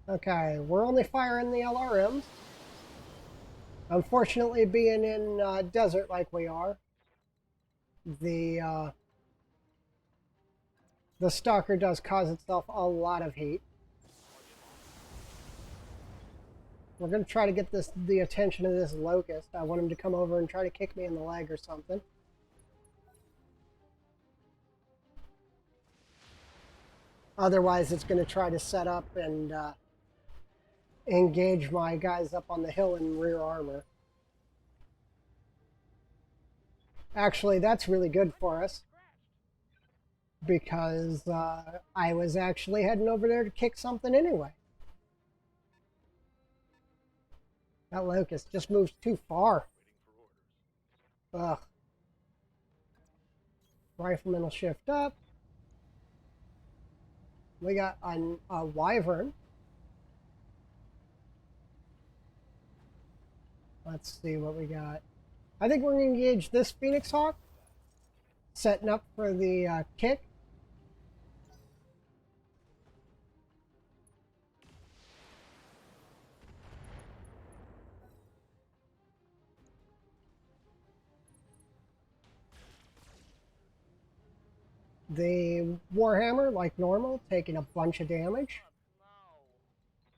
Okay, we're only firing the LRMs. Unfortunately, being in desert like we are, the stalker does cause itself a lot of heat. We're going to try to get the attention of this locust. I want him to come over and try to kick me in the leg or something. Otherwise, it's going to try to set up and engage my guys up on the hill in rear armor. Actually, that's really good for us because I was actually heading over there to kick something anyway. That locust just moves too far. Ugh. Rifleman will shift up. We got a wyvern. Let's see what we got. I think we're going to engage this Phoenix Hawk. Setting up for the kick. The Warhammer, like normal, taking a bunch of damage.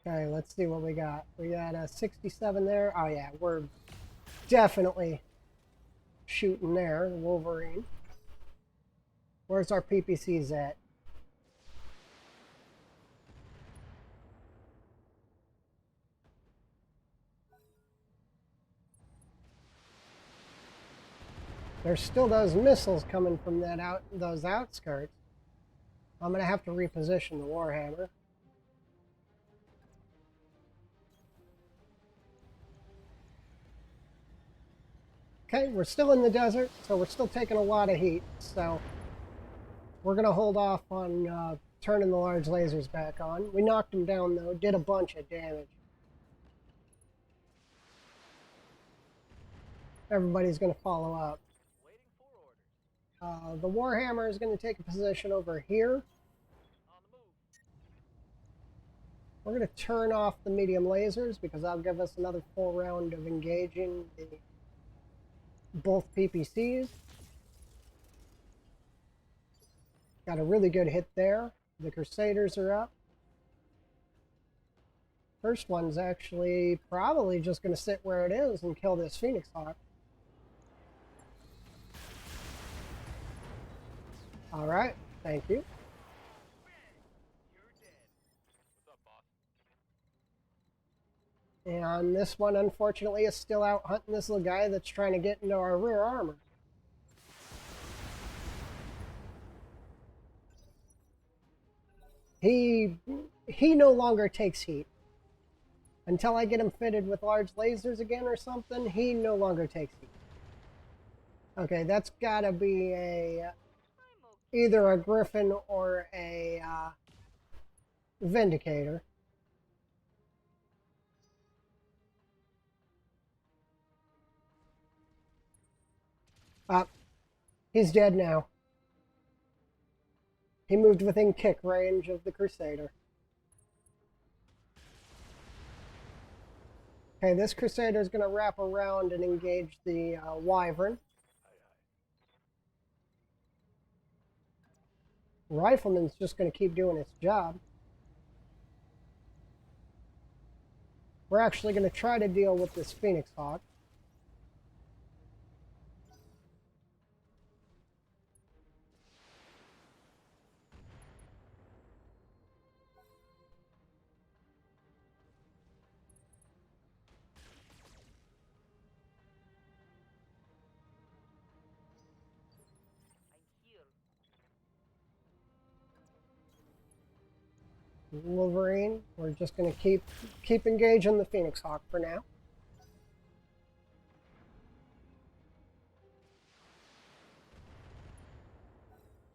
now. Okay, let's see what we got. We got a 67 there. Oh yeah, we're definitely shooting there, the Wolverine. Where's our PPCs at? There's still those missiles coming from those outskirts. I'm gonna have to reposition the Warhammer. Okay, we're still in the desert, so we're still taking a lot of heat. So we're gonna hold off on turning the large lasers back on. We knocked them down though, did a bunch of damage. Everybody's gonna follow up. Waiting for orders. The Warhammer is going to take a position over here. On the move. We're going to turn off the medium lasers because that'll give us another full round of engaging both PPCs. Got a really good hit there. The Crusaders are up. First one's actually probably just going to sit where it is and kill this Phoenix Hawk. All right, thank you. You're dead. What's up, boss? And this one, unfortunately, is still out hunting this little guy that's trying to get into our rear armor. He no longer takes heat. Until I get him fitted with large lasers again or something, he no longer takes heat. Okay, that's gotta be either a Griffin or a Vindicator. He's dead now. He moved within kick range of the Crusader. Okay, this Crusader is going to wrap around and engage the Wyvern. Rifleman's just going to keep doing its job. We're actually going to try to deal with this Phoenix Hawk. I'm here. Wolverine. We're just going to keep engaging the Phoenix Hawk for now.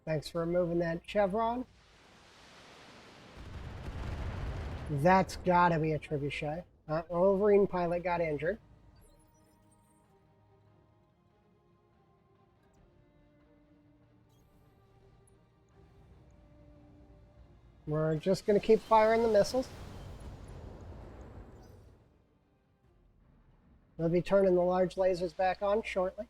Thanks for removing that chevron. That's gotta be a trebuchet. Wolverine pilot got injured. We're just gonna keep firing the missiles. We'll be turning the large lasers back on shortly.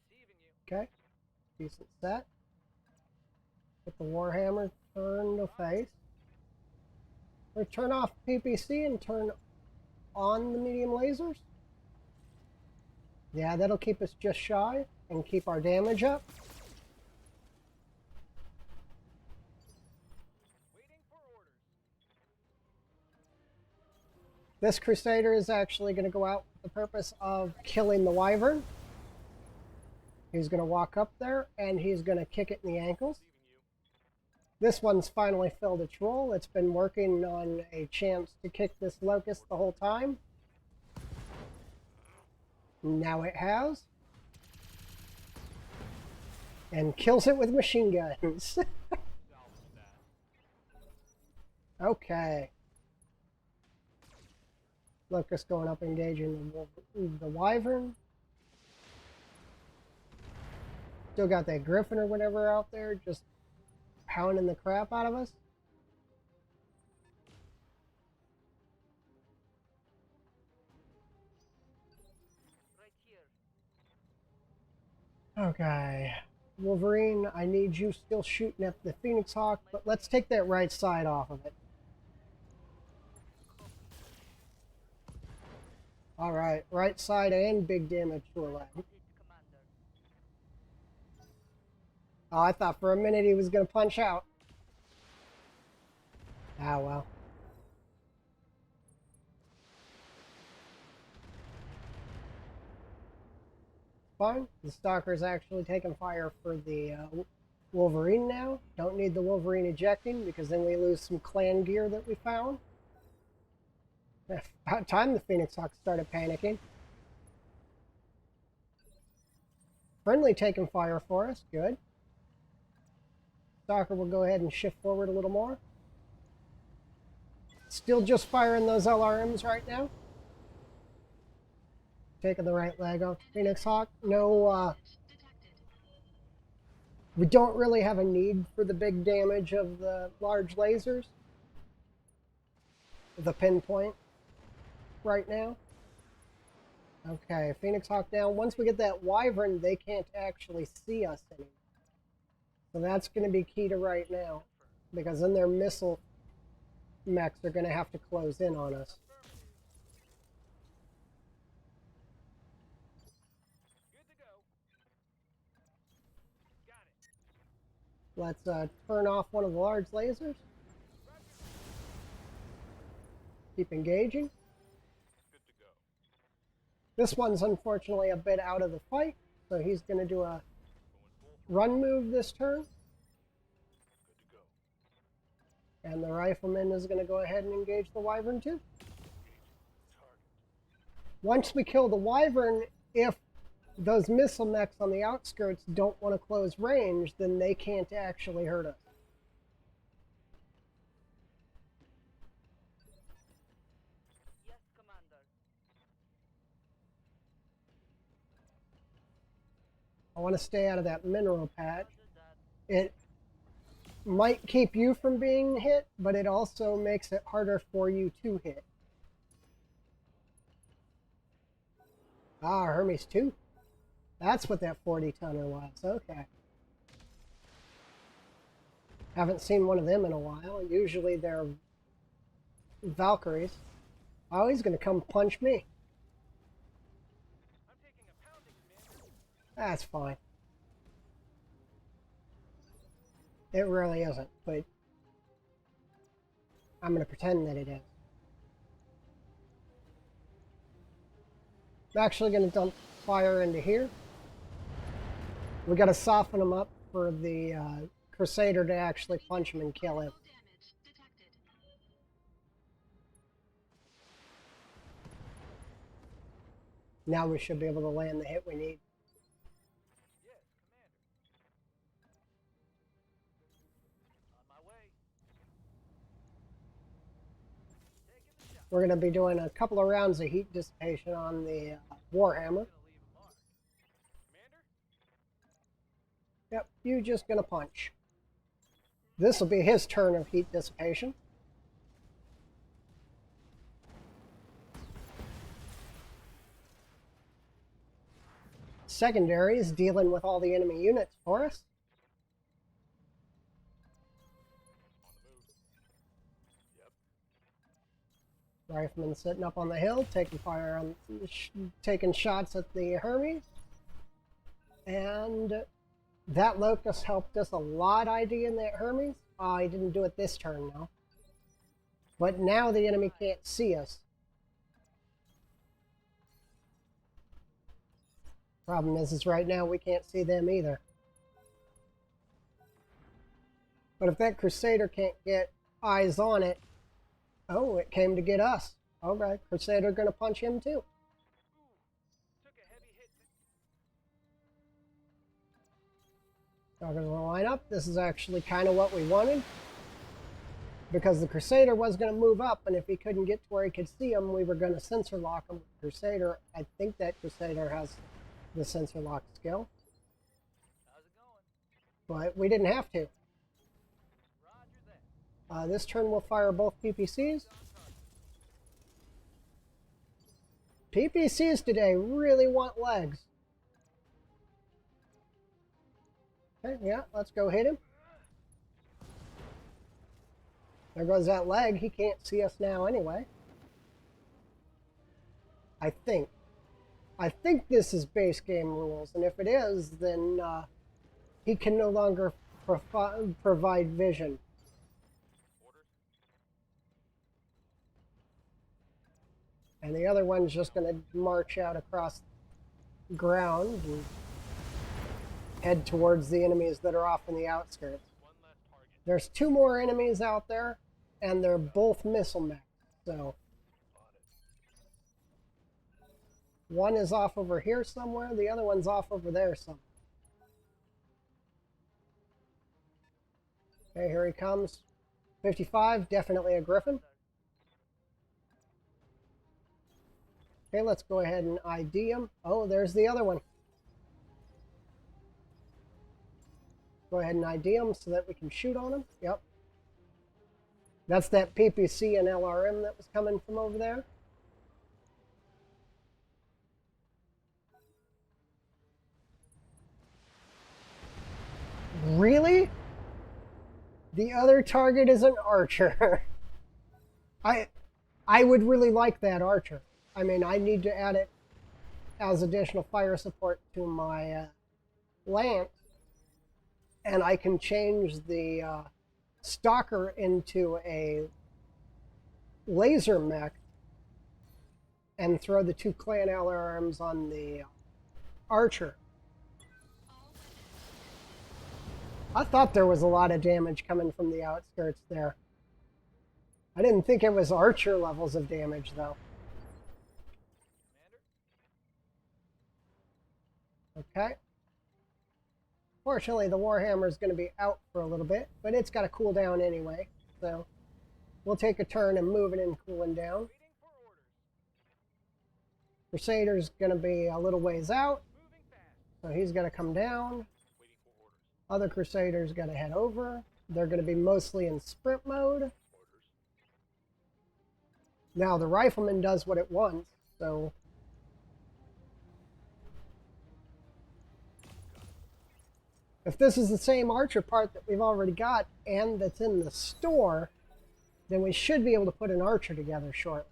Receiving you. Okay, decent set. Get the Warhammer turned to face. We turn off PPC and turn on the medium lasers. Yeah, that'll keep us just shy and keep our damage up. Waiting for orders. This Crusader is actually going to go out with the purpose of killing the Wyvern. He's going to walk up there and he's going to kick it in the ankles. This one's finally filled its role. It's been working on a chance to kick this Locust the whole time. Now it has. And kills it with machine guns. Okay. Locust going up engaging the Wyvern. Still got that Griffin or whatever out there just pounding the crap out of us. Right here. Okay. Wolverine, I need you still shooting at the Phoenix Hawk, but let's take that right side off of it. Alright, right side and big damage to a leg. Hit, Commander. Oh, I thought for a minute he was going to punch out. Ah, well. Fine. The Stalker's actually taking fire for the Wolverine now. Don't need the Wolverine ejecting because then we lose some clan gear that we found. About time the Phoenix Hawk started panicking. Friendly taking fire for us. Good. Stalker will go ahead and shift forward a little more. Still just firing those LRMs right now. Taking the right leg off Phoenix Hawk. No, we don't really have a need for the big damage of the large lasers. The pinpoint right now. Okay, Phoenix Hawk down. Once we get that Wyvern, they can't actually see us anymore. So that's going to be key to right now, because then their missile mechs are going to have to close in on us. Good to go. Got it. Let's turn off one of the large lasers. Keep engaging. Good to go. This one's unfortunately a bit out of the fight, so he's going to do a run move this turn. Good to go. And the Rifleman is going to go ahead and engage the Wyvern too. Once we kill the Wyvern, if those missile mechs on the outskirts don't want to close range, then they can't actually hurt us. Yes, Commander. I want to stay out of that mineral patch. Roger that. It might keep you from being hit, but it also makes it harder for you to hit. Ah, Hermes 2. That's what that 40-tonner was. Okay. Haven't seen one of them in a while. Usually they're Valkyries. Oh, he's going to come punch me. I'm taking a pounding, Commander. That's fine. It really isn't, but I'm going to pretend that it is. I'm actually going to dump fire into here. We got to soften them up for the Crusader to actually punch him and kill him. Critical damage detected. Now we should be able to land the hit we need. Yes, Commander. On my way. Taking the shot. We're going to be doing a couple of rounds of heat dissipation on the Warhammer. Gonna leave a mark. Commander? Yep, you just going to punch. This will be his turn of heat dissipation. Secondary is dealing with all the enemy units for us. On the move. Yep. Rifleman sitting up on the hill, taking fire on, taking shots at the Hermes. And that Locust helped us a lot IDing that Hermes. I didn't do it this turn though. But now the enemy can't see us. Problem is right now we can't see them either. But if that Crusader can't get eyes on it, oh, it came to get us. Okay, Crusader gonna punch him too. Ooh, took a heavy hit. Talking to the lineup, this is actually kind of what we wanted. Because the Crusader was going to move up, and if he couldn't get to where he could see him, we were going to sensor lock him with Crusader. I think that Crusader has the sensor lock skill, How's it going? but we didn't have to. Roger that. This turn we'll fire both PPCs. PPCs today really want legs. Okay, yeah, let's go hit him. There goes that leg. He can't see us now anyway. I think. I think this is base game rules, and if it is, then he can no longer provide vision. Orders. And the other one's just going to march out across ground and head towards the enemies that are off in the outskirts. One less target. There's 2 more enemies out there, and they're both missile mechs. So On it. one is off over here somewhere, the other one's off over there somewhere. Okay, here he comes. 55, definitely a Griffin. Okay, let's go ahead and ID him. Oh, there's the other one. Go ahead and ID him so that we can shoot on him. Yep. That's that PPC and LRM that was coming from over there. Really? The other target is an archer. I would really like that archer. I mean, I need to add it as additional fire support to my lance. And I can change the stalker into a laser mech and throw the 2 clan LRMs on the archer. I thought there was a lot of damage coming from the outskirts there. I didn't think it was archer levels of damage though. Okay. Fortunately, the Warhammer is going to be out for a little bit, but it's got to cool down anyway. So we'll take a turn and moving and cooling down. Waiting for orders. Crusader's going to be a little ways out, Moving fast. so he's got to come down. Waiting for orders. Other Crusaders got to head over. They're going to be mostly in sprint mode. Orders. Now the Rifleman does what it wants, so if this is the same archer part that we've already got and that's in the store, then we should be able to put an archer together shortly.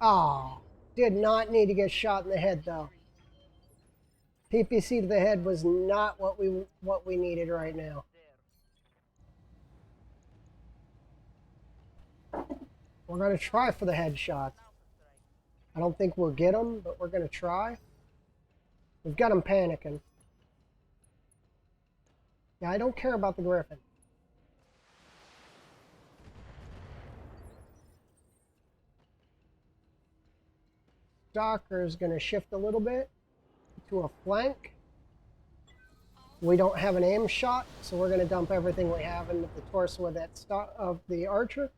Oh, did not need to get shot in the head though. PPC to the head was not what we needed right now. We're going to try for the headshots. I don't think we'll get them, but we're going to try. We've got them panicking. Yeah, I don't care about the Griffin. Stalker is going to shift a little bit to a flank. We don't have an aim shot, so we're going to dump everything we have into the torso of that of the archer.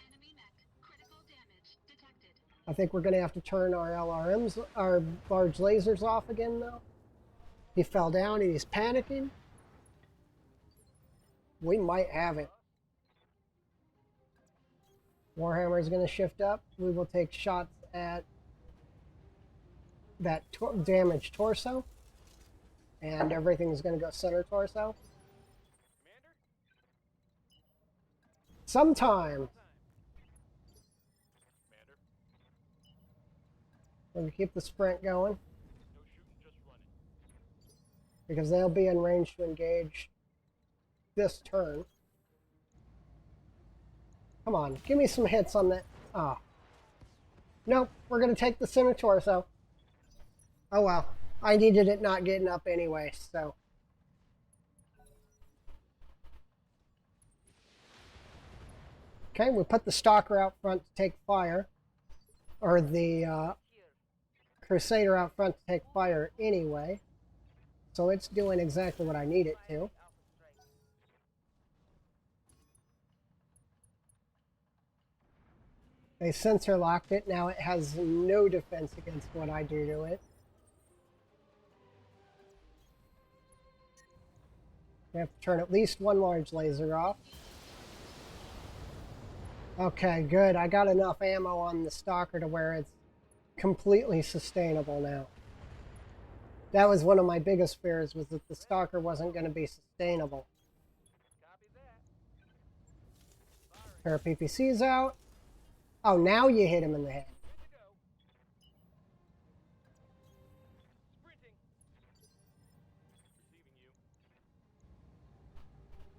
Enemy mech. Critical damage detected. I think we're going to have to turn our LRMs, our large lasers off again, though. He fell down and he's panicking. We might have it. Warhammer is going to shift up. We will take shots at that damaged torso. And everything's going to go center torso. Commander? Sometime. Commander. We're going to keep the sprint going. No shooting, just running. Because they'll be in range to engage this turn. Come on, give me some hits on that. Ah. Nope, we're going to take the center torso. Oh well, I needed it not getting up anyway, so. Okay, we put the Stalker out front to take fire. Or the Crusader out front to take fire anyway. So it's doing exactly what I need it to. They sensor locked it. Now it has no defense against what I do to it. We have to turn at least one large laser off. Okay, good. I got enough ammo on the Stalker to where it's completely sustainable now. That was one of my biggest fears, was that the Stalker wasn't going to be sustainable. Copy that. Pair of PPCs out. Oh, now you hit him in the head. Good to go. Sprinting. Receiving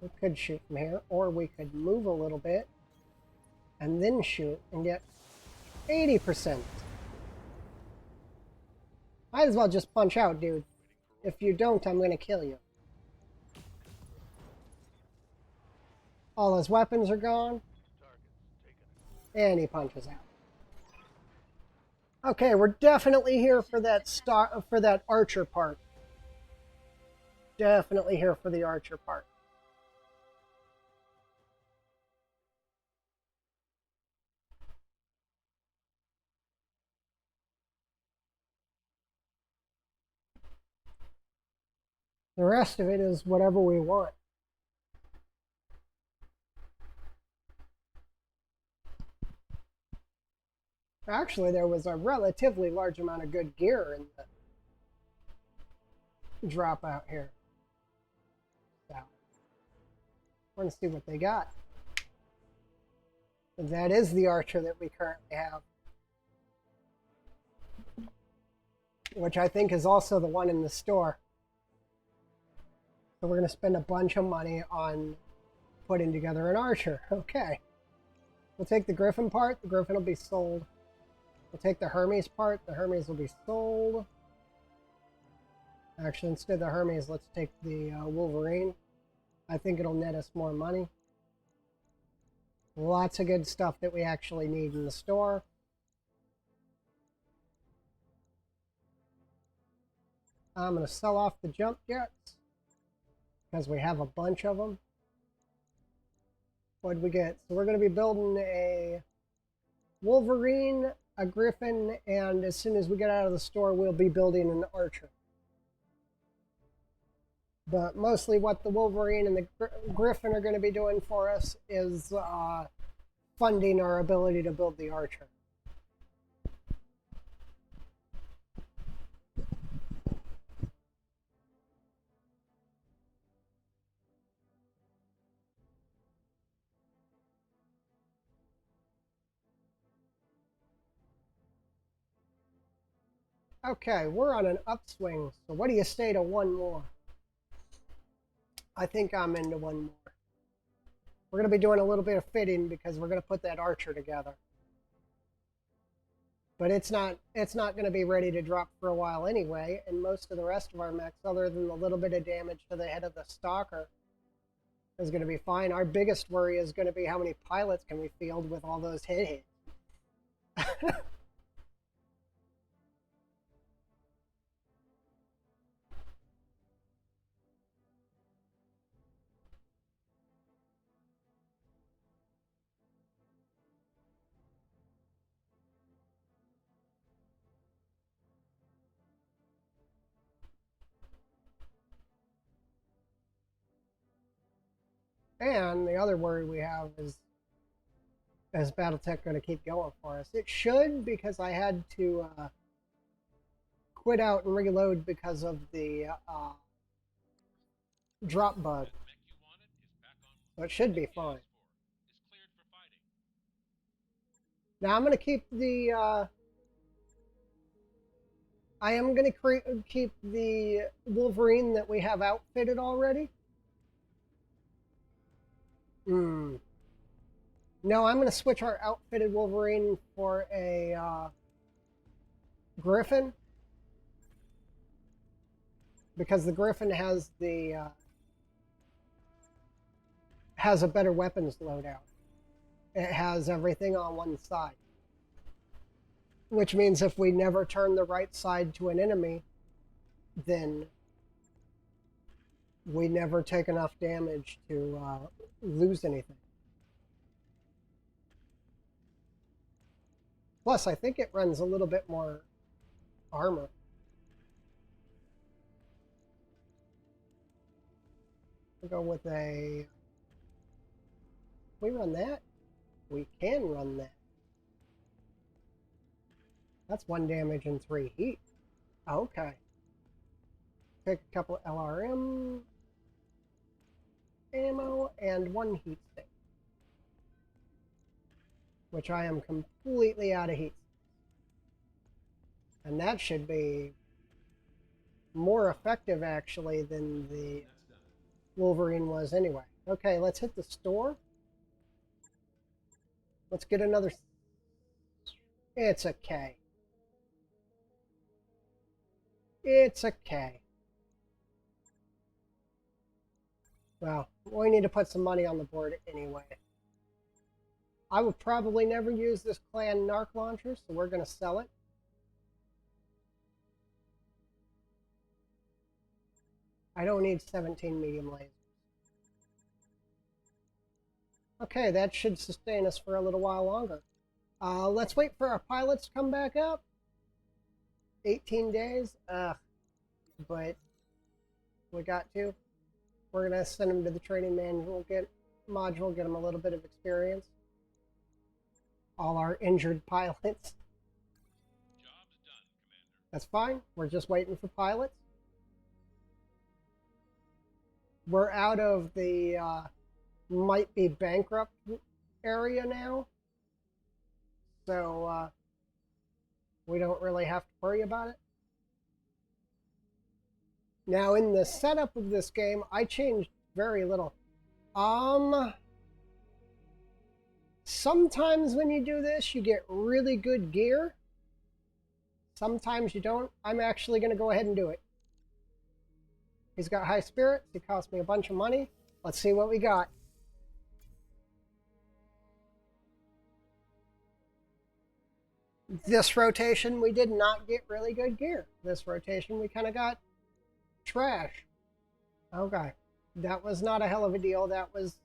you. We could shoot from here, or we could move a little bit and then shoot and get 80%. Might as well just punch out, dude. If you don't, I'm going to kill you. All his weapons are gone. Targets taken. And he punches out. Okay, we're definitely here for that archer part. Definitely here for the archer part. The rest of it is whatever we want. Actually, there was a relatively large amount of good gear in the drop out here. So, we're going to see what they got. And that is the archer that we currently have. Which I think is also the one in the store. So we're going to spend a bunch of money on putting together an archer. Okay. We'll take the Griffin part. The Griffin will be sold. We'll take the Hermes part. The Hermes will be sold. Actually, instead of the Hermes, let's take the Wolverine. I think it'll net us more money. Lots of good stuff that we actually need in the store. I'm going to sell off the jump jets because we have a bunch of them. What did we get? So we're going to be building a Wolverine, a Griffin, and as soon as we get out of the store, we'll be building an archer. But mostly what the Wolverine and the Griffin are going to be doing for us is funding our ability to build the archer. Okay, we're on an upswing, so what do you say to one more? I think I'm into one more. We're going to be doing a little bit of fitting because we're going to put that archer together. But it's not going to be ready to drop for a while anyway, and most of the rest of our mechs, other than the little bit of damage to the head of the stalker, is going to be fine. Our biggest worry is going to be how many pilots can we field with all those hit hits. And the other worry we have is Battletech going to keep going for us? It should, because I had to quit out and reload because of the drop bug. That mech you wanted is back on. So it should be fine. Is cleared for fighting. Now I'm going to keep the I am going to keep the Wolverine that we have outfitted already. No, I'm going to switch our outfitted Wolverine for a Griffin, because the Griffin has has a better weapons loadout. It has everything on one side, which means if we never turn the right side to an enemy, then we never take enough damage to lose anything. Plus, I think it runs a little bit more armor. We'll go with a... we run that? We can run that. That's 1 damage and 3 heat. Okay. Take a couple LRM ammo and 1 heat stick, which I am completely out of heat. And that should be more effective, actually, than the Wolverine was anyway. Okay, let's hit the store. Let's get another... it's a K. It's a K. Well, we need to put some money on the board anyway. I will probably never use this clan narc launcher, so we're going to sell it. I don't need 17 medium lasers. Okay, that should sustain us for a little while longer. Let's wait for our pilots to come back up. 18 days? But we got to. We're going to send them to the training manual, get them a little bit of experience. All our injured pilots. Job's done, Commander. That's fine. We're just waiting for pilots. We're out of the might be bankrupt area now. So we don't really have to worry about it. Now, in the setup of this game, I changed very little. Sometimes when you do this, you get really good gear. Sometimes you don't. I'm actually going to go ahead and do it. He's got high spirits. He cost me a bunch of money. Let's see what we got. This rotation, we did not get really good gear. This rotation, we kind of got trash. Okay. That was not a hell of a deal. That was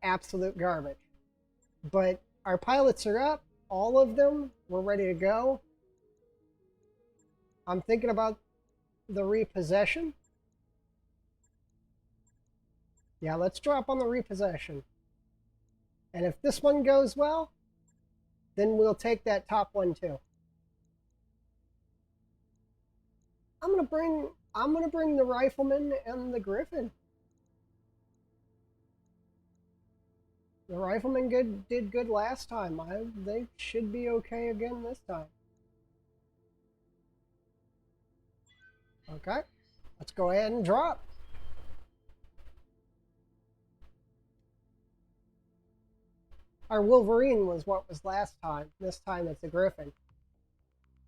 absolute garbage. But our pilots are up. All of them. We're ready to go. I'm thinking about the repossession. Yeah, let's drop on the repossession. And if this one goes well, then we'll take that top one too. I'm gonna bring the Rifleman and the Griffin. The Rifleman did good last time. They should be okay again this time. Okay, let's go ahead and drop. Our Wolverine was what was last time. This time it's a Griffin.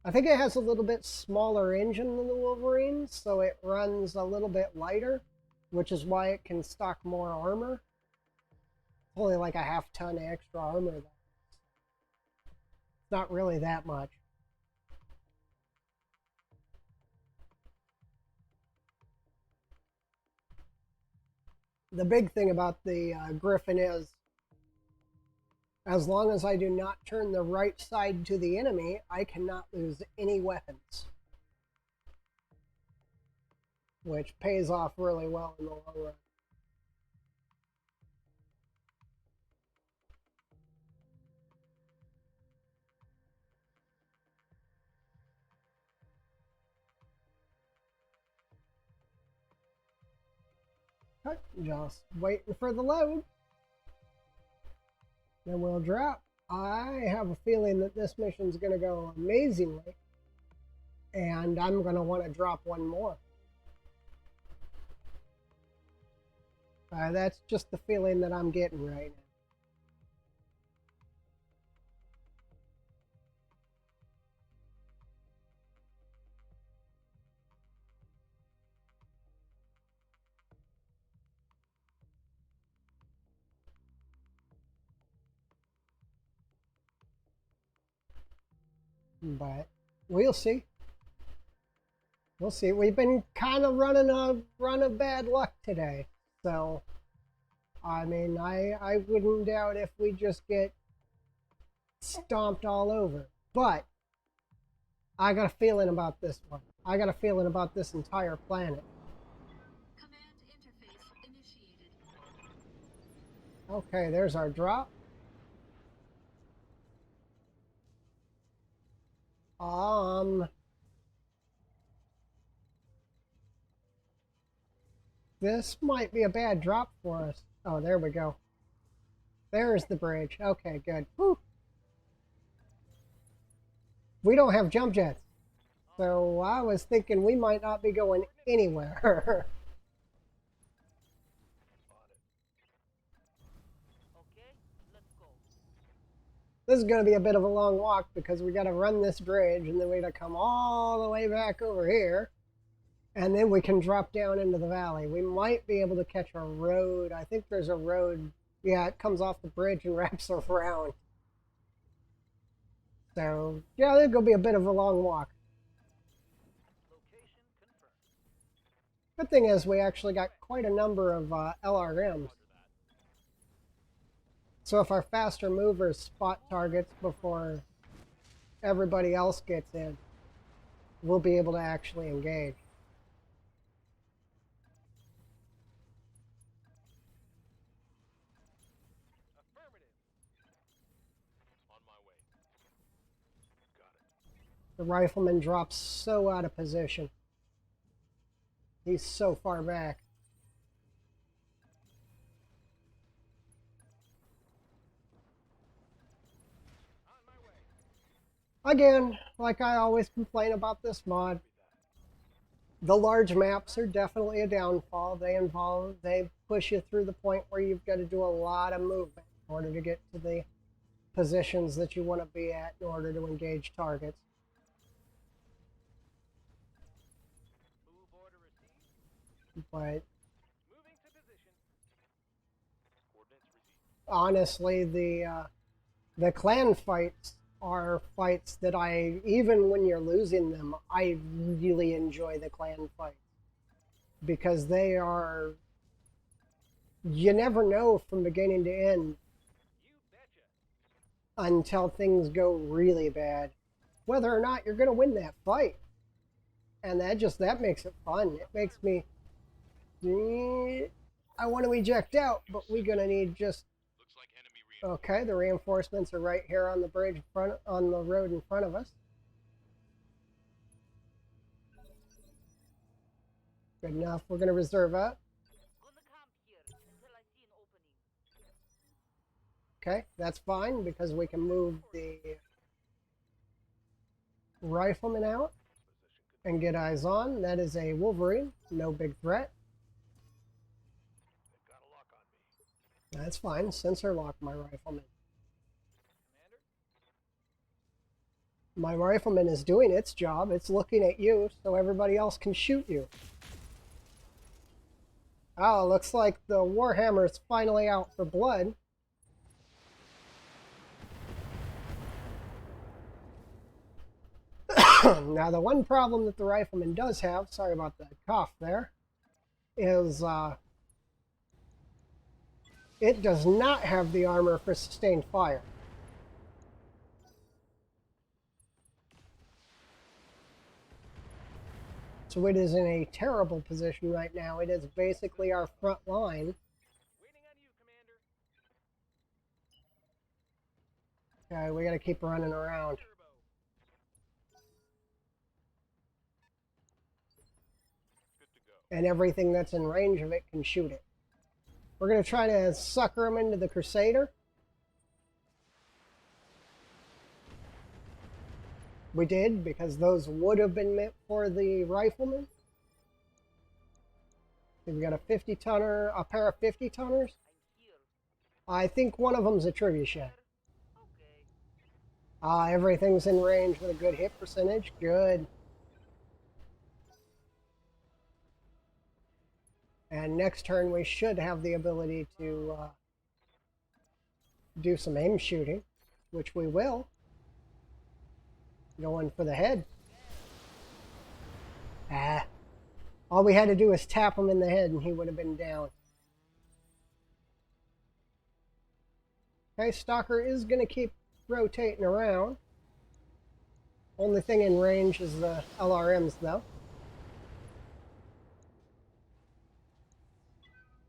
I think it has a little bit smaller engine than the Wolverine, so it runs a little bit lighter, which is why it can stock more armor. Only like a half-ton extra armor, though. It's not really that much. The big thing about the Griffin is, as long as I do not turn the right side to the enemy, I cannot lose any weapons. Which pays off really well in the long run. Just waiting for the load. Then we'll drop. I have a feeling that this mission's going to go amazingly. And I'm going to want to drop one more. That's just the feeling that I'm getting right now. But we'll see. We'll see. We've been kind of running a run of bad luck today. So, I mean, I wouldn't doubt if we just get stomped all over. But I got a feeling about this one. I got a feeling about this entire planet. Command interface initiated. Okay, there's our drop. This might be a bad drop for us. Oh, there we go. There's the bridge. Okay, good. Whew. We don't have jump jets. So I was thinking we might not be going anywhere. Okay, let's go. This is going to be a bit of a long walk because we got to run this bridge and then we got to come all the way back over here. And then we can drop down into the valley. We might be able to catch a road. I think there's a road. Yeah, it comes off the bridge and wraps around. So, yeah, it's going to be a bit of a long walk. Location confirmed. Good thing is we actually got quite a number of LRMs. So if our faster movers spot targets before everybody else gets in, we'll be able to actually engage. Affirmative. On my way. Got it. The rifleman drops so out of position. He's so far back. On my way. Again, like I always complain about this mod, the large maps are definitely a downfall. They push you through the point where you've got to do a lot of movement in order to get to the positions that you want to be at in order to engage targets. Move order received. But Moving to position. Coordinates received. honestly, the clan fights are fights that even when you're losing them, I really enjoy the clan fights because you never know from beginning to end You betcha. until things go really bad whether or not you're going to win that fight, and that makes it fun. It makes me I want to eject out, but we're going to need just Looks like enemy reinforcements. okay. The reinforcements are right here on the bridge on the road in front of us. Good enough. We're going to reserve up. Gonna camp here until I see an opening. Okay, that's fine because we can move the rifleman out and get eyes on. That is a Wolverine. No big threat. They've got a lock on me. That's fine. Sensor lock my rifleman. Commander. My rifleman is doing its job. It's looking at you so everybody else can shoot you. Oh, looks like the Warhammer is finally out for blood. Now, the one problem that the rifleman does have, sorry about the cough there, is it does not have the armor for sustained fire. So it is in a terrible position right now. It is basically our front line. Waiting on you, Commander. Okay, we gotta keep running around. Turbo. Good to go. And everything that's in range of it can shoot it. We're gonna try to sucker him into the Crusader. We did, because those would have been meant for the rifleman. We've got a 50-tonner, a pair of 50-tonners. I'm here. I think one of them's a trebuchet. Okay. Everything's in range with a good hit percentage. Good. And next turn we should have the ability to do some aim shooting, which we will. Going for the head. All we had to do was tap him in the head and he would have been down. Okay, Stalker is going to keep rotating around. Only thing in range is the LRMs, though.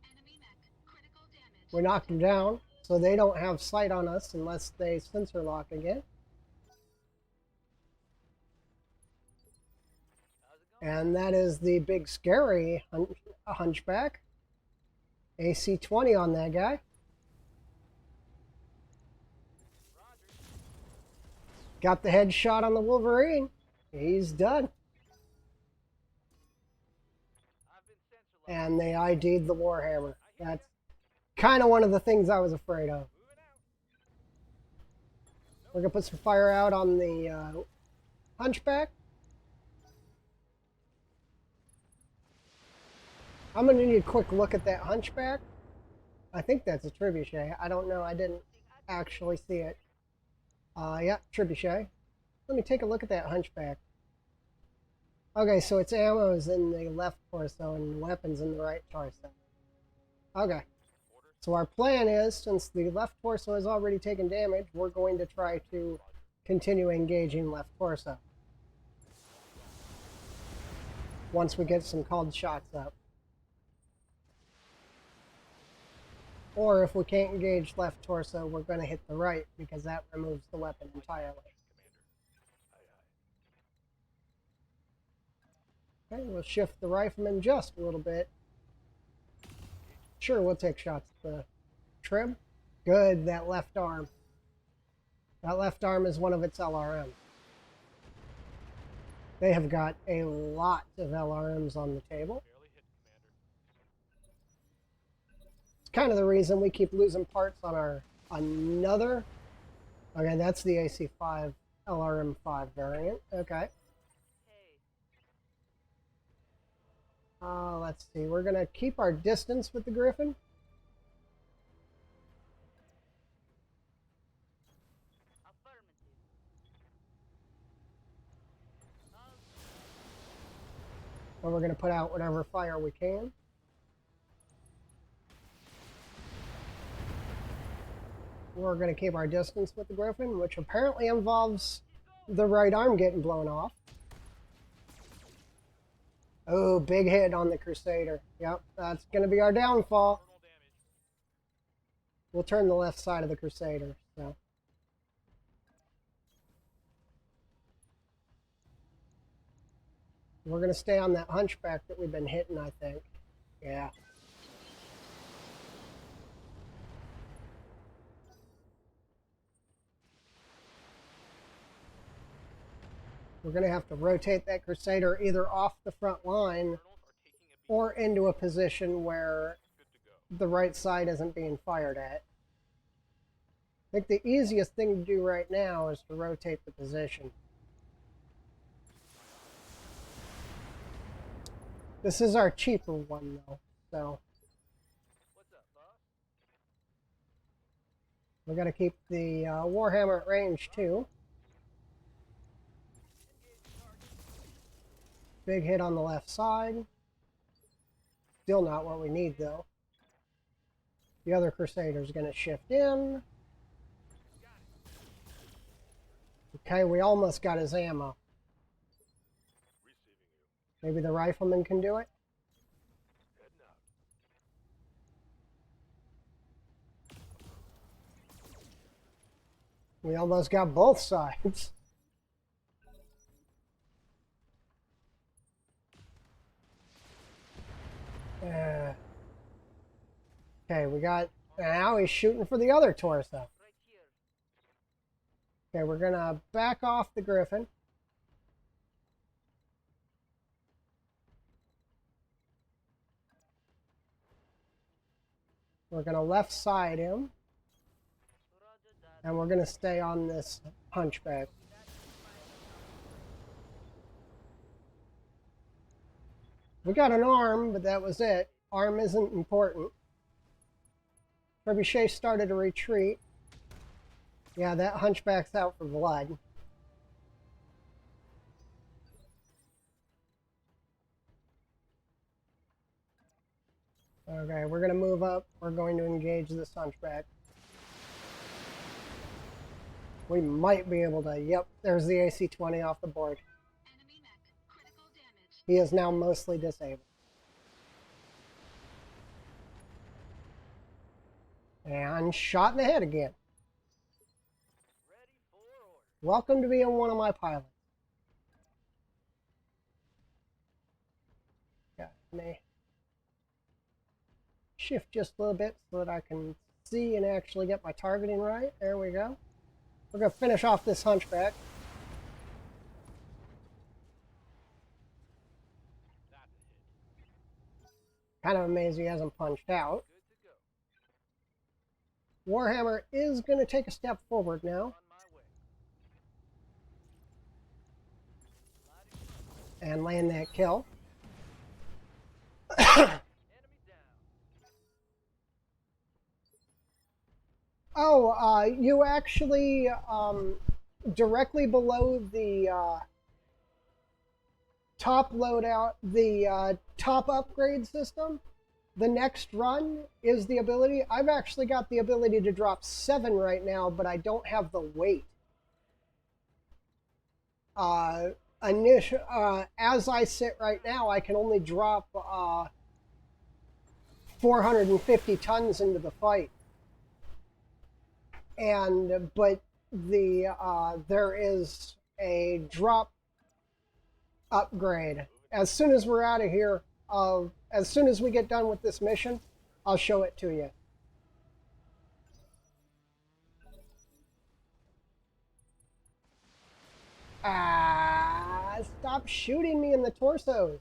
Enemy mech. Critical damage. We knocked them down, so they don't have sight on us unless they sensor lock again. And that is the big scary hunchback. AC-20 on that guy. Got the headshot on the Wolverine. He's done. I've been sensor locked. And they ID'd the Warhammer. That's kind of one of the things I was afraid of. Moving out. We're going to put some fire out on the hunchback. I'm going to need a quick look at that hunchback. I think that's a trebuchet. I don't know. I didn't actually see it. Yeah, trebuchet. Let me take a look at that hunchback. Okay, so its ammo is in the left torso and weapons in the right torso. Okay. So our plan is, since the left torso has already taken damage, we're going to try to continue engaging left torso. Once we get some called shots up. Or if we can't engage left torso, we're going to hit the right, because that removes the weapon entirely. Okay, we'll shift the rifleman just a little bit. Sure, we'll take shots at the trim. Good, that left arm. That left arm is one of its LRMs. They have got a lot of LRMs on the table. It's kind of the reason we keep losing parts on our another. Okay, that's the AC-5 LRM-5 variant. Okay. Let's see. We're going to keep our distance with the Griffin. And we're going to put out whatever fire we can. We're going to keep our distance with the Griffin, which apparently involves the right arm getting blown off. Oh, big hit on the Crusader. Yep, that's going to be our downfall. We'll turn the left side of the Crusader. So. We're going to stay on that hunchback that we've been hitting, I think. Yeah. We're going to have to rotate that Crusader either off the front line or into a position where the right side isn't being fired at. I think the easiest thing to do right now is to rotate the position. This is our cheaper one, though, so What's up, boss? we got to keep the Warhammer at range, too. Engage target. Big hit on the left side. Still not what we need, though. The other Crusader's going to shift in. Okay, we almost got his ammo. Receiving you. Maybe the rifleman can do it? Heading out. We almost got both sides. Okay, we got... Now he's shooting for the other torso. Right here. Okay, we're gonna back off the Griffin. We're gonna left side him, Roger that. and we're gonna stay on this hunchback. We got an arm, but that was it. Arm isn't important. Trebuchet started a retreat. Yeah, that hunchback's out for blood. Okay, we're going to move up. We're going to engage this hunchback. We might be able to... Yep, there's the AC-20 off the board. Enemy mech. Critical damage. He is now mostly disabled. And shot in the head again. Ready for order. Welcome to being one of my pilots. Got me. Shift just a little bit so that I can see and actually get my targeting right. There we go. We're going to finish off this hunchback. That's a hit. Kind of amazed he hasn't punched out. Good to go. Warhammer is going to take a step forward now On my way. Sliding. and land that kill. Enemy down. Oh, you actually, directly below the top loadout, the top upgrade system, the next run is the ability. I've actually got the ability to drop 7 right now, but I don't have the weight. As I sit right now, I can only drop 450 tons into the fight. But there is a drop upgrade. As soon as we're out of here, as soon as we get done with this mission, I'll show it to you. Stop shooting me in the torsos.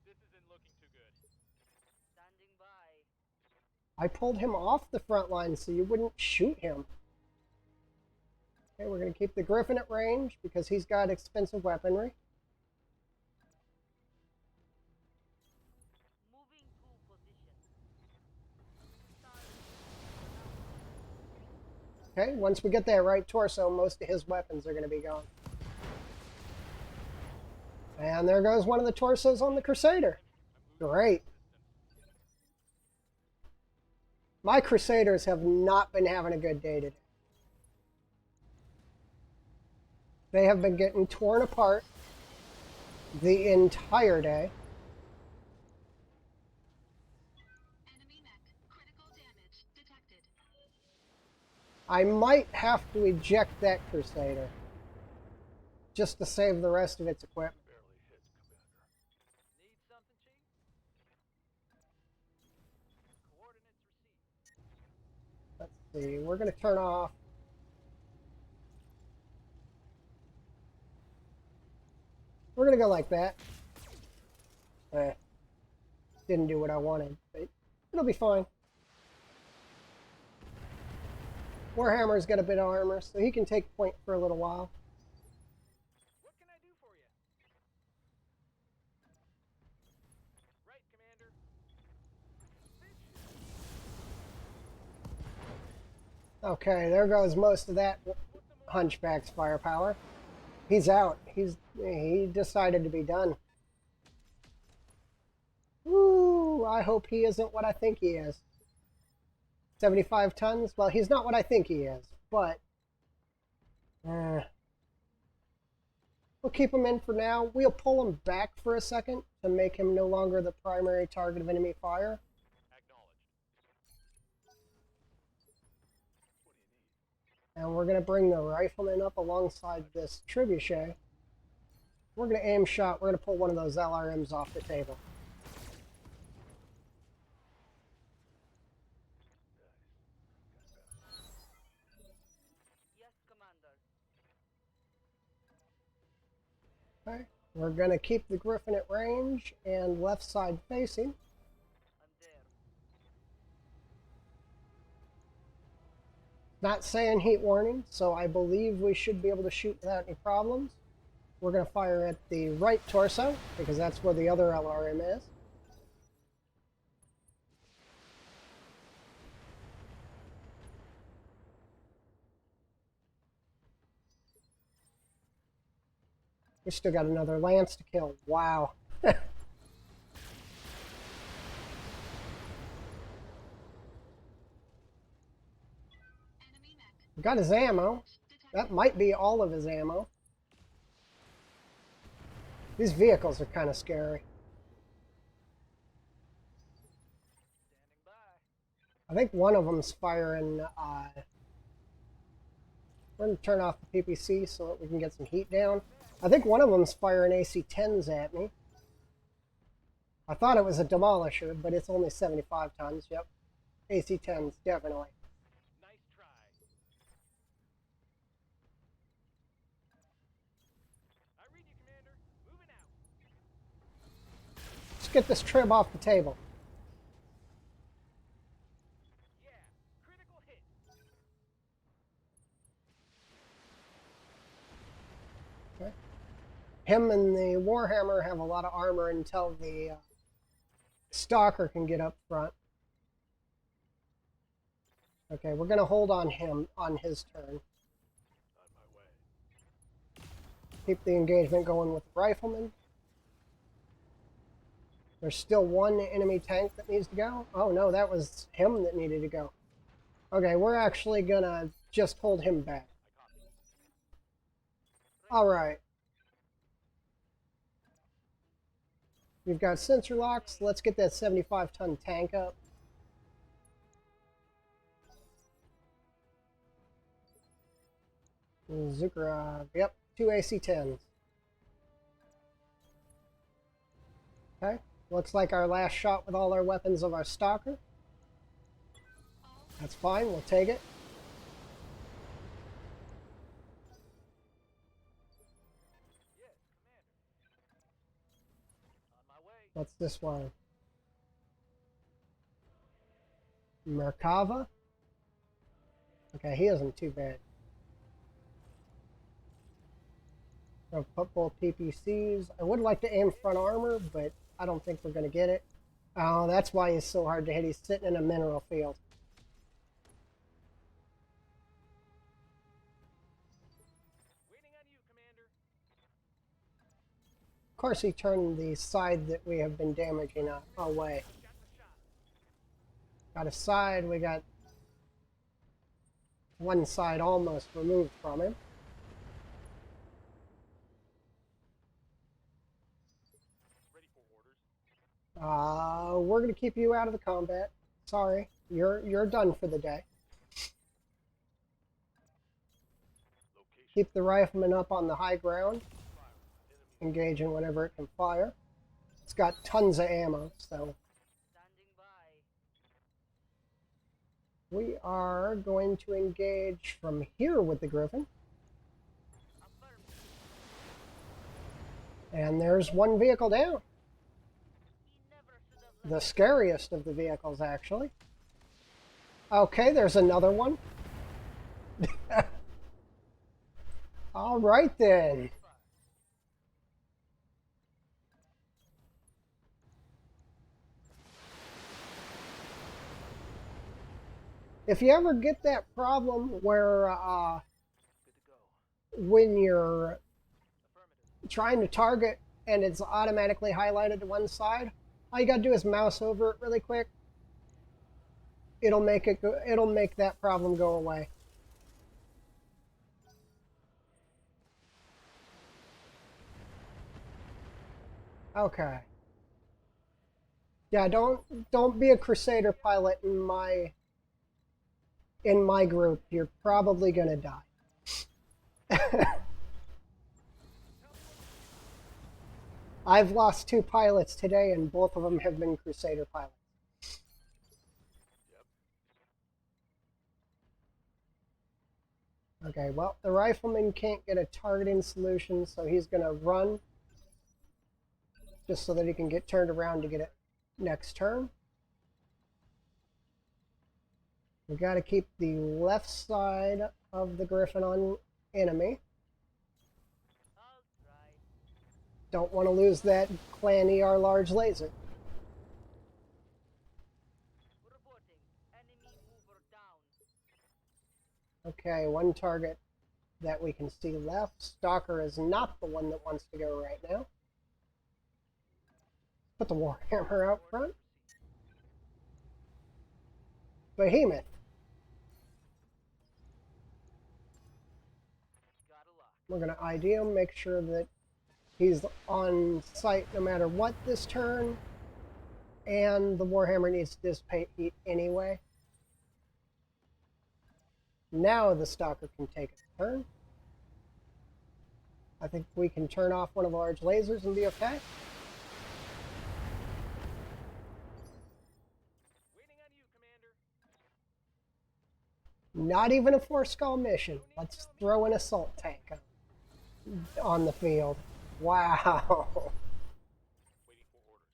This isn't looking too good. Standing by. I pulled him off the front line so you wouldn't shoot him. Okay, we're going to keep the Griffin at range because he's got expensive weaponry. Moving to position. Okay, once we get that right torso, most of his weapons are going to be gone. And there goes one of the torsos on the Crusader. Great. My Crusaders have not been having a good day today. They have been getting torn apart the entire day. Enemy mech. Critical damage detected. I might have to eject that Crusader just to save the rest of its equipment. Barely hit, Commander. Need something, Chief? Coordinates received. Let's see, we're going to turn off. We're going to go like that. Didn't do what I wanted, but it'll be fine. Warhammer's got a bit of armor, so he can take point for a little while. What can I do for you? Okay, there goes most of that Hunchback's firepower. He's out. He decided to be done. Woo! I hope he isn't what I think he is. 75 tons? Well, he's not what I think he is, but we'll keep him in for now. We'll pull him back for a second to make him no longer the primary target of enemy fire. Acknowledged. What do you need? And we're going to bring the rifleman up alongside this trebuchet. We're going to aim shot. We're going to pull one of those LRMs off the table. Yes, Commander. Okay. We're going to keep the Griffin at range and left side facing. I'm there. Not saying heat warning, so I believe we should be able to shoot without any problems. We're going to fire at the right torso, because that's where the other LRM is. We still got another Lance to kill. Wow. Enemy mech. Got his ammo. Detected. That might be all of his ammo. These vehicles are kind of scary. Standing by. I think one of them's firing. We're going to turn off the PPC so that we can get some heat down. I think one of them's firing AC-10s at me. I thought it was a demolisher, but it's only 75 tons. Yep. AC-10s, definitely. Nice try. I read you, Commander. Moving out. Let's get this trib off the table. Yeah. Critical hit. Okay. Him and the Warhammer have a lot of armor until the Stalker can get up front. Okay, we're going to hold on him on his turn. On my way. Keep the engagement going with the Rifleman. There's still one enemy tank that needs to go. Oh no, that was him that needed to go. Okay, we're actually going to just hold him back. Alright. We've got sensor locks. Let's get that 75-ton tank up. Zuccarov. Yep, 2 AC-10s. Okay, looks like our last shot with all our weapons of our Stalker. That's fine, we'll take it. Yes, Commander. On my way. What's this one? Merkava? Okay, he isn't too bad. I'll put both PPCs. I would like to aim front armor, but I don't think we're going to get it. Oh, that's why he's so hard to hit. He's sitting in a mineral field. Waiting on you, Commander. Of course, he turned the side that we have been damaging away. Got the shot. Got a side, we got one side almost removed from him. Ready for orders. We're going to keep you out of the combat. Sorry, you're done for the day. Location. Keep the rifleman up on the high ground, Fire. Enemy. engaging whenever it can fire. It's got tons of ammo, so Standing by. we are going to engage from here with the Griffin. Affirm. And there's one vehicle down. He never should have The left. scariest of the vehicles, actually. Okay, there's another one. All right, then. If you ever get that problem where Good to go. when you're Affirmative. trying to target and it's automatically highlighted to one side, all you gotta do is mouse over it really quick. It'll make it go, it'll make that problem go away. Okay. Yeah, don't be a Crusader pilot in my group. You're probably gonna die. I've lost 2 pilots today, and both of them have been Crusader pilots. Okay, well, the rifleman can't get a targeting solution, so he's going to run just so that he can get turned around to get it next turn. We got to keep the left side of the Griffin on enemy. I'll try. Don't want to lose that Clan ER large laser. Reporting. Enemy mover down. Okay, one target that we can see left. Stalker is not the one that wants to go right now. Put the Warhammer out front. Behemoth. Got a lock. We're going to ID him, make sure that he's on site no matter what this turn. And the Warhammer needs to dissipate heat anyway. Now the Stalker can take a turn. I think we can turn off one of the large lasers and be okay. Waiting on you, Commander. Not even a 4-skull mission. Let's throw an assault tank on the field. Wow. Waiting for orders.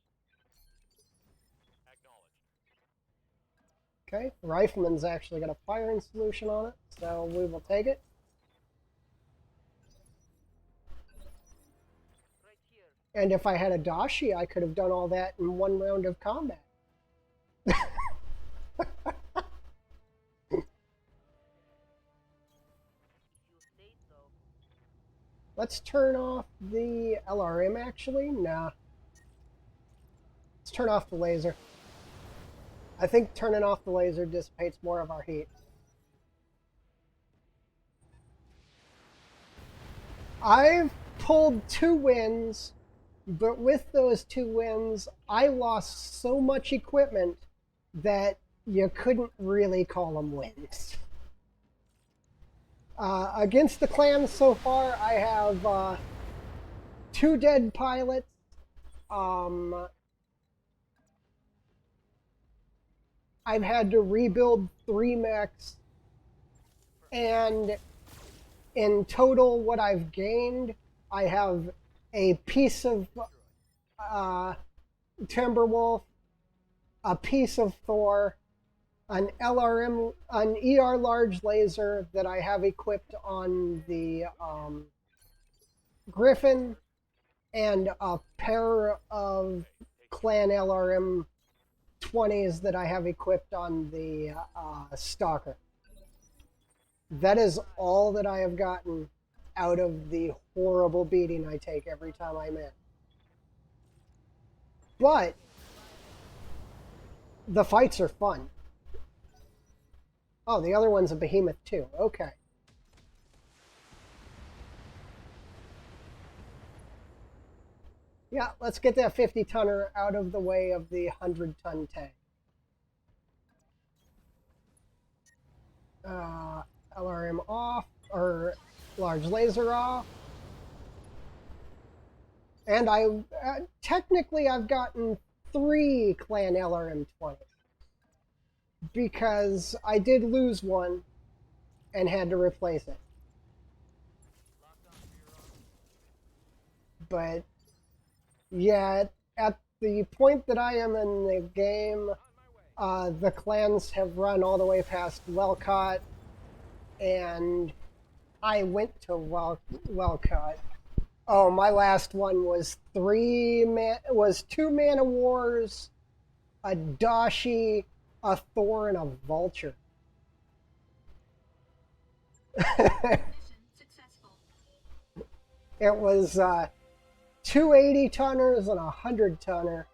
Acknowledged. Okay, Rifleman's actually got a firing solution on it, so we will take it. Right here. And if I had a Dashi, I could have done all that in one round of combat. You say so. Let's turn off the LRM, actually. Nah. Let's turn off the laser. I think turning off the laser dissipates more of our heat. I've pulled 2 wins, but with those 2 wins, I lost so much equipment that you couldn't really call them wins. Against the clans so far, I have 2 dead pilots. I've had to rebuild 3 mechs, and in total, what I've gained, I have a piece of Timberwolf, a piece of Thor, an LRM, an ER large laser that I have equipped on the Griffin, and a pair of Clan LRM 20s that I have equipped on the Stalker. That is all that I have gotten out of the horrible beating I take every time I'm in. But the fights are fun. Oh, the other one's a behemoth too. Okay. Yeah, let's get that 50-tonner out of the way of the 100-ton tank. LRM off, or large laser off. And technically I've gotten 3 Clan LRM 20s. Because I did lose one and had to replace it. But yeah, at the point that I am in the game, the clans have run all the way past Welcott, and I went to Welcott. Oh, my last one was 2 Man of Wars, a Dashi, a Thor, and a Vulture. Mission successful. It was 280 tonners and a 100 tonner,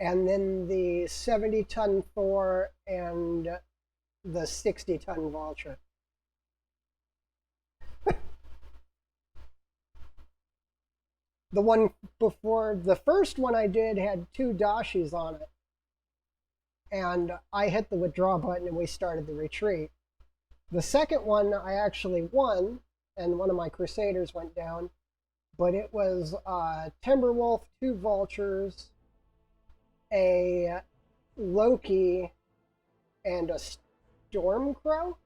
and then the 70 ton Thor and the 60 ton Vulture. The one before, the first one I did had 2 Dashis on it, and I hit the withdraw button and we started the retreat. The second one I actually won, and one of my Crusaders went down, but it was Timberwolf, 2 Vultures, a Loki, and a Stormcrow.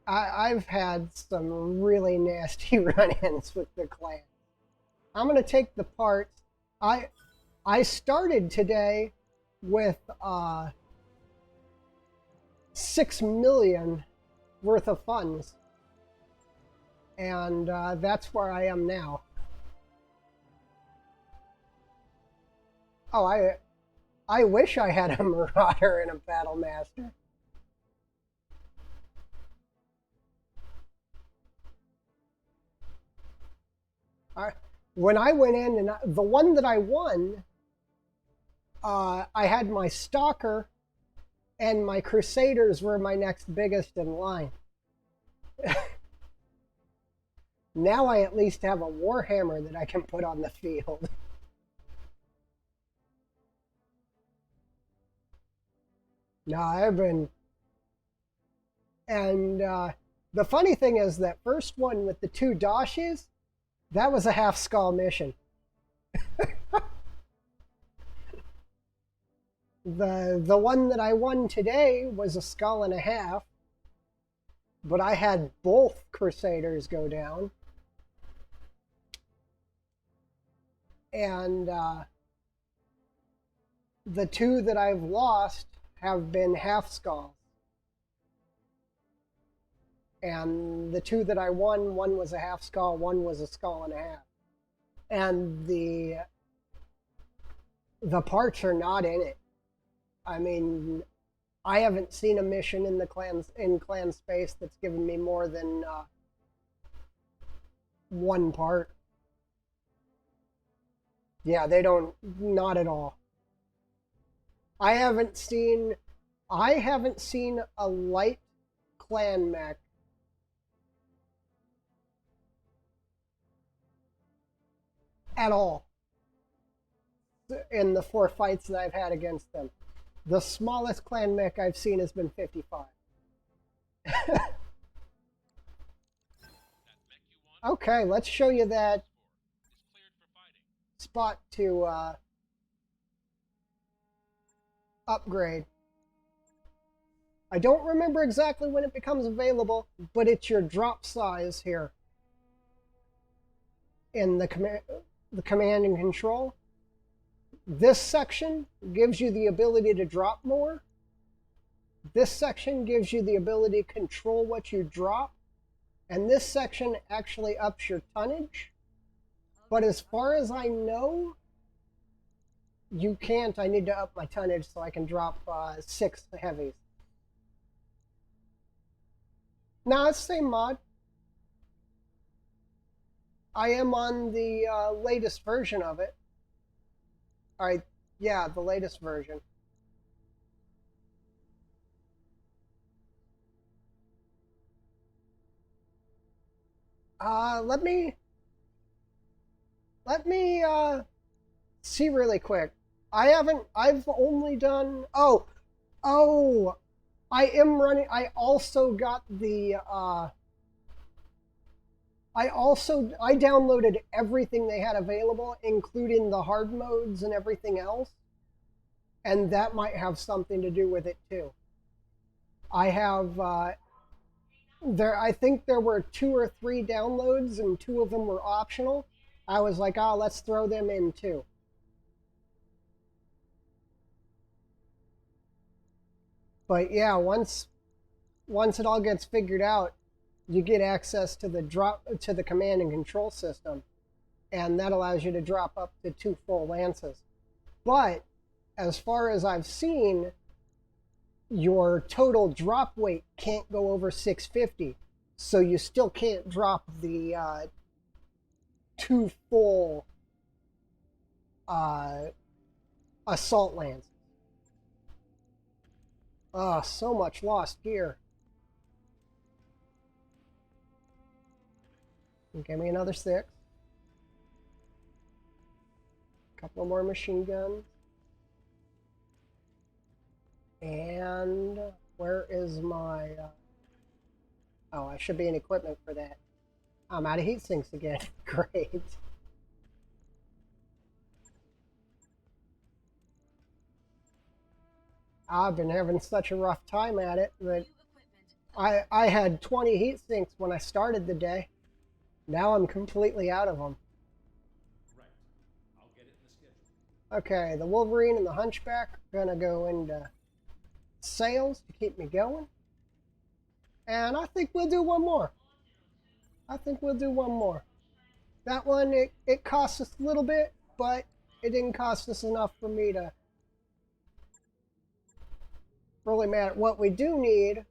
I've had some really nasty run-ins with the clan. I'm going to take the parts. I started today with 6 million worth of funds, and that's where I am now. Oh, I wish I had a Marauder and a Battle Master. When I went in, and the one that I won, I had my Stalker, and my Crusaders were my next biggest in line. Now I at least have a Warhammer that I can put on the field. No, I've been... And the funny thing is that first one with the 2 Dashis, that was a half skull mission. The one that I won today was a skull and a half, but I had both Crusaders go down. And the 2 that I've lost have been half skulls. And the 2 that I won, one was a half skull, one was a skull and a half. And the parts are not in it. I mean, I haven't seen a mission in the clan space that's given me more than 1 part. Yeah, they don't, not at all. I haven't seen a light clan mech at all in the 4 fights that I've had against them. The smallest clan mech I've seen has been 55. Okay, let's show you that spot to upgrade. I don't remember exactly when it becomes available, but it's your drop size here in the command and control. This section gives you the ability to drop more. This section gives you the ability to control what you drop. And this section actually ups your tonnage. But as far as I know, you can't. I need to up my tonnage so I can drop 6 heavies. No, it's the same mod. I am on the latest version of it. Alright, yeah, the latest version. Let me see really quick. I've only done, I am running, I also got the, I downloaded everything they had available, including the hard modes and everything else. And that might have something to do with it too. I have, I think there were 2 or 3 downloads and 2 of them were optional. I was like, oh, let's throw them in too. But yeah, once it all gets figured out, you get access to the command and control system, and that allows you to drop up to 2 full lances. But as far as I've seen, your total drop weight can't go over 650. So you still can't drop the two full uh, assault lances. So much lost gear. Give me another 6. Couple more machine guns. And where is my... oh, I should be in equipment for that. I'm out of heat sinks again. Great. I've been having such a rough time at it that I had 20 heat sinks when I started the day. Now I'm completely out of them. Right. I'll get it in the schedule. Okay, the Wolverine and the Hunchback are gonna go into sales to keep me going. And I think we'll do one more. I think we'll do one more. That one, it cost us a little bit, but it didn't cost us enough for me to really matter. What we do need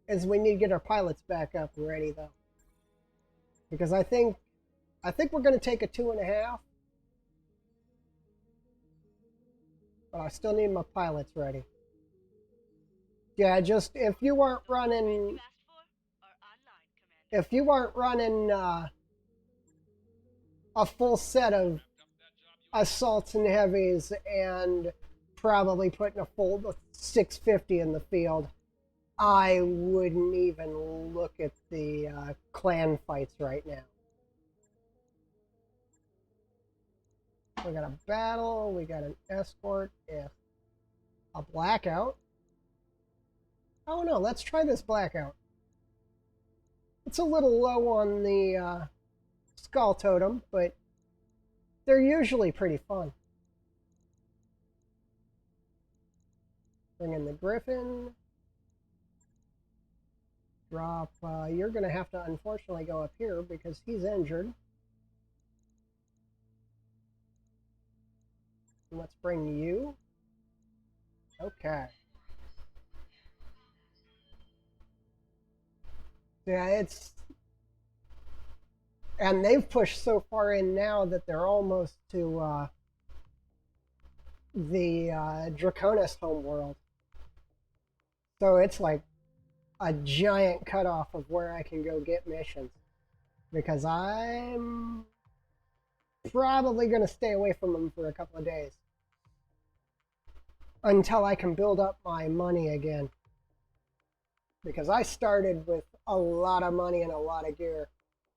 is we need to get our pilots back up and ready, though. Because I think we're going to take a 2.5. But I still need my pilots ready. Yeah, just if you aren't running... if you aren't running a full set of assaults and heavies and probably putting a full 650 in the field, I wouldn't even look at the clan fights right now. We got a battle, we got an escort, yeah. A blackout. Oh no, let's try this blackout. It's a little low on the skull totem, but they're usually pretty fun. Bring in the Griffin. Drop, you're going to have to unfortunately go up here because he's injured. Let's bring you. Okay. Yeah, it's... and they've pushed so far in now that they're almost to the Draconis homeworld. So it's like a giant cutoff of where I can go get missions. Because I'm probably going to stay away from them for a couple of days. Until I can build up my money again. Because I started with a lot of money and a lot of gear.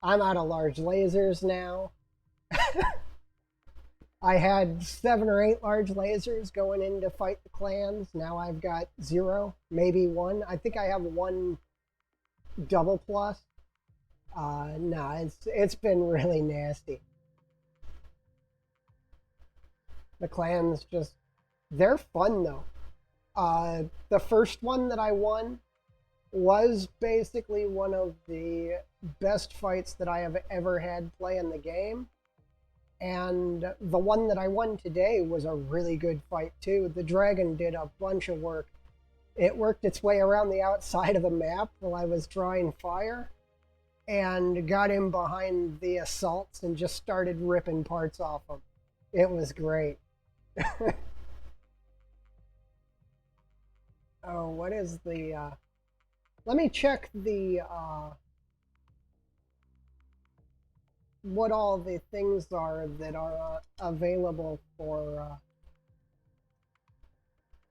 I'm out of large lasers now. I had 7 or 8 large lasers going in to fight the clans. Now I've got 0, maybe 1. I think I have 1 double plus. No, it's been really nasty. The clans just, they're fun though. The first one that I won was basically one of the best fights that I have ever had play in the game. And the one that I won today was a really good fight too. The dragon did a bunch of work. It worked its way around the outside of the map while I was drawing fire and got in behind the assaults and just started ripping parts off them. It was great. Oh, what is the... let me check the... what all the things are that are available for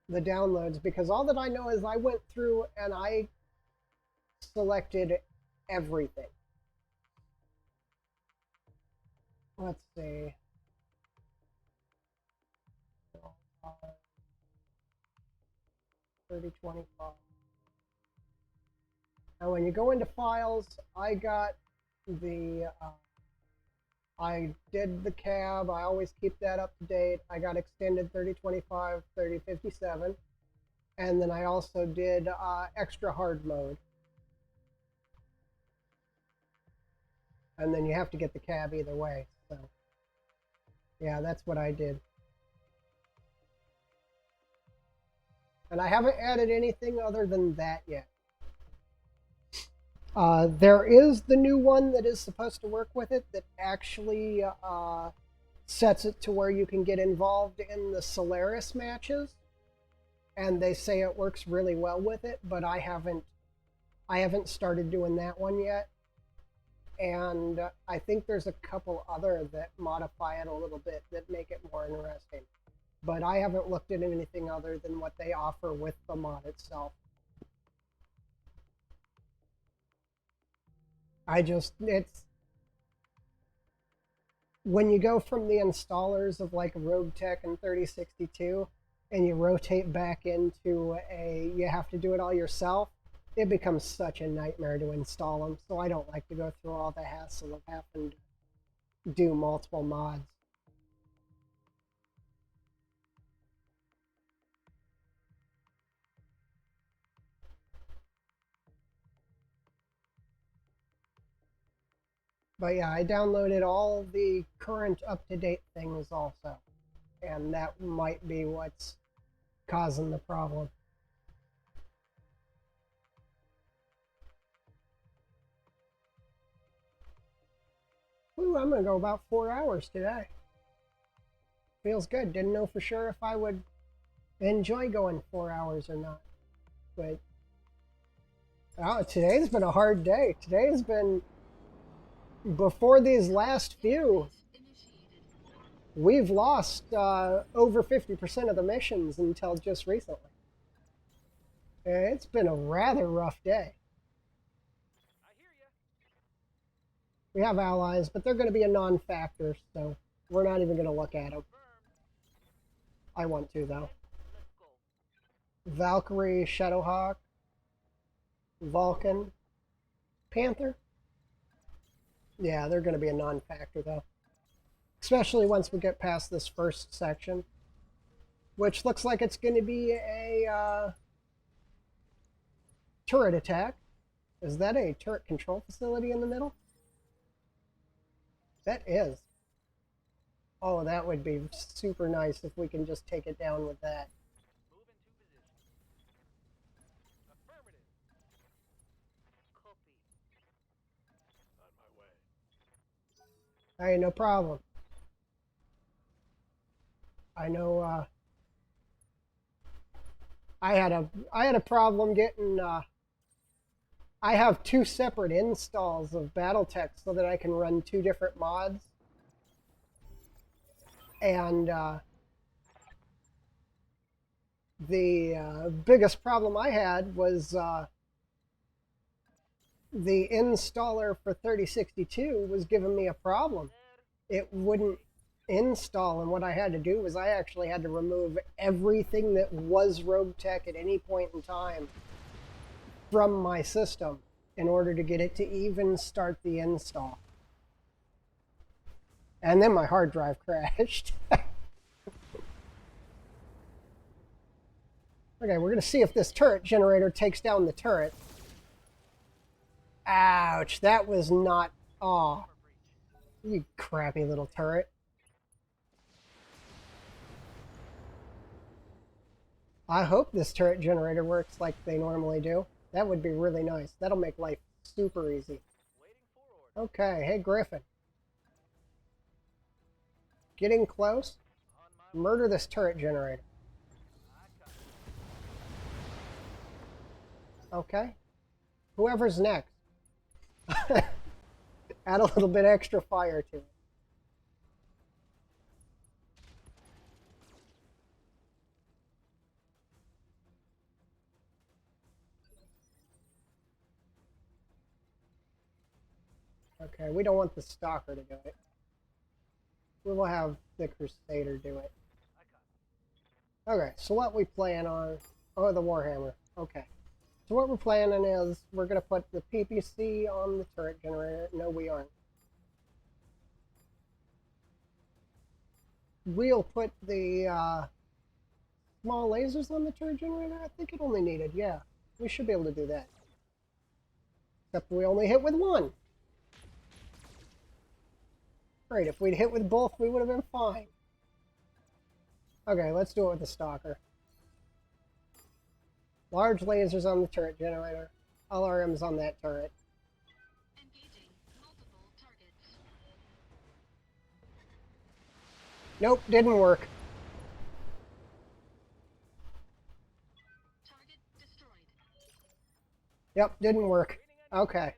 the downloads, because all that I know is I went through and I selected everything. Let's see. 3025. Now when you go into files, I got the I did the cab. I always keep that up to date. I got extended 3025, 3057, and then I also did extra hard mode. And then you have to get the cab either way. So yeah, that's what I did. And I haven't added anything other than that yet. There is the new one that is supposed to work with it that actually sets it to where you can get involved in the Solaris matches, and they say it works really well with it. But I haven't started doing that one yet, and I think there's a couple other that modify it a little bit that make it more interesting. But I haven't looked at anything other than what they offer with the mod itself. It's when you go from the installers of like Roguetech and 3062 and you rotate back into you have to do it all yourself, it becomes such a nightmare to install them. So I don't like to go through all the hassle of having to do multiple mods. But yeah, I downloaded all the current up-to-date things also, and that might be what's causing the problem. Ooh, I'm gonna go about 4 hours today. Feels good. Didn't know for sure if I would enjoy going 4 hours or not. But today's been a hard day. Today's been, before these last few, we've lost over 50% of the missions until just recently. It's been a rather rough day. I hear ya. We have allies, but they're going to be a non-factor, so we're not even going to look at them. I want to, though. Let's go. Valkyrie, Shadowhawk, Vulcan, Panther. Yeah, they're going to be a non-factor, though. Especially once we get past this first section, which looks like it's going to be a turret attack. Is that a turret control facility in the middle? That is. Oh, that would be super nice if we can just take it down with that. Move into position. Affirmative. Copy. On my way. Hey, no problem. I know. I had a problem getting. I have 2 separate installs of Battletech so that I can run 2 different mods. And the biggest problem I had was the installer for 3062 was giving me a problem. It wouldn't install, and what I had to do was I actually had to remove everything that was Roguetech at any point in time from my system in order to get it to even start the install. And then my hard drive crashed. Okay, we're going to see if this turret generator takes down the turret. Ouch, that was not... Aw, you crappy little turret. I hope this turret generator works like they normally do. That would be really nice. That'll make life super easy. Waiting for order. Okay, hey Griffin. Getting close. On my way. Murder this turret generator. I got it. Okay. Whoever's next. Add a little bit extra fire to it. Okay, we don't want the Stalker to do it. We will have the Crusader do it. I got it. Okay, so what we plan on... Oh, the Warhammer. Okay. So what we're planning is we're going to put the PPC on the turret generator. No, we aren't. We'll put the small lasers on the turret generator. I think it only needed, yeah. We should be able to do that. Except we only hit with one. Great, if we'd hit with both, we would have been fine. Okay, let's do it with the Stalker. Large lasers on the turret generator. LRMs on that turret. Engaging multiple targets. Nope, didn't work. Target destroyed. Yep, didn't work. Waiting on you, Okay. Commander.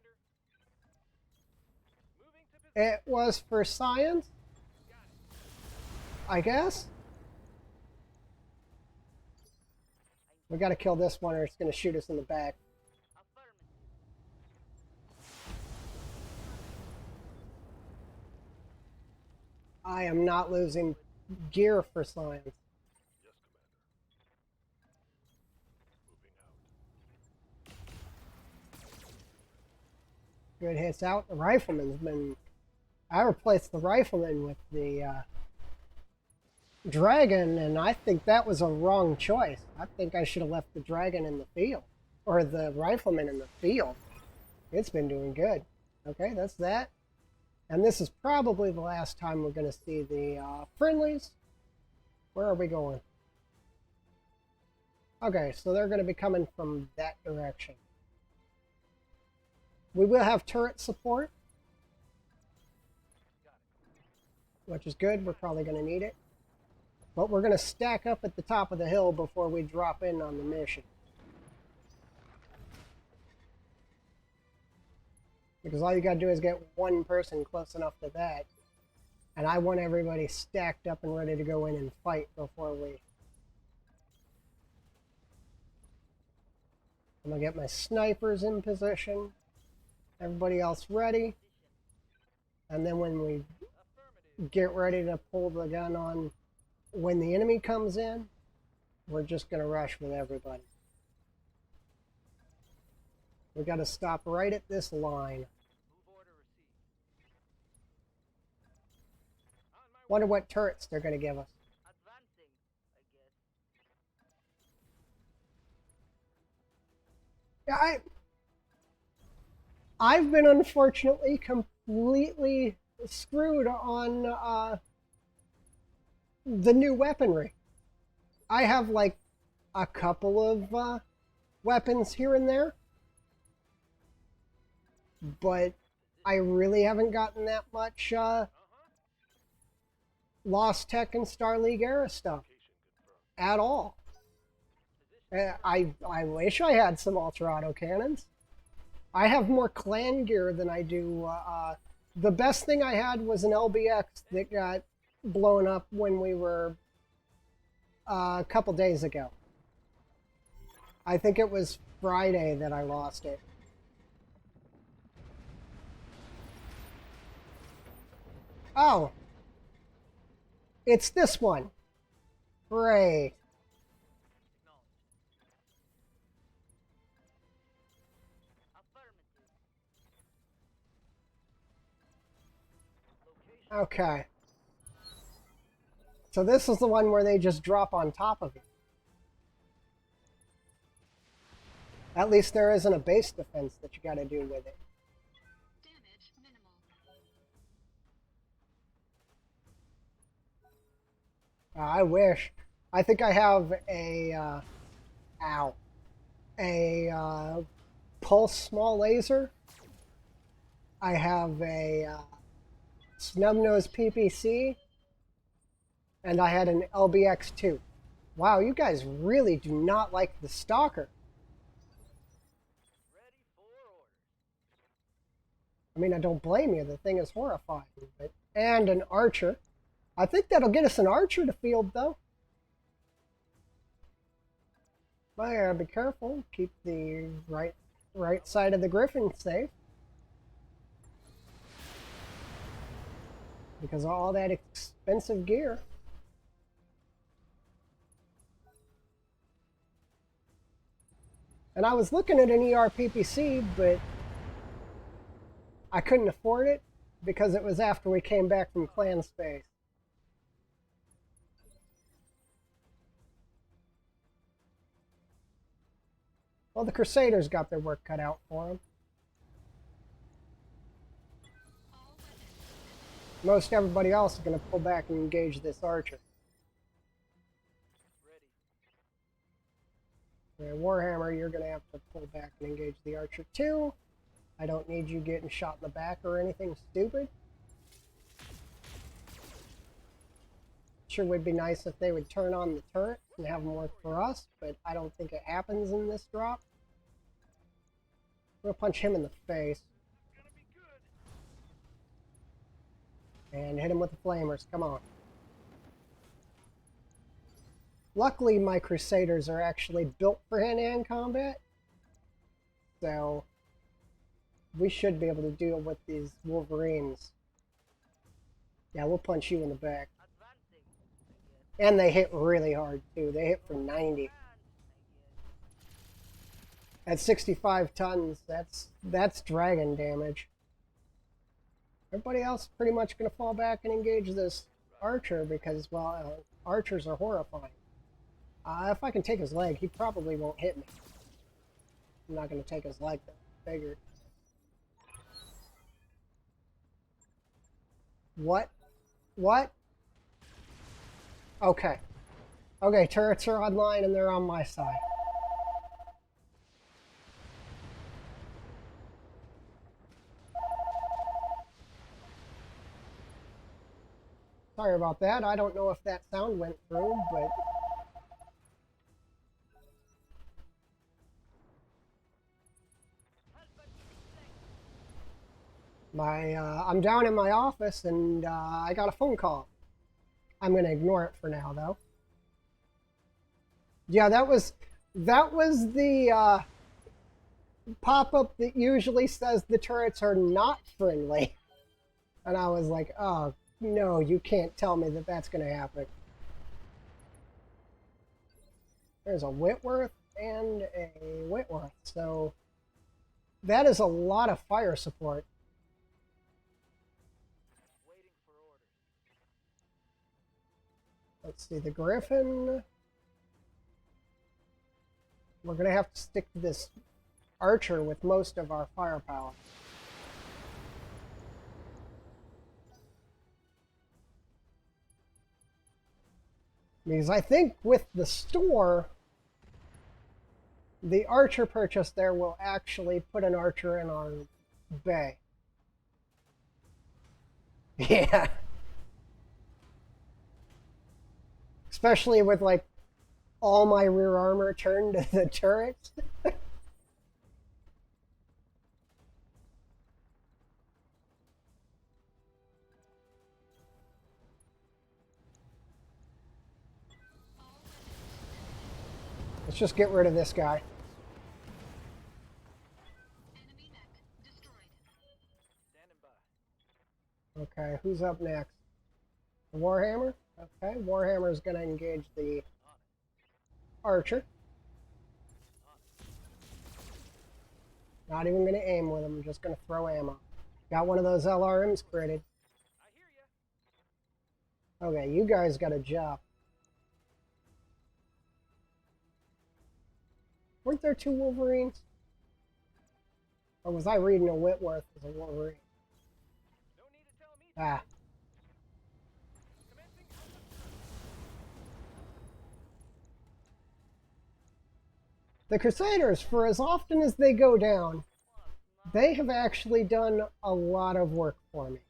Moving to position. It was for science, Got it. I guess. We gotta kill this one or it's gonna shoot us in the back. Affirmative. I am not losing gear for science. Yes, Commander. Moving out. Good hits out. The rifleman's been... I replaced the rifleman with the dragon, and I think that was a wrong choice. I think I should have left the dragon in the field. Or the rifleman in the field. It's been doing good. Okay, that's that. And this is probably the last time we're going to see the friendlies. Where are we going? Okay, so they're going to be coming from that direction. We will have turret support, which is good. We're probably going to need it. But we're going to stack up at the top of the hill before we drop in on the mission. Because all you got to do is get one person close enough to that. And I want everybody stacked up and ready to go in and fight before we... I'm going to get my snipers in position. Everybody else ready. And then when we get ready to pull the gun on when the enemy comes in, we're just going to rush with everybody. We got to stop right at this line. Move order received. On my way. Wonder what turrets they're going to give us. Advancing, I guess. Yeah, I've been unfortunately completely screwed on the new weaponry. I have like a couple of weapons here and there, but I really haven't gotten that much Lost Tech and Star League era stuff at all. I wish I had some ultra auto cannons. I have more clan gear than I do. The best thing I had was an LBX that got blown up when we were a couple days ago. I think it was Friday that I lost it. Oh, it's this one. Great. Affirmative. Okay. So this is the one where they just drop on top of it. At least there isn't a base defense that you got to do with it. Damage minimal. I wish. I think I have a pulse small laser. I have a snub-nosed PPC, and I had an LBX2. Wow, you guys really do not like the Stalker. Ready for orders. I mean, I don't blame you. The thing is horrifying. But, and an Archer. I think that'll get us an Archer to field, though. But be careful. Keep the right side of the Griffin safe. Because of all that expensive gear. And I was looking at an ERPPC, but I couldn't afford it because it was after we came back from clan space. Well, the Crusaders got their work cut out for them. All weapons. Most everybody else is going to pull back and engage this Archer. Ready. Okay, Warhammer, you're going to have to pull back and engage the archer too. I don't need you getting shot in the back or anything stupid. Sure would be nice if they would turn on the turret and have them work for us, but I don't think it happens in this drop. I'm going to punch him in the face. And hit him with the flamers. Come on. Luckily, my Crusaders are actually built for hand-to-hand combat. So, we should be able to deal with these Wolverines. Yeah, we'll punch you in the back. Advancing, I guess. And they hit really hard, too. They hit for 90. At 65 tons, that's dragon damage. Everybody else pretty much going to fall back and engage this archer because, well, archers are horrifying. If I can take his leg, he probably won't hit me. I'm not going to take his leg, though. Figured. What? What? Okay. Okay, turrets are online and they're on my side. Sorry about that. I don't know if that sound went through, but... I'm down in my office and I got a phone call. I'm going to ignore it for now, though. Yeah, that was the pop-up that usually says the turrets are not friendly. And I was like, oh, no, you can't tell me that that's going to happen. There's a Whitworth and a Whitworth, so that is a lot of fire support. Waiting for orders. Let's see, the Griffin. We're going to have to stick to this archer with most of our firepower. Because I think with the store, the archer purchase there will actually put an archer in our bay. Yeah. Especially with, like, all my rear armor turned to the turrets. Let's just get rid of this guy. Enemy mech destroyed. Standing by. Okay, who's up next? The Warhammer? Okay, Warhammer is going to engage the archer. Not even going to aim with him, I'm just going to throw ammo. Got one of those LRMs critted. I hear ya. Okay, you guys got a job. Weren't there two Wolverines? Or was I reading a Whitworth as a Wolverine? No need to tell me. Ah. Commencing. The Crusaders, for as often as they go down, they have actually done a lot of work for me.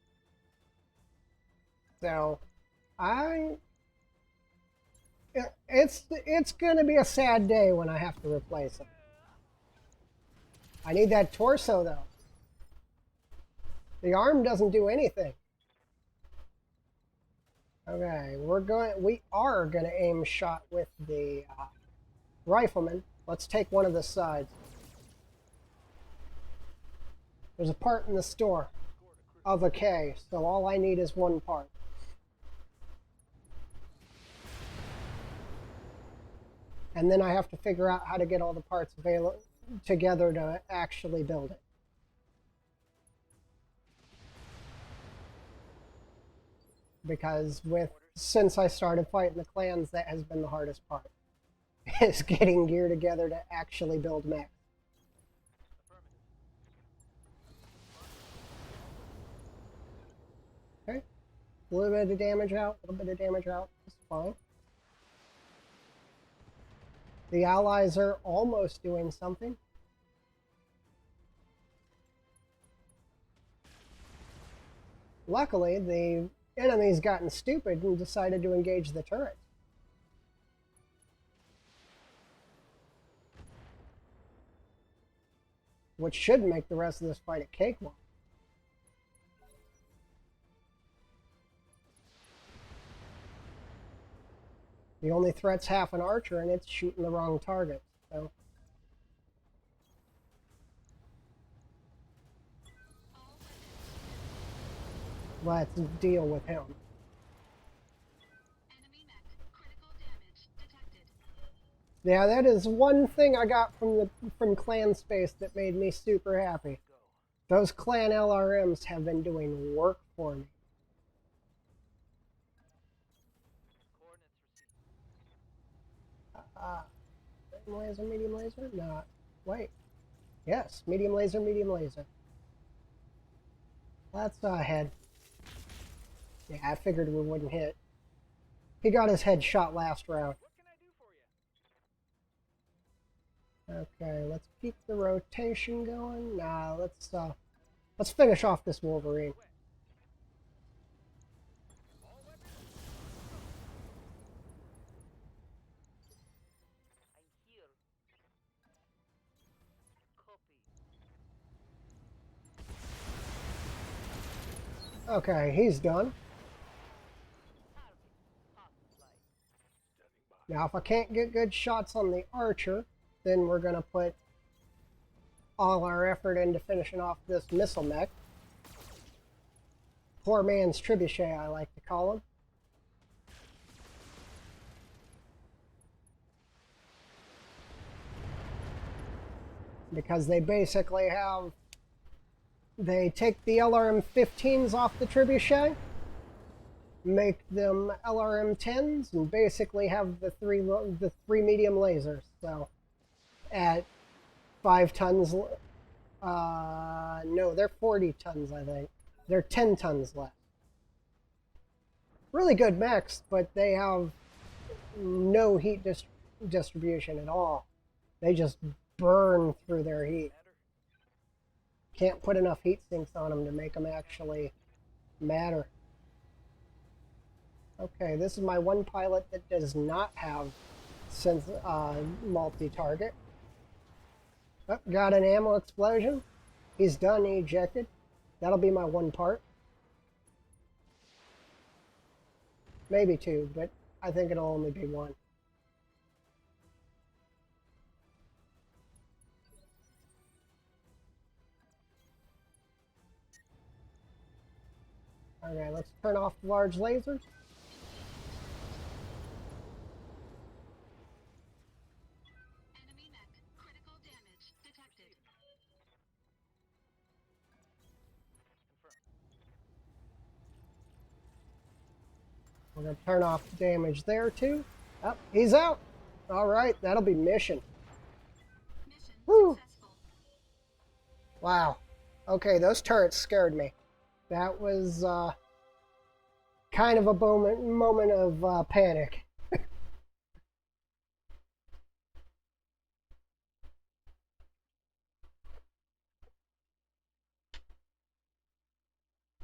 So, it's going to be a sad day when I have to replace them. I need that torso, though. The arm doesn't do anything. Okay, we are going to aim shot with the rifleman. Let's take one of the sides. There's a part in the store of a K, so all I need is one part. And then I have to figure out how to get all the parts together to actually build it. Because since I started fighting the clans, that has been the hardest part. Is getting gear together to actually build mechs. Okay. A little bit of damage out, a little bit of damage out. That's fine. The Allies are almost doing something. Luckily, the enemy's gotten stupid and decided to engage the turret. Which should make the rest of this fight a cakewalk. The only threat's half an archer, and it's shooting the wrong target. So let's deal with him. Enemy mech. Critical damage detected. Yeah, that is one thing I got from Clan Space that made me super happy. Those Clan LRMs have been doing work for me. Medium laser? No. Wait. Yes, medium laser, medium laser. That's head. Yeah, I figured we wouldn't hit. He got his head shot last round. What can I do for you? Okay, let's keep the rotation going. Nah, let's finish off this Wolverine. All weapons? I'm here. Copy. Okay, he's done. Target. Half flight. Standing by. Now, if I can't get good shots on the archer, then we're going to put all our effort into finishing off this missile mech. Poor man's trebuchet, I like to call him. Because they basically have... They take the LRM-15s off the trebuchet, make them LRM-10s, and basically have the three medium lasers. So, at 5 tons, no, they're 40 tons, I think. They're 10 tons less. Really good mechs, but they have no heat distribution at all. They just burn through their heat. Can't put enough heat sinks on them to make them actually matter. Okay, this is my one pilot that does not have multi-target. Oh, got an ammo explosion. He's done, he ejected. That'll be my one part. Maybe two, but I think it'll only be one. Okay, let's turn off the large lasers. Enemy mech. Critical damage detected. We're going to turn off damage there too. Oh, he's out. All right, that'll be mission. Mission Woo. successful. Wow. Okay, those turrets scared me. That was kind of a moment of panic.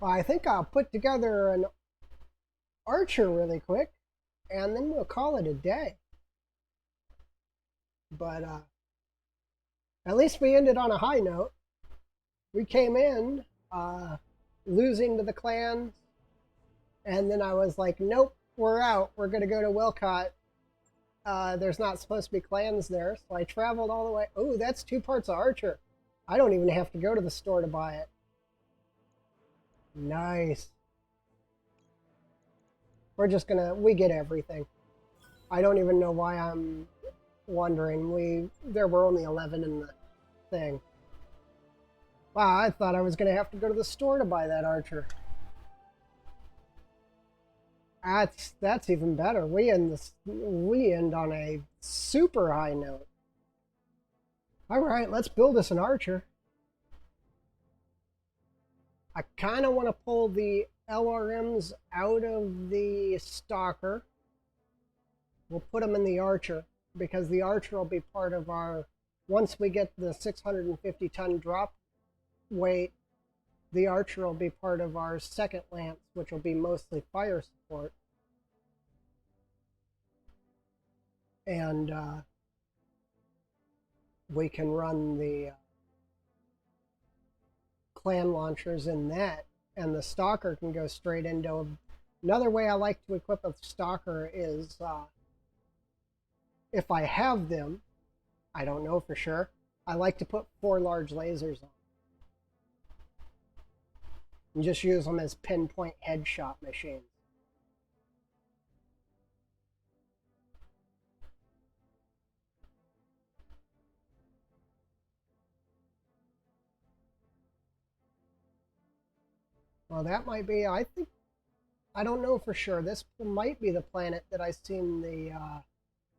Well, I think I'll put together an archer really quick, and then we'll call it a day. But at least we ended on a high note. We came in losing to the clans, and then I was like, nope, we're out. We're going to go to Wilcott. There's not supposed to be clans there, so I traveled all the way. Oh, that's 2 parts of archer. I don't even have to go to the store to buy it. Nice. We're just gonna, we get everything. I don't even know why I'm wondering. There were only 11 in the thing. Wow, I thought I was gonna have to go to the store to buy that archer. That's even better. We end on a super high note. All right, let's build us an archer. I kind of want to pull the LRMs out of the stalker. We'll put them in the archer. because the Archer will be part of our, once we get the 650-ton drop weight, the Archer will be part of our second lance, which will be mostly fire support. And we can run the clan launchers in that, and the Stalker can go straight into. Another way I like to equip a Stalker is, if I have them, I don't know for sure, I like to put 4 large lasers on. And just use them as pinpoint headshot machines. Well, that might be, I think, I don't know for sure. This might be the planet that I seen the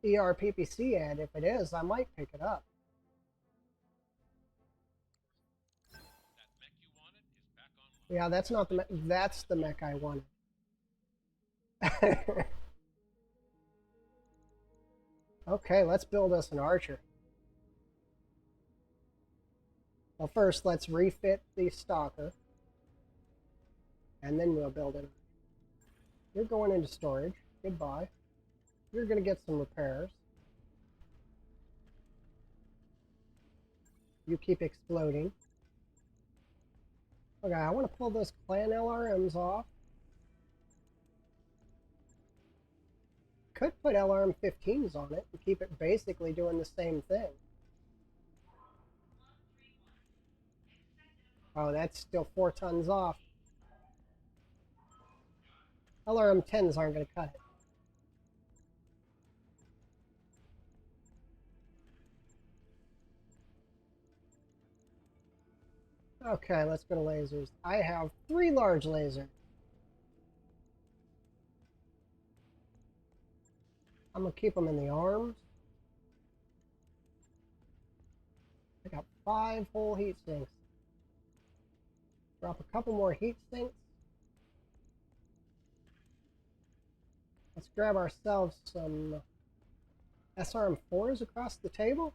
ERPPC ad. If it is, I might pick it up. That mech you wanted is back online. Yeah, that's not the mech, that's the mech I wanted. Okay, let's build us an Archer. Well, first, let's refit the Stalker. And then we'll build it. You're going into storage. Goodbye. You're going to get some repairs. You keep exploding. Okay, I want to pull those clan LRMs off. Could put LRM-15s on it and keep it basically doing the same thing. Oh, that's still 4 tons off. LRM-10s aren't going to cut it. Okay, let's go to lasers. I have 3 large lasers. I'm going to keep them in the arms. I got 5 whole heat sinks. Drop a couple more heat sinks. Let's grab ourselves some SRM-4s across the table.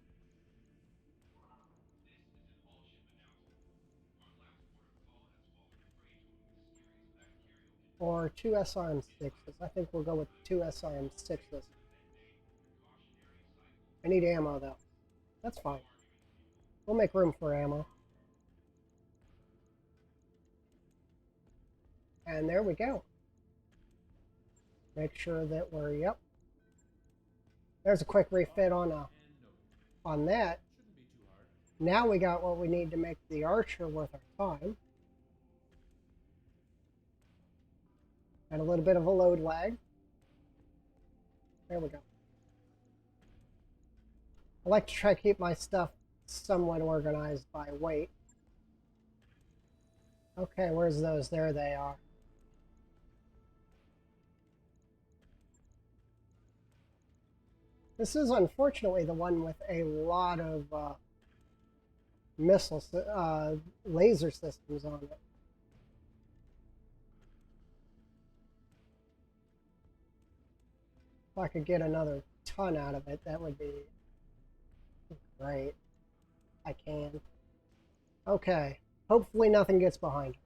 Or 2 SRM-6s. I think we'll go with 2 SRM-6s. I need ammo, though. That's fine. We'll make room for ammo. And there we go. Make sure that we're, yep. There's a quick refit on that. Shouldn't be too hard. Now we got what we need to make the Archer worth our time. And a little bit of a load lag. There we go. I like to try to keep my stuff somewhat organized by weight. Okay, where's those? There they are. This is unfortunately the one with a lot of laser systems on it. If I could get another ton out of it, that would be great. I can. Okay. Hopefully nothing gets behind us.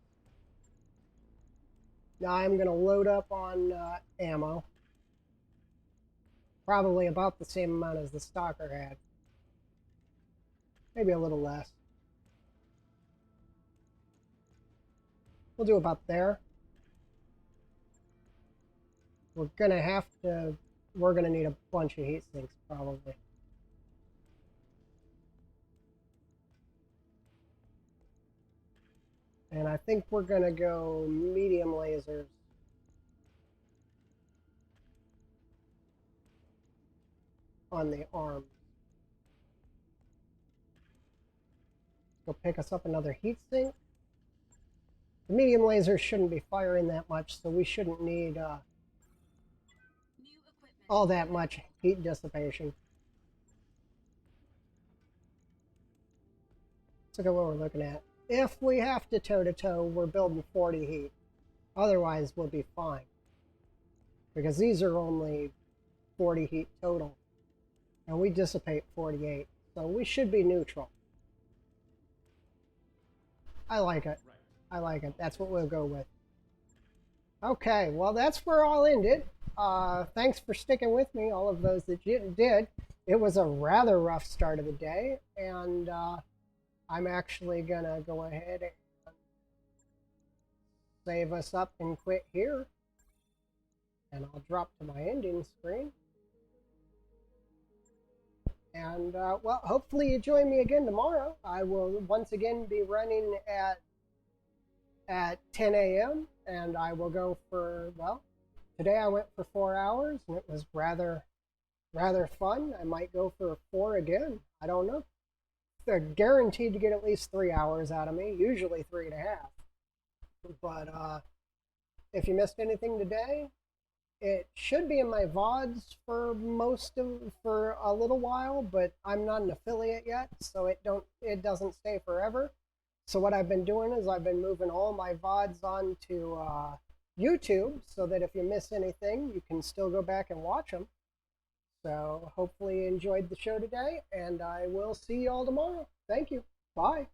Now I'm going to load up on ammo. Probably about the same amount as the Stalker had. Maybe a little less. We'll do about there. We're going to need a bunch of heat sinks probably. And I think we're going to go medium lasers. On the arms. Go pick us up another heat sink. The medium lasers shouldn't be firing that much, so we shouldn't need all that much heat dissipation. Let's look at what we're looking at. If we have to toe-to-toe, we're building 40 heat. Otherwise, we'll be fine. Because these are only 40 heat total. And we dissipate 48, so we should be neutral. I like it. Right. I like it. That's what we'll go with. Okay, well, that's where I'll end it. Thanks for sticking with me, all of those that did. It was a rather rough start of the day, and I'm actually going to go ahead and save us up and quit here. And I'll drop to my ending screen. And, well, hopefully you join me again tomorrow. I will once again be running at 10 a.m. and I will go for, well, today I went for 4 hours and it was rather fun. I might go for 4 again. I don't know. They're guaranteed to get at least 3 hours out of me, usually 3.5. But if you missed anything today, it should be in my VODs for a little while, but I'm not an affiliate yet, so it doesn't stay forever. So what I've been doing is I've been moving all my VODs onto YouTube, so that if you miss anything, you can still go back and watch them. So hopefully you enjoyed the show today, and I will see you all tomorrow. Thank you. Bye.